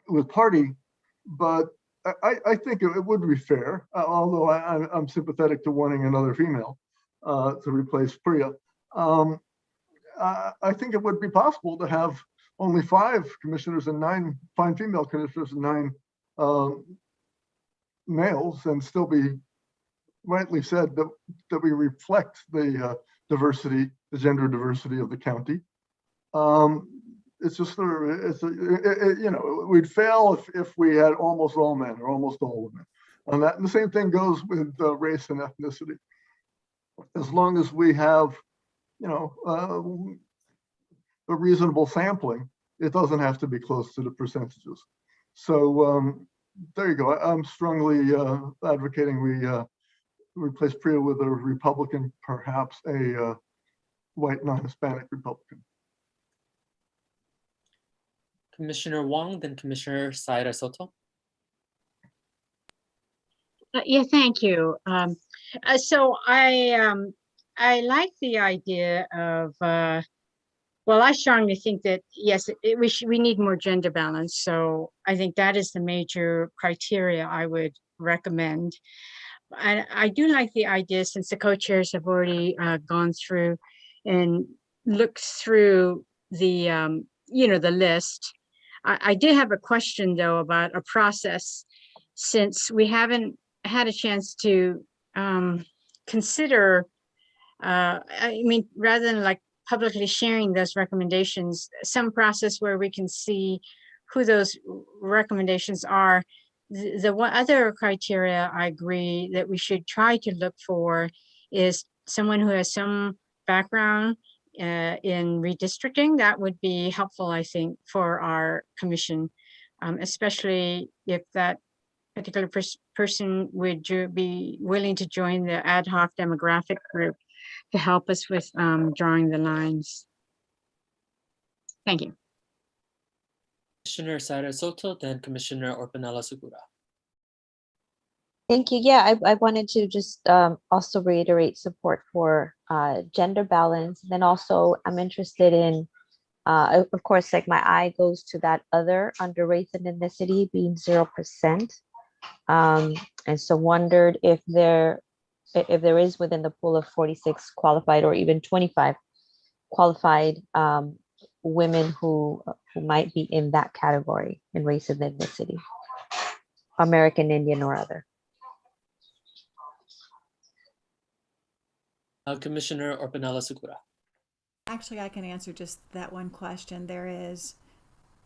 with party, but I think it would be fair, although I'm sympathetic to wanting another female to replace Priya. I think it would be possible to have only 5 commissioners and 9 fine female commissioners and 9 males, and still be rightly said that we reflect the diversity, the gender diversity of the county. It's just we'd fail if we had almost all men or almost all women on that. And the same thing goes with race and ethnicity. As long as we have, a reasonable sampling, it doesn't have to be close to the percentages. So there you go. I'm strongly advocating we replace Priya with a Republican, perhaps a white non-Hispanic Republican. Commissioner Wong, then Commissioner Saira Soto. Yeah, thank you. So I like the idea of, well, I strongly think that, yes, we need more gender balance. So I think that is the major criteria I would recommend. And I do like the idea, since the co-chairs have already gone through and looked through the, the list. I did have a question, though, about a process, since we haven't had a chance to consider, rather than like publicly sharing those recommendations, some process where we can see who those recommendations are. The one other criteria I agree that we should try to look for is someone who has some background in redistricting. That would be helpful, I think, for our commission, especially if that particular person would be willing to join the ad hoc demographic group to help us with drawing the lines. Thank you. Commissioner Sara Soto, then Commissioner Orpanela Segura. Thank you. Yeah, I wanted to just also reiterate support for gender balance. Then also I'm interested in, of course, like my eye goes to that other under race and ethnicity being 0%. And so wondered if there is within the pool of 46 qualified or even 25 qualified women who might be in that category in race and ethnicity, American Indian or other. Commissioner Orpanela Segura. Actually, I can answer just that one question. There is,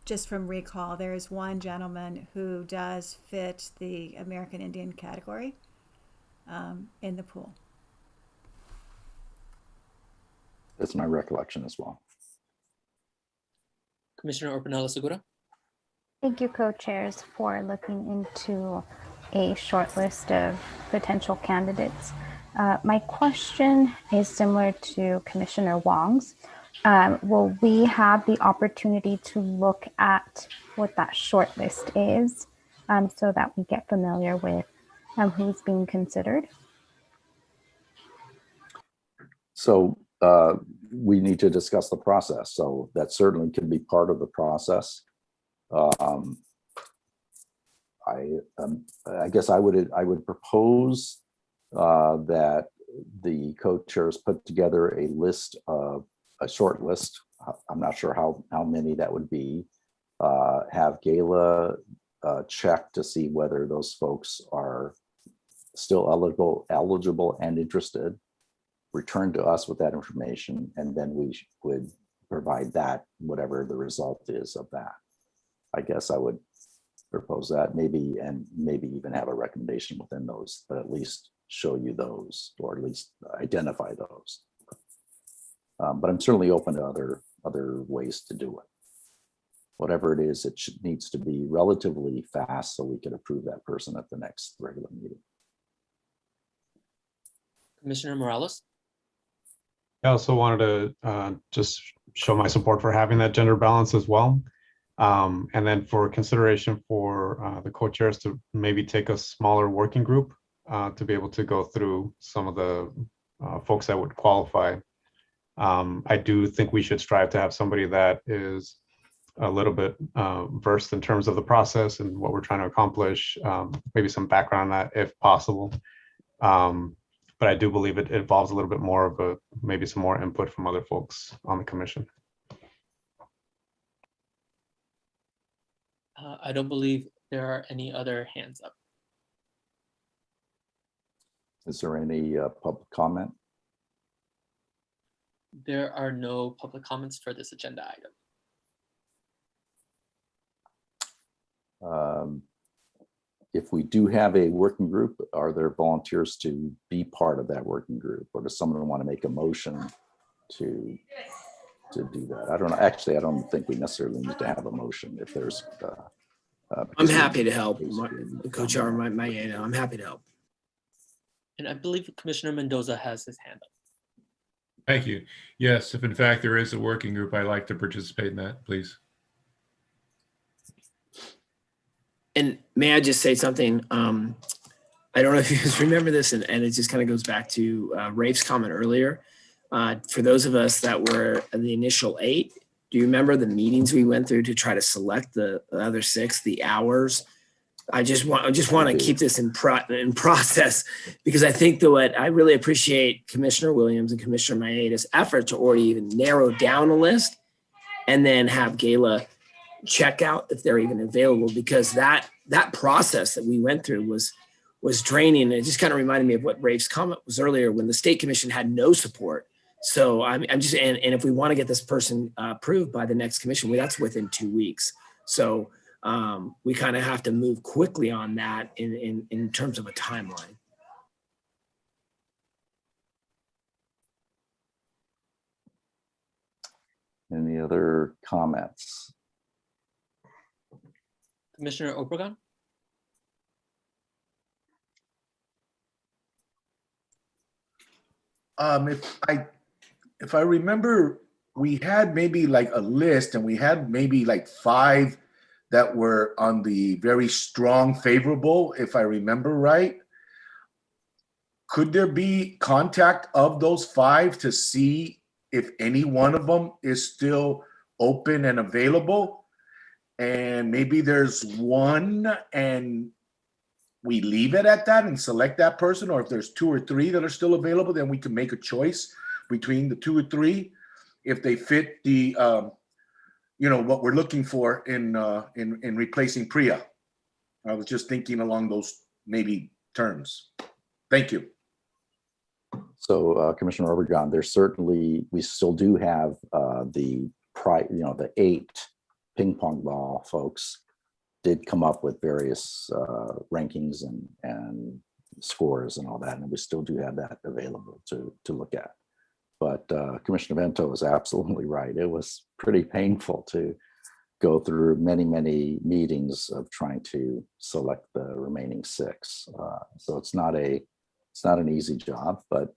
just from recall, there is one gentleman who does fit the American Indian category in the pool. That's my recollection as well. Commissioner Orpanela Segura. Thank you, co-chairs, for looking into a short list of potential candidates. My question is similar to Commissioner Wong's. Will we have the opportunity to look at what that short list is so that we get familiar with who's being considered? So we need to discuss the process. So that certainly can be part of the process. I guess I would propose that the co-chairs put together a short list. I'm not sure how many that would be. Have Gala check to see whether those folks are still eligible and interested. Return to us with that information, and then we would provide that, whatever the result is of that. I guess I would propose that, maybe even have a recommendation within those, but at least show you those, or at least identify those. But I'm certainly open to other ways to do it. Whatever it is, it needs to be relatively fast so we can approve that person at the next regular meeting. Commissioner Morales. I also wanted to just show my support for having that gender balance as well. And then for consideration for the co-chairs to maybe take a smaller working group to be able to go through some of the folks that would qualify. I do think we should strive to have somebody that is a little bit versed in terms of the process and what we're trying to accomplish, maybe some background on that if possible. But I do believe it involves a little bit more of maybe some more input from other folks on the commission. I don't believe there are any other hands up. Is there any public comment? There are no public comments for this agenda item. If we do have a working group, are there volunteers to be part of that working group, or does someone want to make a motion to do that? I don't know. Actually, I don't think we necessarily need to have a motion if there's. I'm happy to help, Co-Chair Maeda. I'm happy to help. And I believe Commissioner Mendoza has his hand up. Thank you. Yes, if in fact there is a working group, I'd like to participate in that, please. And may I just say something? I don't know if you guys remember this, and it just kind of goes back to Rafe's comment earlier. For those of us that were in the initial 8, do you remember the meetings we went through to try to select the other 6, the hours? I just want to keep this in process, because I think that what I really appreciate Commissioner Williams and Commissioner Maeda's effort to already even narrow down a list and then have Gala check out if they're even available, because that process that we went through was draining. And it just kind of reminded me of what Rafe's comment was earlier when the State Commission had no support. So I'm just, and if we want to get this person approved by the next commission, that's within 2 weeks. So we kind of have to move quickly on that in terms of a timeline. Any other comments? Commissioner Obregon. If I remember, we had maybe like a list, and we had maybe like 5 that were on the very strong favorable, if I remember right. Could there be contact of those 5 to see if any one of them is still open and available? And maybe there's one and we leave it at that and select that person, or if there's 2 or 3 that are still available, then we can make a choice between the 2 or 3 if they fit the what we're looking for in replacing Priya. I was just thinking along those maybe terms. Thank you. So Commissioner Obregon, there's certainly, we still do have the 8 ping pong ball folks did come up with various rankings and scores and all that, and we still do have that available to look at. But Commissioner Vento is absolutely right. It was pretty painful to go through many meetings of trying to select the remaining 6. So it's not an easy job, but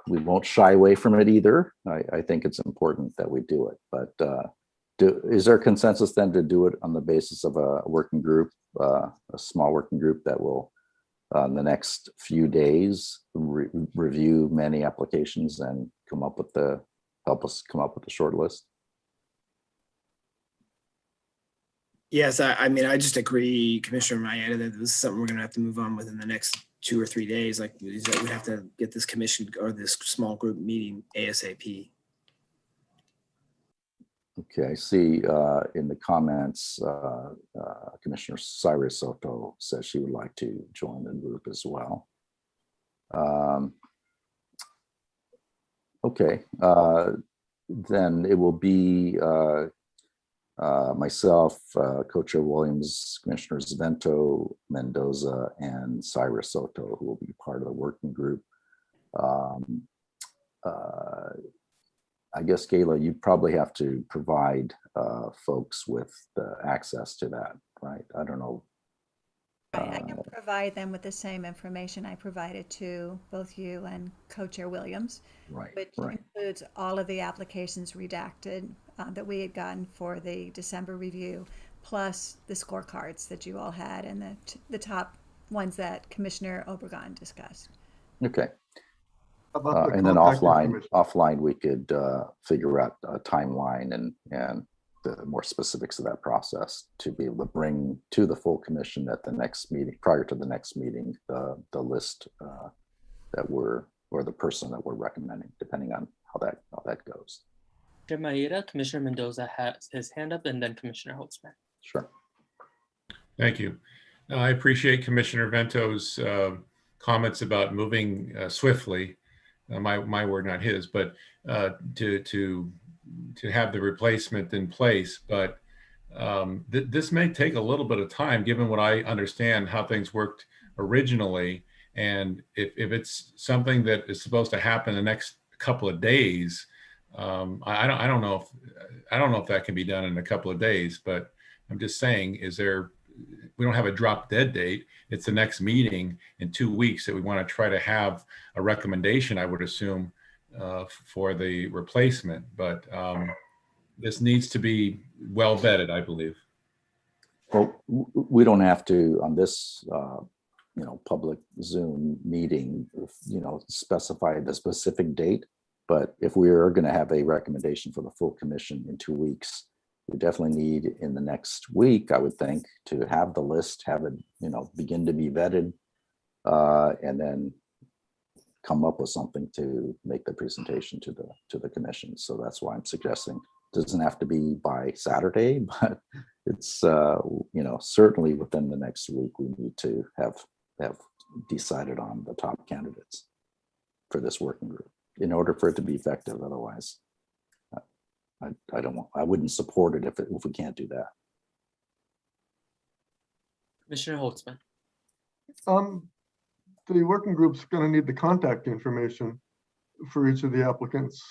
we won't shy away from it either. I think it's important that we do it. But is there consensus then to do it on the basis of a working group, a small working group that will, in the next few days, review many applications and help us come up with a short list? Yes, I mean, I just agree, Commissioner Maeda, that this is something we're going to have to move on within the next 2 or 3 days. Like, we have to get this commission or this small group meeting ASAP. Okay, I see in the comments, Commissioner Cyrus Soto says she would like to join the group as well. Okay, then it will be myself, Co-Chair Williams, Commissioners Vento, Mendoza, and Cyrus Soto, who will be part of the working group. I guess, Gayla, you probably have to provide folks with the access to that, right? I don't know. I can provide them with the same information I provided to both you and Co-Chair Williams, which includes all of the applications redacted that we had gotten for the December review, plus the scorecards that you all had and the top ones that Commissioner Obregon discussed. Okay. And then offline, we could figure out a timeline and the more specifics of that process to be able to bring to the full commission at the next meeting, prior to the next meeting, the list or the person that we're recommending, depending on how that goes. Commissioner Maeda, Commissioner Mendoza has his hand up, and then Commissioner Holtzman. Sure. Thank you. I appreciate Commissioner Vento's comments about moving swiftly. My word, not his, but to have the replacement in place. But this may take a little bit of time, given what I understand how things worked originally. And if it's something that is supposed to happen the next couple of days, I don't know if that can be done in a couple of days. But I'm just saying, we don't have a drop dead date. It's the next meeting in 2 weeks that we want to try to have a recommendation, I would assume, for the replacement. But this needs to be well vetted, I believe. Well, we don't have to, on this public Zoom meeting, specify the specific date. But if we are going to have a recommendation for the full commission in 2 weeks, we definitely need in the next week, I would think, to have the list, have it, begin to be vetted, and then come up with something to make the presentation to the commission. So that's why I'm suggesting it doesn't have to be by Saturday, but it's certainly within the next week we need to have decided on the top candidates for this working group in order for it to be effective. Otherwise, I wouldn't support it if we can't do that. Commissioner Holtzman. The working group's going to need the contact information for each of the applicants,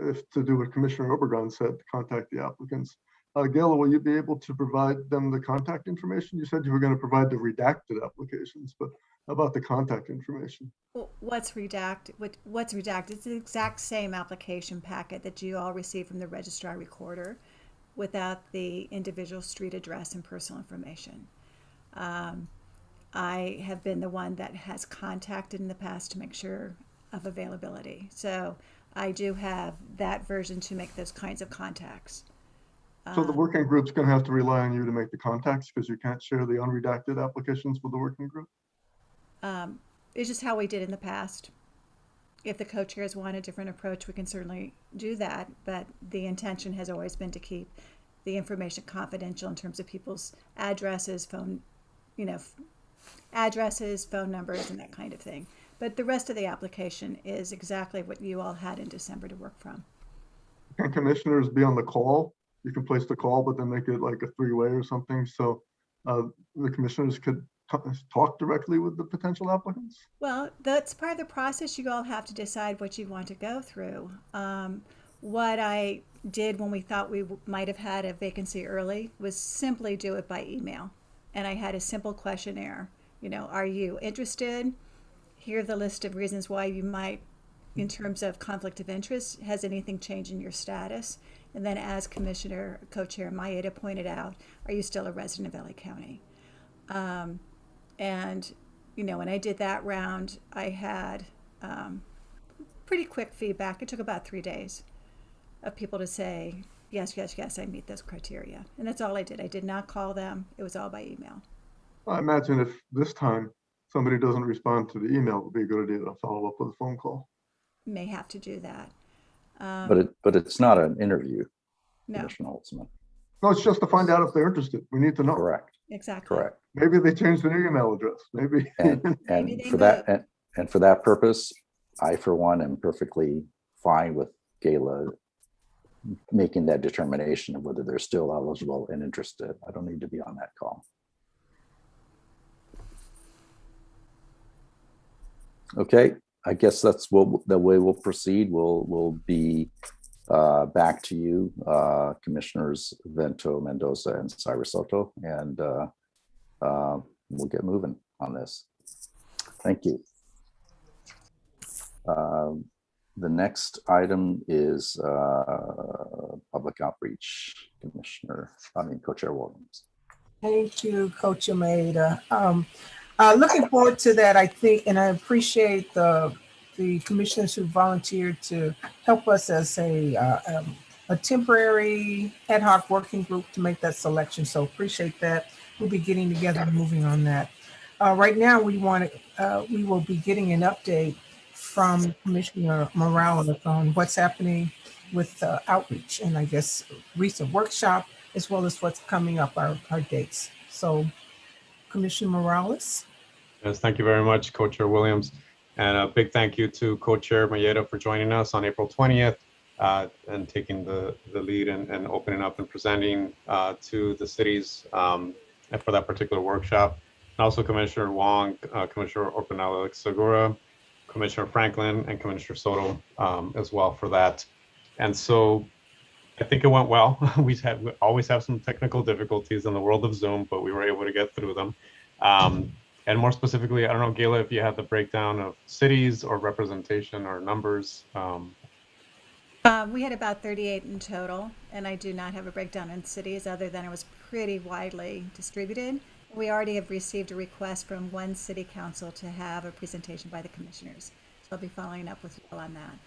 if to do what Commissioner Obregon said, contact the applicants. Gayla, will you be able to provide them the contact information? You said you were going to provide the redacted applications, but how about the contact information? Well, what's redacted? It's the exact same application packet that you all received from the registrar recorder. without the individual street address and personal information. I have been the one that has contacted in the past to make sure of availability. So I do have that version to make those kinds of contacts. So the working group's going to have to rely on you to make the contacts because you can't share the unredacted applications with the working group? It's just how we did in the past. If the co-chairs want a different approach, we can certainly do that, but the intention has always been to keep the information confidential in terms of people's addresses, phone numbers, and that kind of thing. But the rest of the application is exactly what you all had in December to work from. Can commissioners be on the call? You can place the call, but then make it like a three-way or something, so the commissioners could talk directly with the potential applicants? Well, that's part of the process. You all have to decide what you want to go through. What I did when we thought we might have had a vacancy early was simply do it by email. And I had a simple questionnaire. Are you interested? Here are the list of reasons why you might, in terms of conflict of interest. Has anything changed in your status? And then, as Commissioner Co-Chair Maeda pointed out, are you still a resident of LA County? And when I did that round, I had pretty quick feedback. It took about 3 days of people to say, yes, yes, yes, I meet those criteria. And that's all I did. I did not call them. It was all by email. I imagine if this time somebody doesn't respond to the email, it would be a good idea to follow up with a phone call. May have to do that. But it's not an interview, No. Commissioner Holtzman. No, it's just to find out if they're interested. We need to know. Correct. Exactly. Correct. Maybe they changed their email address. Maybe. And for that and for that purpose, I for one am perfectly fine with Gayla making that determination of whether they're still eligible and interested. I don't need to be on that call. Okay, I guess that's the way we'll proceed. We'll be back to you, Commissioners Vento, Mendoza, and Cyrus Soto, and we'll get moving on this. Thank you. The next item is public outreach, Co-Chair Williams. Thank you, Coach Maeda. Looking forward to that, I think, and I appreciate the commissioners who volunteered to help us as a temporary ad hoc working group to make that selection. So appreciate that. We'll be getting together and moving on that. Right now, we will be getting an update from Commissioner Morales on what's happening with outreach and I guess recent workshop, as well as what's coming up, our dates. So Commissioner Morales. Yes, thank you very much, Co-Chair Williams. And a big thank you to Co-Chair Maeda for joining us on April 20th and taking the lead and opening up and presenting to the cities for that particular workshop. And also Commissioner Wong, Commissioner Orpanela Segura, Commissioner Franklin, and Commissioner Soto as well for that. And so I think it went well. We always have some technical difficulties in the world of Zoom, but we were able to get through them. And more specifically, I don't know, Gayla, if you had the breakdown of cities or representation or numbers. We had about 38 in total, and I do not have a breakdown in cities other than it was pretty widely distributed. We already have received a request from one city council to have a presentation by the commissioners. So I'll be following up with you on that.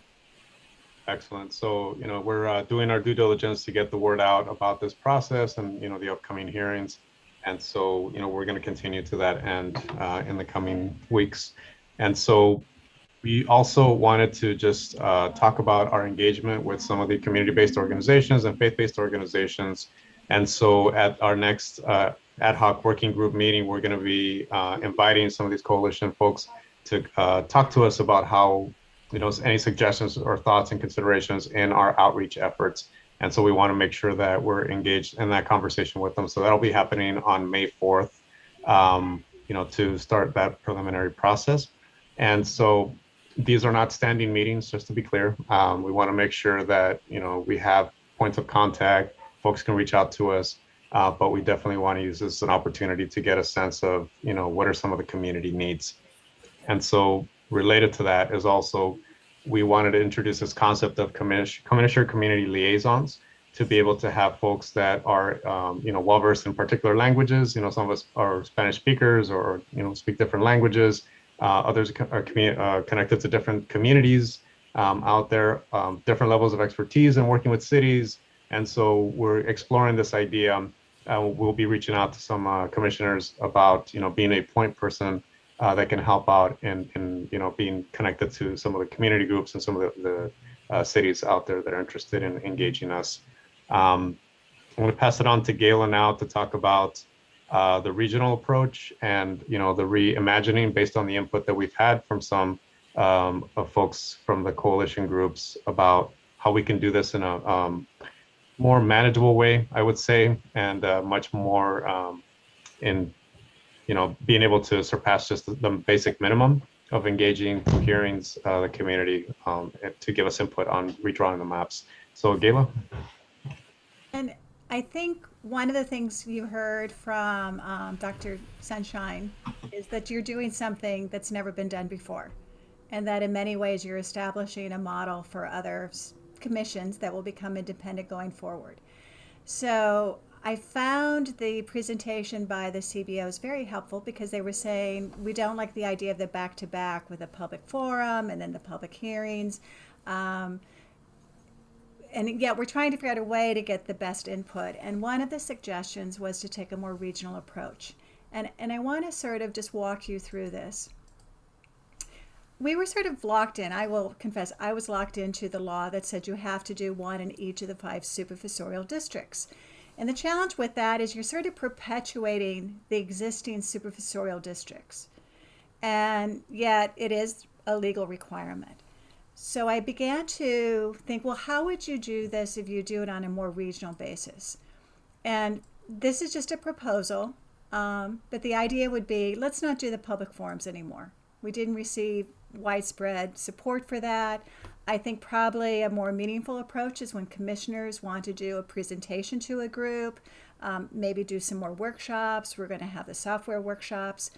Excellent. So, we're doing our due diligence to get the word out about this process and, the upcoming hearings. And so, we're going to continue to that end in the coming weeks. And so we also wanted to just talk about our engagement with some of the community-based organizations and faith-based organizations. And so at our next ad hoc working group meeting, we're going to be inviting some of these coalition folks to talk to us about how, any suggestions or thoughts and considerations in our outreach efforts. And so we want to make sure that we're engaged in that conversation with them. So that'll be happening on May 4th, to start that preliminary process. And so these are not standing meetings, just to be clear. We want to make sure that, we have points of contact, folks can reach out to us, but we definitely want to use this as an opportunity to get a sense of, what are some of the community needs. And so related to that is also, we wanted to introduce this concept of commissioner community liaisons. to be able to have folks that are, well versed in particular languages. Some of us are Spanish speakers or, speak different languages. Others are connected to different communities out there, different levels of expertise in working with cities. And so we're exploring this idea. We'll be reaching out to some commissioners about, being a point person that can help out in being connected to some of the community groups and some of the cities out there that are interested in engaging us. I'm going to pass it on to Gayla now to talk about the regional approach and, the reimagining based on the input that we've had from some of folks from the coalition groups about how we can do this in a more manageable way, I would say, and much more in, being able to surpass just the basic minimum of engaging through hearings the community to give us input on redrawing the maps. So Gayla? And I think one of the things you heard from Dr. Sonenshein is that you're doing something that's never been done before, and that in many ways you're establishing a model for other commissions that will become independent going forward. So I found the presentation by the CBOs very helpful because they were saying, we don't like the idea of the back-to-back with a public forum and then the public hearings. And yet we're trying to figure out a way to get the best input. And one of the suggestions was to take a more regional approach. And I want to sort of just walk you through this. We were sort of locked in. I will confess, I was locked into the law that said you have to do one in each of the 5 supervisorial districts. And the challenge with that is you're sort of perpetuating the existing supervisorial districts. And yet it is a legal requirement. So I began to think, well, how would you do this if you do it on a more regional basis? And this is just a proposal, but the idea would be, let's not do the public forums anymore. We didn't receive widespread support for that. I think probably a more meaningful approach is when commissioners want to do a presentation to a group, maybe do some more workshops. We're going to have the software workshops.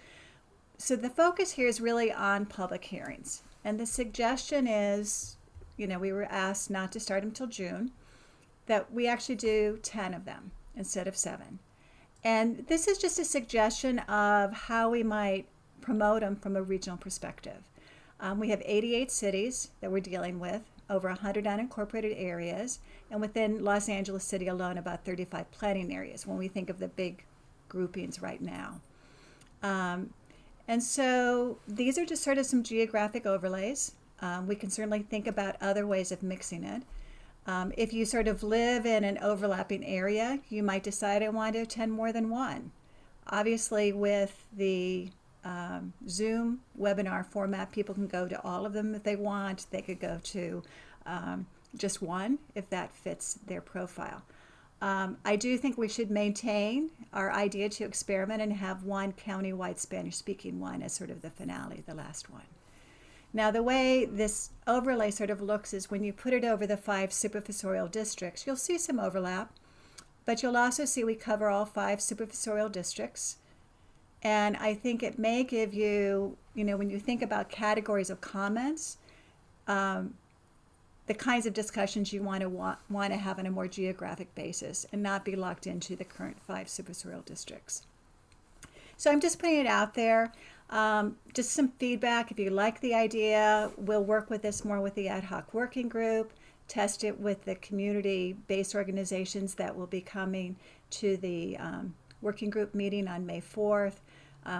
So the focus here is really on public hearings. And the suggestion is, we were asked not to start until June, that we actually do 10 of them instead of 7. And this is just a suggestion of how we might promote them from a regional perspective. We have 88 cities that we're dealing with, over 100 unincorporated areas, and within Los Angeles City alone, about 35 planning areas when we think of the big groupings right now. And so these are just sort of some geographic overlays. We can certainly think about other ways of mixing it. If you sort of live in an overlapping area, you might decide I want to attend more than one. Obviously, with the Zoom webinar format, people can go to all of them if they want. They could go to just one if that fits their profile. I do think we should maintain our idea to experiment and have one county-wide Spanish-speaking one as sort of the finale, the last one. Now, the way this overlay sort of looks is when you put it over the 5 supervisorial districts, you'll see some overlap, but you'll also see we cover all 5 supervisorial districts. And I think it may give you, when you think about categories of comments, the kinds of discussions you want to have on a more geographic basis and not be locked into the current 5 supervisorial districts. So I'm just putting it out there. Just some feedback. If you like the idea, we'll work with this more with the ad hoc working group, test it with the community-based organizations that will be coming to the working group meeting on May 4th.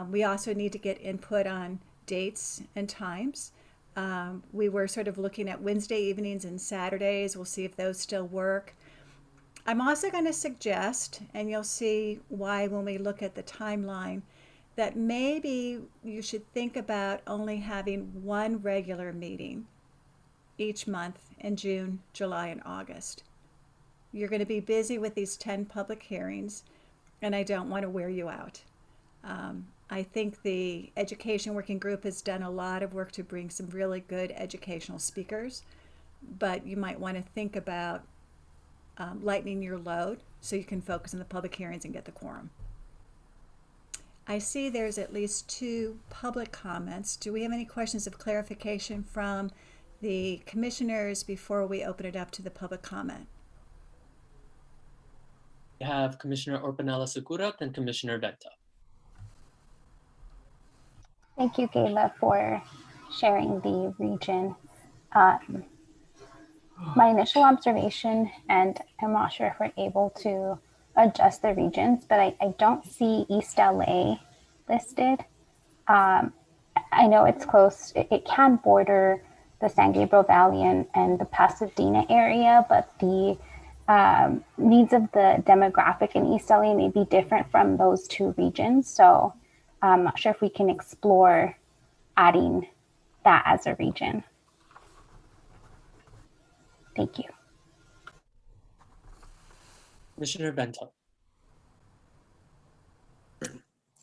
We also need to get input on dates and times. We were sort of looking at Wednesday evenings and Saturdays. We'll see if those still work. I'm also going to suggest, and you'll see why when we look at the timeline, that maybe you should think about only having one regular meeting each month in June, July, and August. You're going to be busy with these 10 public hearings, and I don't want to wear you out. I think the education working group has done a lot of work to bring some really good educational speakers, but you might want to think about lightening your load so you can focus on the public hearings and get the quorum. I see there's at least 2 public comments. Do we have any questions of clarification from the commissioners before we open it up to the public comment? We have Commissioner Orpanela Segurat and Commissioner Vento. Thank you, Gayla, for sharing the region. My initial observation, and I'm not sure if we're able to adjust the regions, but I don't see East LA listed. I know it's close, it can border the San Gabriel Valley and the Pasadena area, but the needs of the demographic in East LA may be different from those two regions. So I'm not sure if we can explore adding that as a region. Thank you. Commissioner Vento.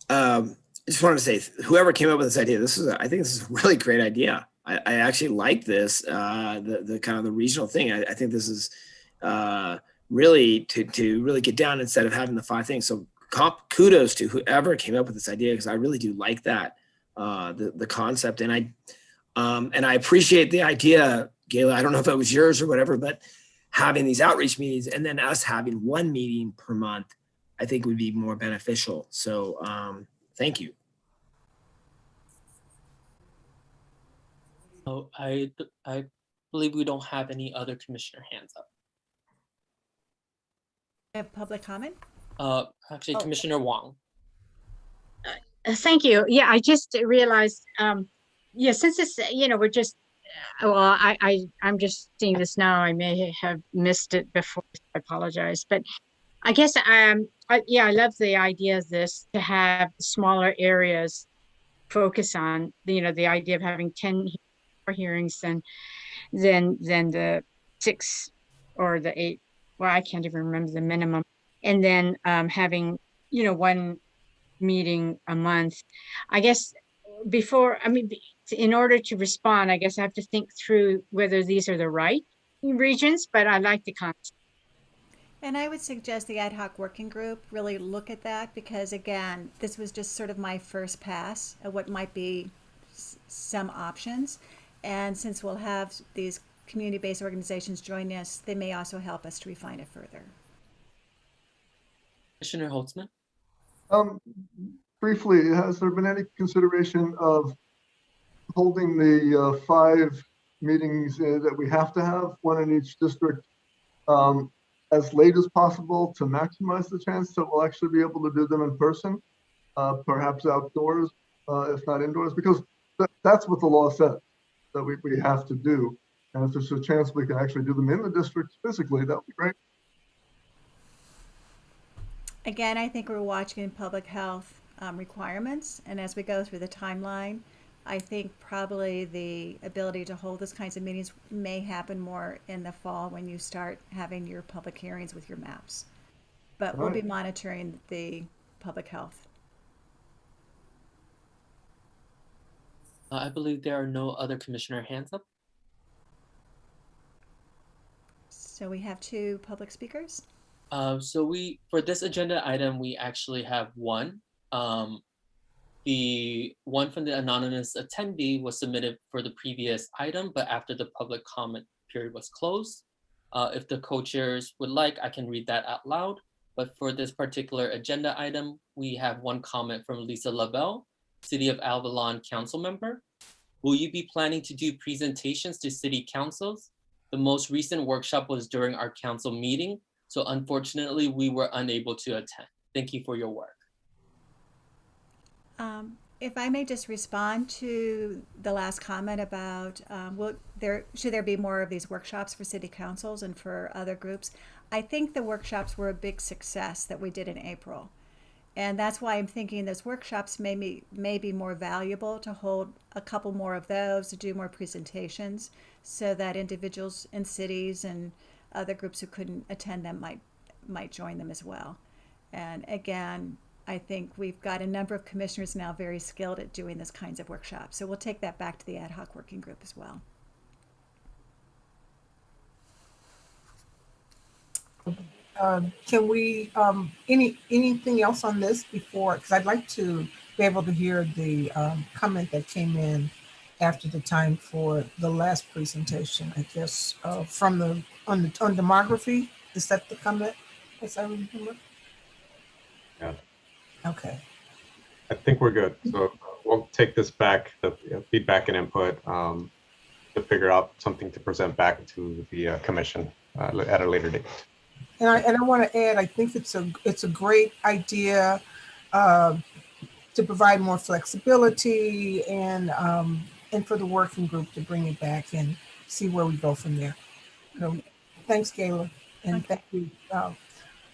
I just wanted to say, whoever came up with this idea, I think this is a really great idea. I actually like this, the kind of the regional thing. I think this is really to really get down instead of having the 5 things. So kudos to whoever came up with this idea, because I really do like that, the concept. And I appreciate the idea, Gayla. I don't know if it was yours or whatever, but having these outreach meetings and then us having 1 meeting per month, I think would be more beneficial. So thank you. Oh, I believe we don't have any other commissioner hands up. I have public comment. Actually, Commissioner Wong. Thank you. Yeah, I just realized, yeah, since it's, we're just, well, I'm just seeing this now. I may have missed it before. I apologize, but I guess I love the idea of this, to have smaller areas focus on, the idea of having 10 hearings than the 6 or the 8. Well, I can't even remember the minimum. And then having, 1 meeting a month. I guess in order to respond, I guess I have to think through whether these are the right regions, but I like the concept. And I would suggest the ad hoc working group really look at that, because again, this was just sort of my first pass at what might be some options. And since we'll have these community-based organizations join us, they may also help us to refine it further. Commissioner Holtzman. Briefly, has there been any consideration of holding the 5 meetings that we have to have, 1 in each district, as late as possible to maximize the chance that we'll actually be able to do them in person, perhaps outdoors, if not indoors, because that's what the law says that we have to do. And if there's a chance we can actually do them in the districts physically, that would be great. Again, I think we're watching public health requirements, and as we go through the timeline, I think probably the ability to hold those kinds of meetings may happen more in the fall when you start having your public hearings with your maps. But we'll be monitoring the public health. I believe there are no other commissioner hands up. So we have 2 public speakers. So for this agenda item, we actually have 1. The one from the anonymous attendee was submitted for the previous item, but after the public comment period was closed. If the co-chairs would like, I can read that out loud. But for this particular agenda item, we have 1 comment from Lisa LaBelle, City of Avalon Council member. Will you be planning to do presentations to city councils? The most recent workshop was during our council meeting, so unfortunately we were unable to attend. Thank you for your work. If I may just respond to the last comment about should there be more of these workshops for city councils and for other groups? I think the workshops were a big success that we did in April. And that's why I'm thinking those workshops may be more valuable, to hold a couple more of those, to do more presentations, so that individuals in cities and other groups who couldn't attend them might join them as well. And again, I think we've got a number of commissioners now very skilled at doing this kinds of workshops. So we'll take that back to the ad hoc working group as well. Can we, anything else on this before, because I'd like to be able to hear the comment that came in after the time for the last presentation, I guess, on demography. Is that the comment? Yes, I remember. Yeah, Okay. I think we're good. So we'll take this back, the feedback and input, to figure out something to present back to the commission at a later date. And I want to add, I think it's a great idea to provide more flexibility and for the working group to bring it back and see where we go from there. So thanks, Gayla, and thank you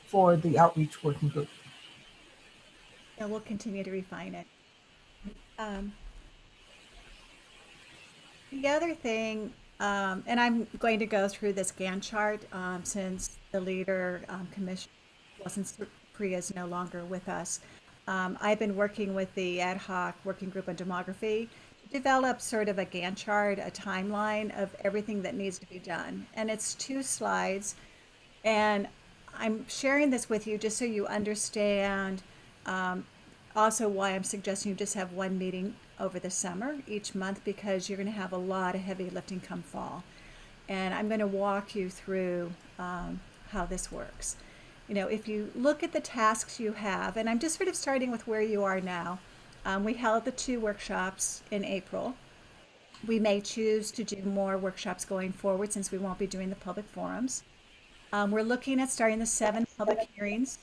for the outreach working group. And we'll continue to refine it. The other thing, and I'm going to go through this Gantt chart since the leader commission, since Priya is no longer with us. I've been working with the ad hoc working group on demography to develop sort of a Gantt chart, a timeline of everything that needs to be done. And it's 2 slides. And I'm sharing this with you just so you understand also why I'm suggesting you just have 1 meeting over the summer each month, because you're going to have a lot of heavy lifting come fall. And I'm going to walk you through how this works. You know, if you look at the tasks you have, and I'm just sort of starting with where you are now. We held the 2 workshops in April. We may choose to do more workshops going forward since we won't be doing the public forums. We're looking at starting the 7 public hearings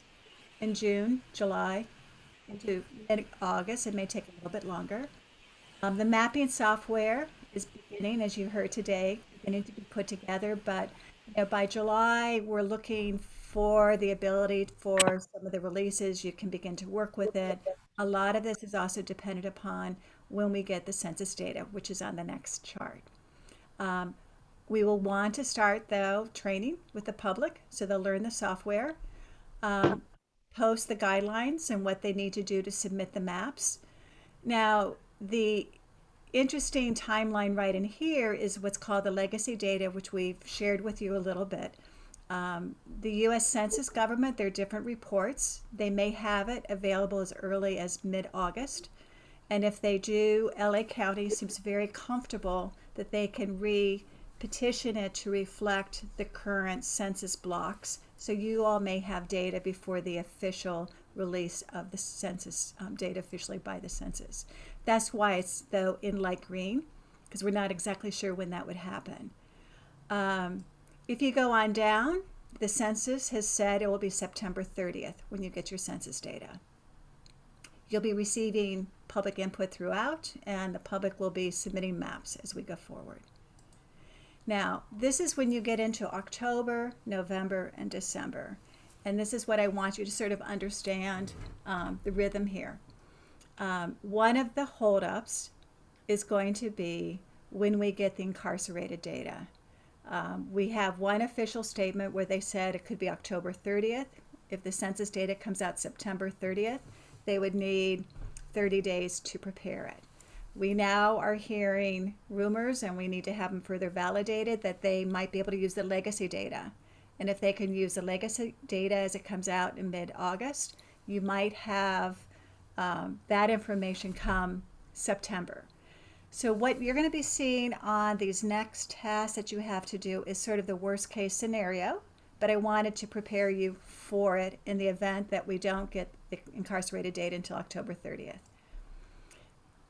in June, July, into mid-August. It may take a little bit longer. The mapping software is beginning, as you heard today, beginning to be put together, but by July, we're looking for the ability for some of the releases, you can begin to work with it. A lot of this is also dependent upon when we get the census data, which is on the next chart. We will want to start, though, training with the public, so they'll learn the software, post the guidelines and what they need to do to submit the maps. Now, the interesting timeline right in here is what's called the legacy data, which we've shared with you a little bit. The U.S. Census government, there are different reports. They may have it available as early as mid-August. And if they do, LA County seems very comfortable that they can petition it to reflect the current census blocks. So you all may have data before the official release of the census data officially by the census. That's why it's, though, in light green, because we're not exactly sure when that would happen. If you go on down, the census has said it will be September 30th when you get your census data. You'll be receiving public input throughout, and the public will be submitting maps as we go forward. Now, this is when you get into October, November, and December. And this is what I want you to sort of understand the rhythm here. One of the holdups is going to be when we get the incarcerated data. We have one official statement where they said it could be October 30th. If the census data comes out September 30th, they would need 30 days to prepare it. We now are hearing rumors, and we need to have them further validated, that they might be able to use the legacy data. And if they can use the legacy data as it comes out in mid-August, you might have that information come September. So what you're going to be seeing on these next tasks that you have to do is sort of the worst case scenario, but I wanted to prepare you for it in the event that we don't get the incarcerated data until October 30th.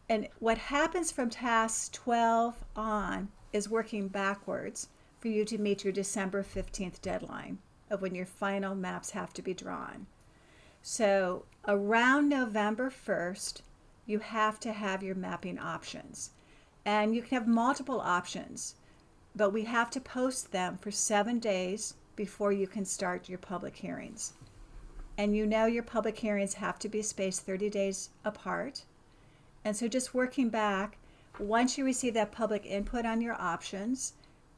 And what happens from task 12 on is working backwards for you to meet your December 15th deadline of when your final maps have to be drawn. So around November 1st, you have to have your mapping options. And you can have multiple options, but we have to post them for 7 days before you can start your public hearings. And your public hearings have to be spaced 30 days apart. And so just working back, once you receive that public input on your options,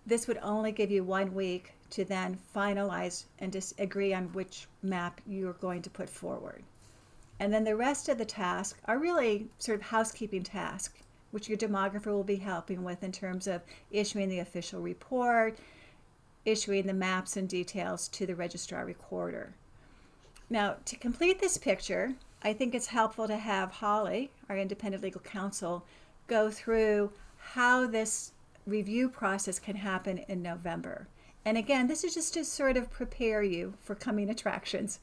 this would only give you 1 week to then finalize and just agree on which map you're going to put forward. And then the rest of the tasks are really sort of housekeeping tasks, which your demographer will be helping with in terms of issuing the official report, issuing the maps and details to the registrar recorder. Now, to complete this picture, I think it's helpful to have Holly, our independent legal counsel, go through how this review process can happen in November. And again, this is just to sort of prepare you for coming attractions.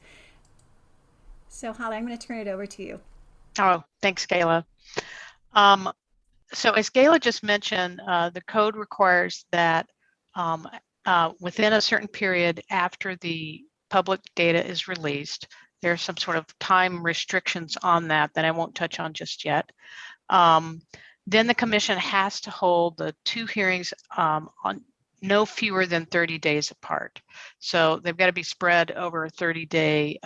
So Holly, I'm going to turn it over to you. Oh, thanks, Gayla. So as Gayla just mentioned, the code requires that within a certain period after the public data is released, there's some sort of time restrictions on that I won't touch on just yet. Then the commission has to hold the 2 hearings on no fewer than 30 days apart. So they've got to be spread over a 30-day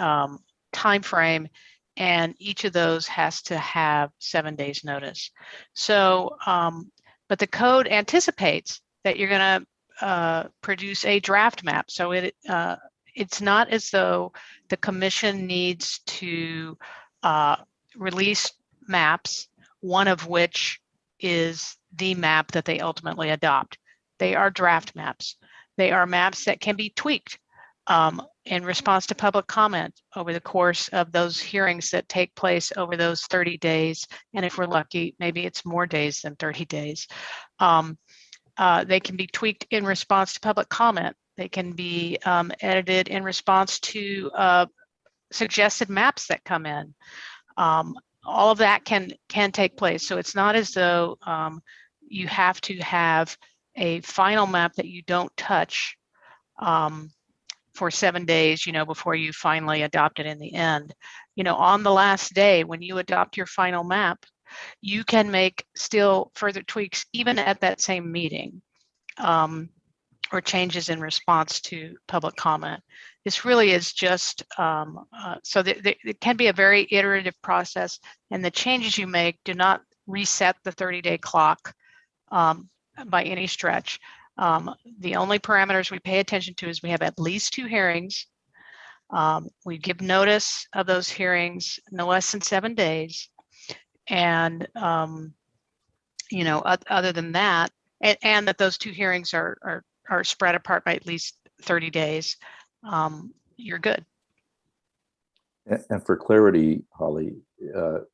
time frame, and each of those has to have 7 days notice. So, but the code anticipates that you're going to produce a draft map. So it's not as though the commission needs to release maps, one of which is the map that they ultimately adopt. They are draft maps. They are maps that can be tweaked in response to public comment over the course of those hearings that take place over those 30 days. And if we're lucky, maybe it's more days than 30 days. They can be tweaked in response to public comment. They can be edited in response to suggested maps that come in. All of that can take place. So it's not as though you have to have a final map that you don't touch for 7 days, before you finally adopt it in the end. On the last day, when you adopt your final map, you can make still further tweaks even at that same meeting, or changes in response to public comment. This really is just, so it can be a very iterative process, and the changes you make do not reset the 30-day clock by any stretch. The only parameters we pay attention to is we have at least 2 hearings. We give notice of those hearings no less than 7 days. And, other than that, and that those 2 hearings are spread apart by at least 30 days, you're good. And for clarity, Holly,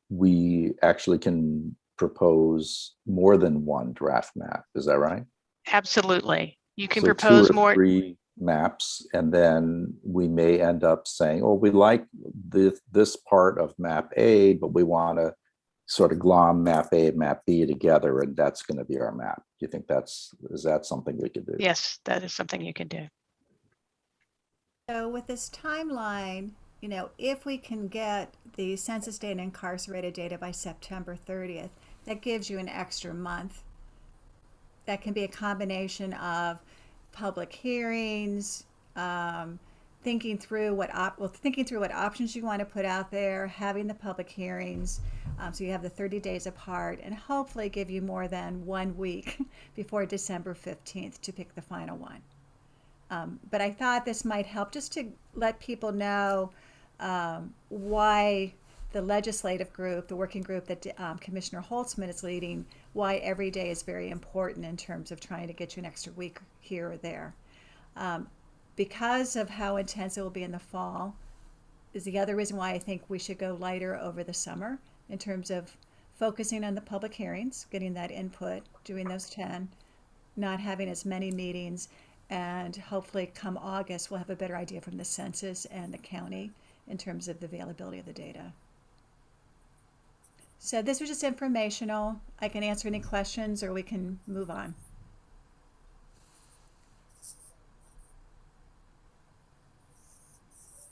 we actually can propose more than one draft map. Is that right? Absolutely. You can So propose 2 or more. 3 maps, and then we may end up saying, oh, we like this part of map A, but we want to sort of glom map A and map B together, and that's going to be our map. Do you think is that something we could do? Yes, that is something you can do. So with this timeline, if we can get the census data and incarcerated data by September 30th, that gives you an extra month. That can be a combination of public hearings, thinking through what options you want to put out there, having the public hearings, so you have the 30 days apart, and hopefully give you more than 1 week before December 15th to pick the final one. But I thought this might help just to let people know why the legislative group, the working group that Commissioner Holtzman is leading, why every day is very important in terms of trying to get you an extra week here or there. Because of how intense it will be in the fall is the other reason why I think we should go lighter over the summer in terms of focusing on the public hearings, getting that input, doing those 10, not having as many meetings, and hopefully come August, we'll have a better idea from the census and the county in terms of the availability of the data. So this was just informational. I can answer any questions or we can move on.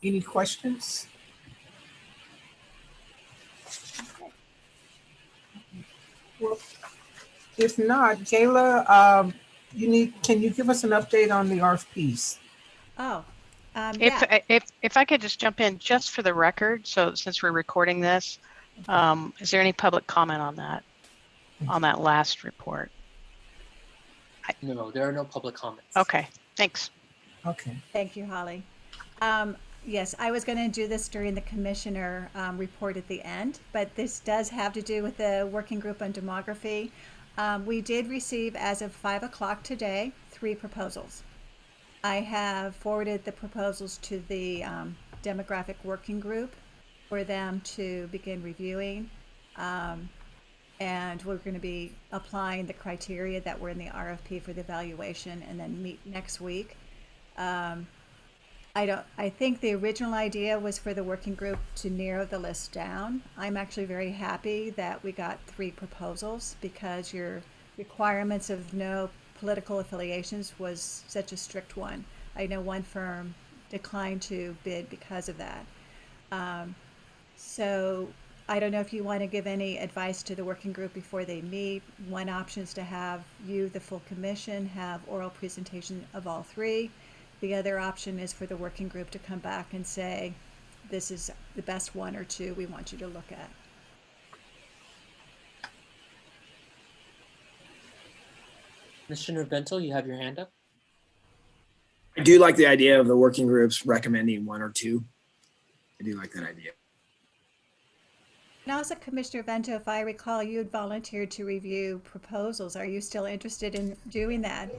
Any questions? Well, if not, Kayla, can you give us an update on the RFPs? Oh, if I could just jump in just for the record, so since we're recording this, is there any public comment on that last report? No, there are no public comments. Okay, thanks. Okay. Thank you, Holly. Yes, I was going to do this during the commissioner report at the end, but this does have to do with the working group on demography. We did receive, as of 5 o'clock today, 3 proposals. I have forwarded the proposals to the demographic working group for them to begin reviewing. And we're going to be applying the criteria that were in the RFP for the evaluation and then meet next week I think the original idea was for the working group to narrow the list down. I'm actually very happy that we got 3 proposals because your requirements of no political affiliations was such a strict one. I know one firm declined to bid because of that. So I don't know if you want to give any advice to the working group before they meet. One option is to have you, the full commission, have oral presentation of all 3. The other option is for the working group to come back and say, this is the best 1 or 2 we want you to look at. Commissioner Vento, you have your hand up. I do like the idea of the working groups recommending 1 or 2. I do like that idea. And also, Commissioner Vento, if I recall, you had volunteered to review proposals. Are you still interested in doing that?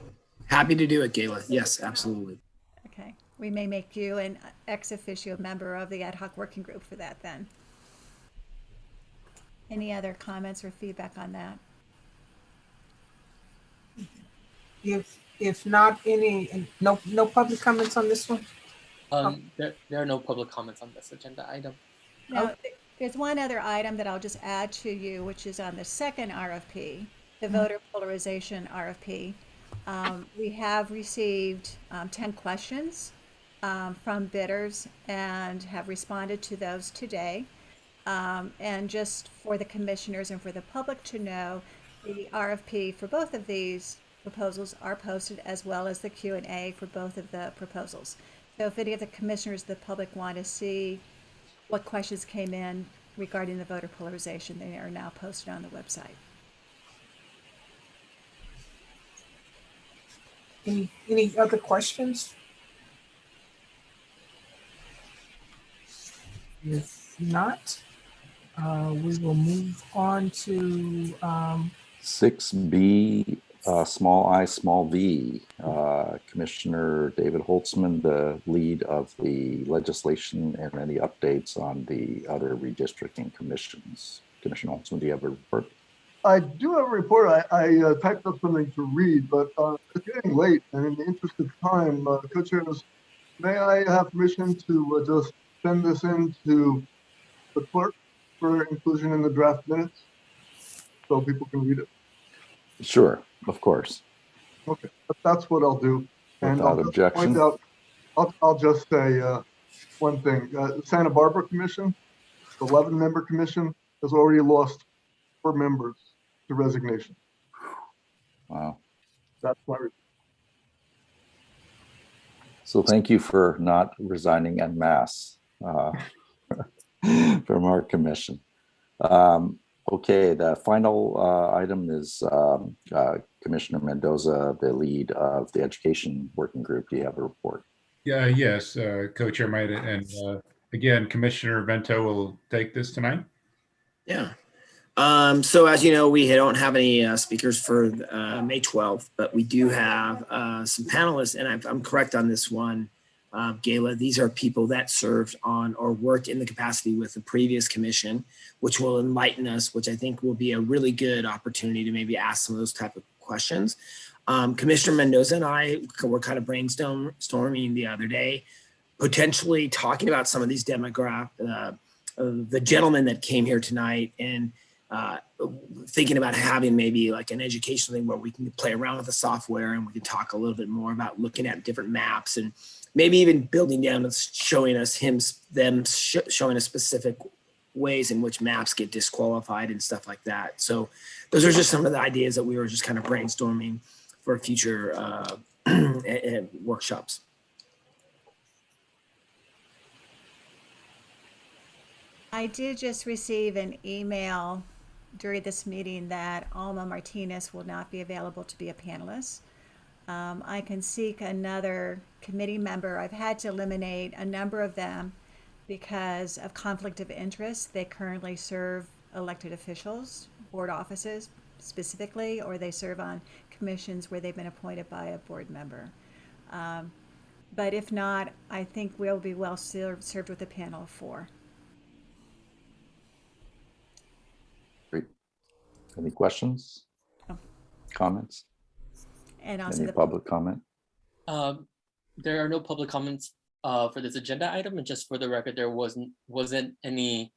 Happy to do it, Gayla. Yes, absolutely. Okay. We may make you an ex officio member of the ad hoc working group for that then. Any other comments or feedback on that? If not any, no public comments on this one? There are no public comments on this agenda item. Now, there's one other item that I'll just add to you, which is on the second RFP, the voter polarization RFP. We have received 10 questions from bidders and have responded to those today. And just for the commissioners and for the public to know, the RFP for both of these proposals are posted, as well as the Q&A for both of the proposals. So if any of the commissioners, the public, want to see what questions came in regarding the voter polarization, they are now posted on the website. Any other questions? If not, we will move on to 6B, small I, small v. Commissioner David Holtzman, the lead of the legislation, and any updates on the other redistricting commissions. Commissioner Holtzman, do you have a report? I do have a report. I typed up something to read, but it's getting late, and in the interest of time, co-chairs, may I have permission to just send this in to the clerk for inclusion in the draft minutes so people can read it? Sure, of course. Okay, that's what I'll do. And Without I'll objection. point out, I'll just say one thing. Santa Barbara Commission, the 11-member commission, has already lost 4 members to resignation. Wow. That's my report. So thank you for not resigning en masse from our commission. Okay, the final item is Commissioner Mendoza, the lead of the education working group. Do you have a report? Yeah, yes, Co-Chair Maida, and again, Commissioner Vento will take this tonight. Yeah. So as you know, we don't have any speakers for May 12th, but we do have some panelists, and I'm correct on this one, Gayla. These are people that served on or worked in the capacity with the previous commission, which will enlighten us, which I think will be a really good opportunity to maybe ask some of those type of questions. Commissioner Mendoza and I were kind of brainstorming the other day, potentially talking about some of these demographics, the gentleman that came here tonight, and thinking about having them like an educational thing where we can play around with the software and we can talk a little bit more about looking at different maps and maybe even building down and showing us showing us specific ways in which maps get disqualified and stuff like that. So those are just some of the ideas that we were just kind of brainstorming for future workshops. I did just receive an email during this meeting that Alma Martinez will not be available to be a panelist. I can seek another committee member. I've had to eliminate a number of them because of conflict of interest. They currently serve elected officials, board offices specifically, or they serve on commissions where they've been appointed by a board member. But if not, I think we'll be well served with a panel of 4. Great. Any questions? Oh. Comments? And also any public comment? there are no public comments for this agenda item, and just for the record, there wasn't any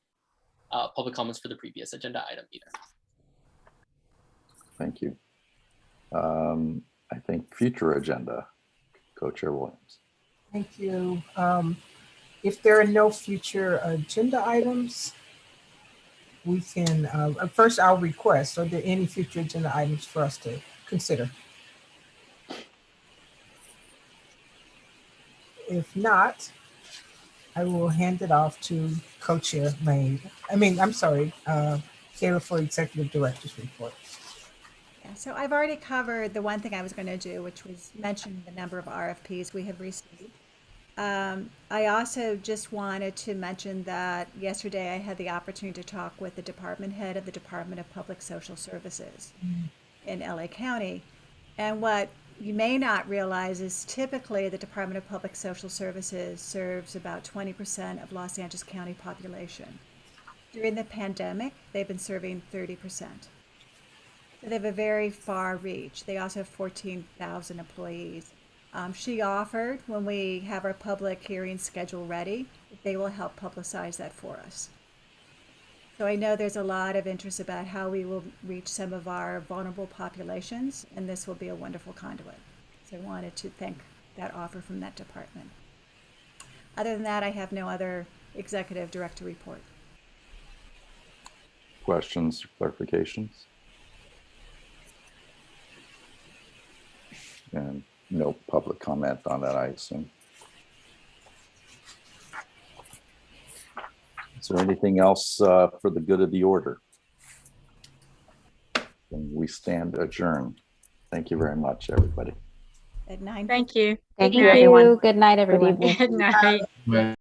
public comments for the previous agenda item either. Thank you. I think future agenda, Co-Chair Williams. Thank you. If there are no future agenda items, we can, first I'll request, are there any future agenda items for us to consider? If not, I will hand it off to Co-Chair Kayla for Executive Director's report. Yeah, so I've already covered the one thing I was going to do, which was mention the number of RFPs we have received. I also just wanted to mention that yesterday I had the opportunity to talk with the department head of the Department of Public Social Services in LA County. And what you may not realize is typically the Department of Public Social Services serves about 20% of Los Angeles County population. During the pandemic, they've been serving 30%. So they have a very far reach. They also have 14,000 employees. She offered, when we have our public hearing schedule ready, they will help publicize that for us. So I know there's a lot of interest about how we will reach some of our vulnerable populations, and this will be a wonderful conduit. So I wanted to thank that offer from that department. Other than that, I have no other executive director report. Questions, clarifications? And no public comment on that, I assume. Is there anything else for the good of the order? Then we stand adjourned. Thank you very much, everybody. At 9. Thank you. Thank Good you, night. everyone. Good night, everyone. Good evening. Good night.